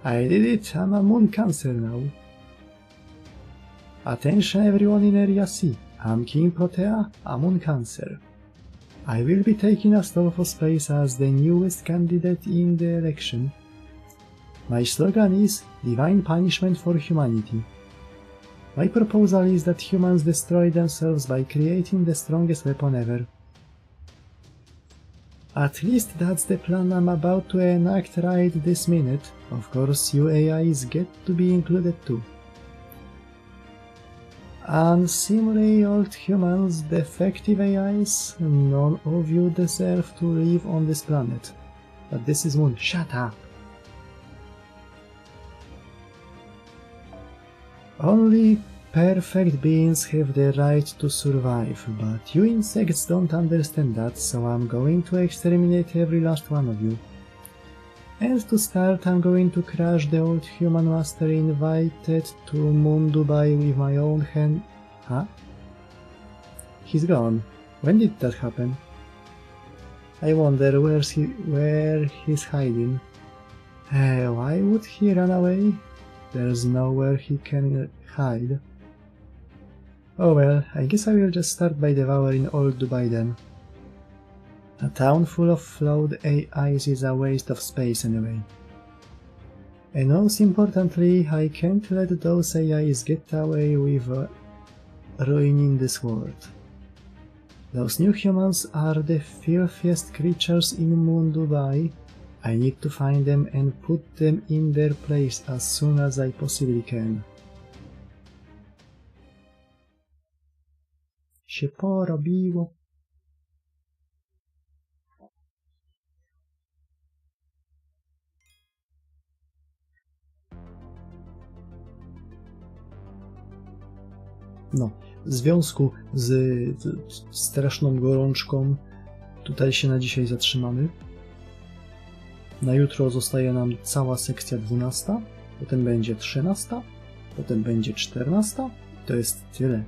I did it, I'm a Moon Cancer now. Attention everyone in Area C, I'm King Protea, a Moon Cancer. I will be taking Astolfo's place as the newest candidate in the election. My slogan is Divine Punishment for Humanity. My proposal is that humans destroy themselves by creating the strongest weapon ever. At least that's the plan I'm about to enact right this minute. Of course, you AIs get to be included too. Unseemly old humans, defective AIs, none of you deserve to live on this planet. But this is Moon. Shut up! Only perfect beings have the right to survive, but you insects don't understand that, so I'm going to exterminate every last one of you. And to start, I'm going to crush the old human master invited to Moon Dubai with my own hand. Huh? He's gone. When did that happen? I wonder where he's hiding. Why would he run away? There's nowhere he can hide. Oh well, I guess I will just start by devouring old Dubai then. A town full of flawed AIs is a waste of space anyway. And most importantly, I can't let those AIs get away with ruining this world. Those new humans are the filthiest creatures in Moon Dubai. I need to find them and put them in their place as soon as I possibly can. Się porobiło. No, w związku z straszną gorączką tutaj się na dzisiaj zatrzymamy. Na jutro zostaje nam cała sekcja 12, potem będzie 13, potem będzie 14. To jest tyle.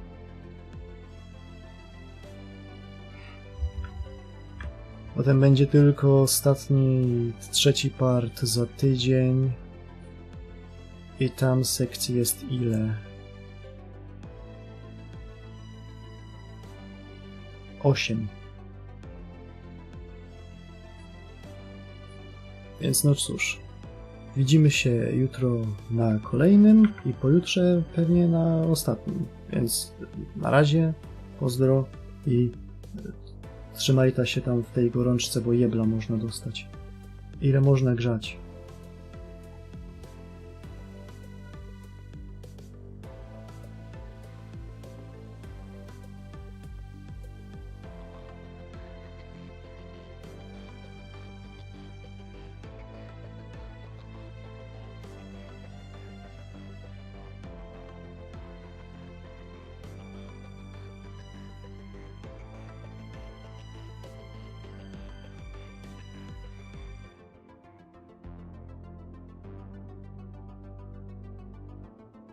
Potem będzie tylko ostatni, trzeci part za tydzień. I tam sekcji jest ile? 8. Więc no cóż, widzimy się jutro na kolejnym i pojutrze pewnie na ostatnim. Więc na razie, pozdro i trzymajta się tam w tej gorączce, bo jebla można dostać. Ile można grzać?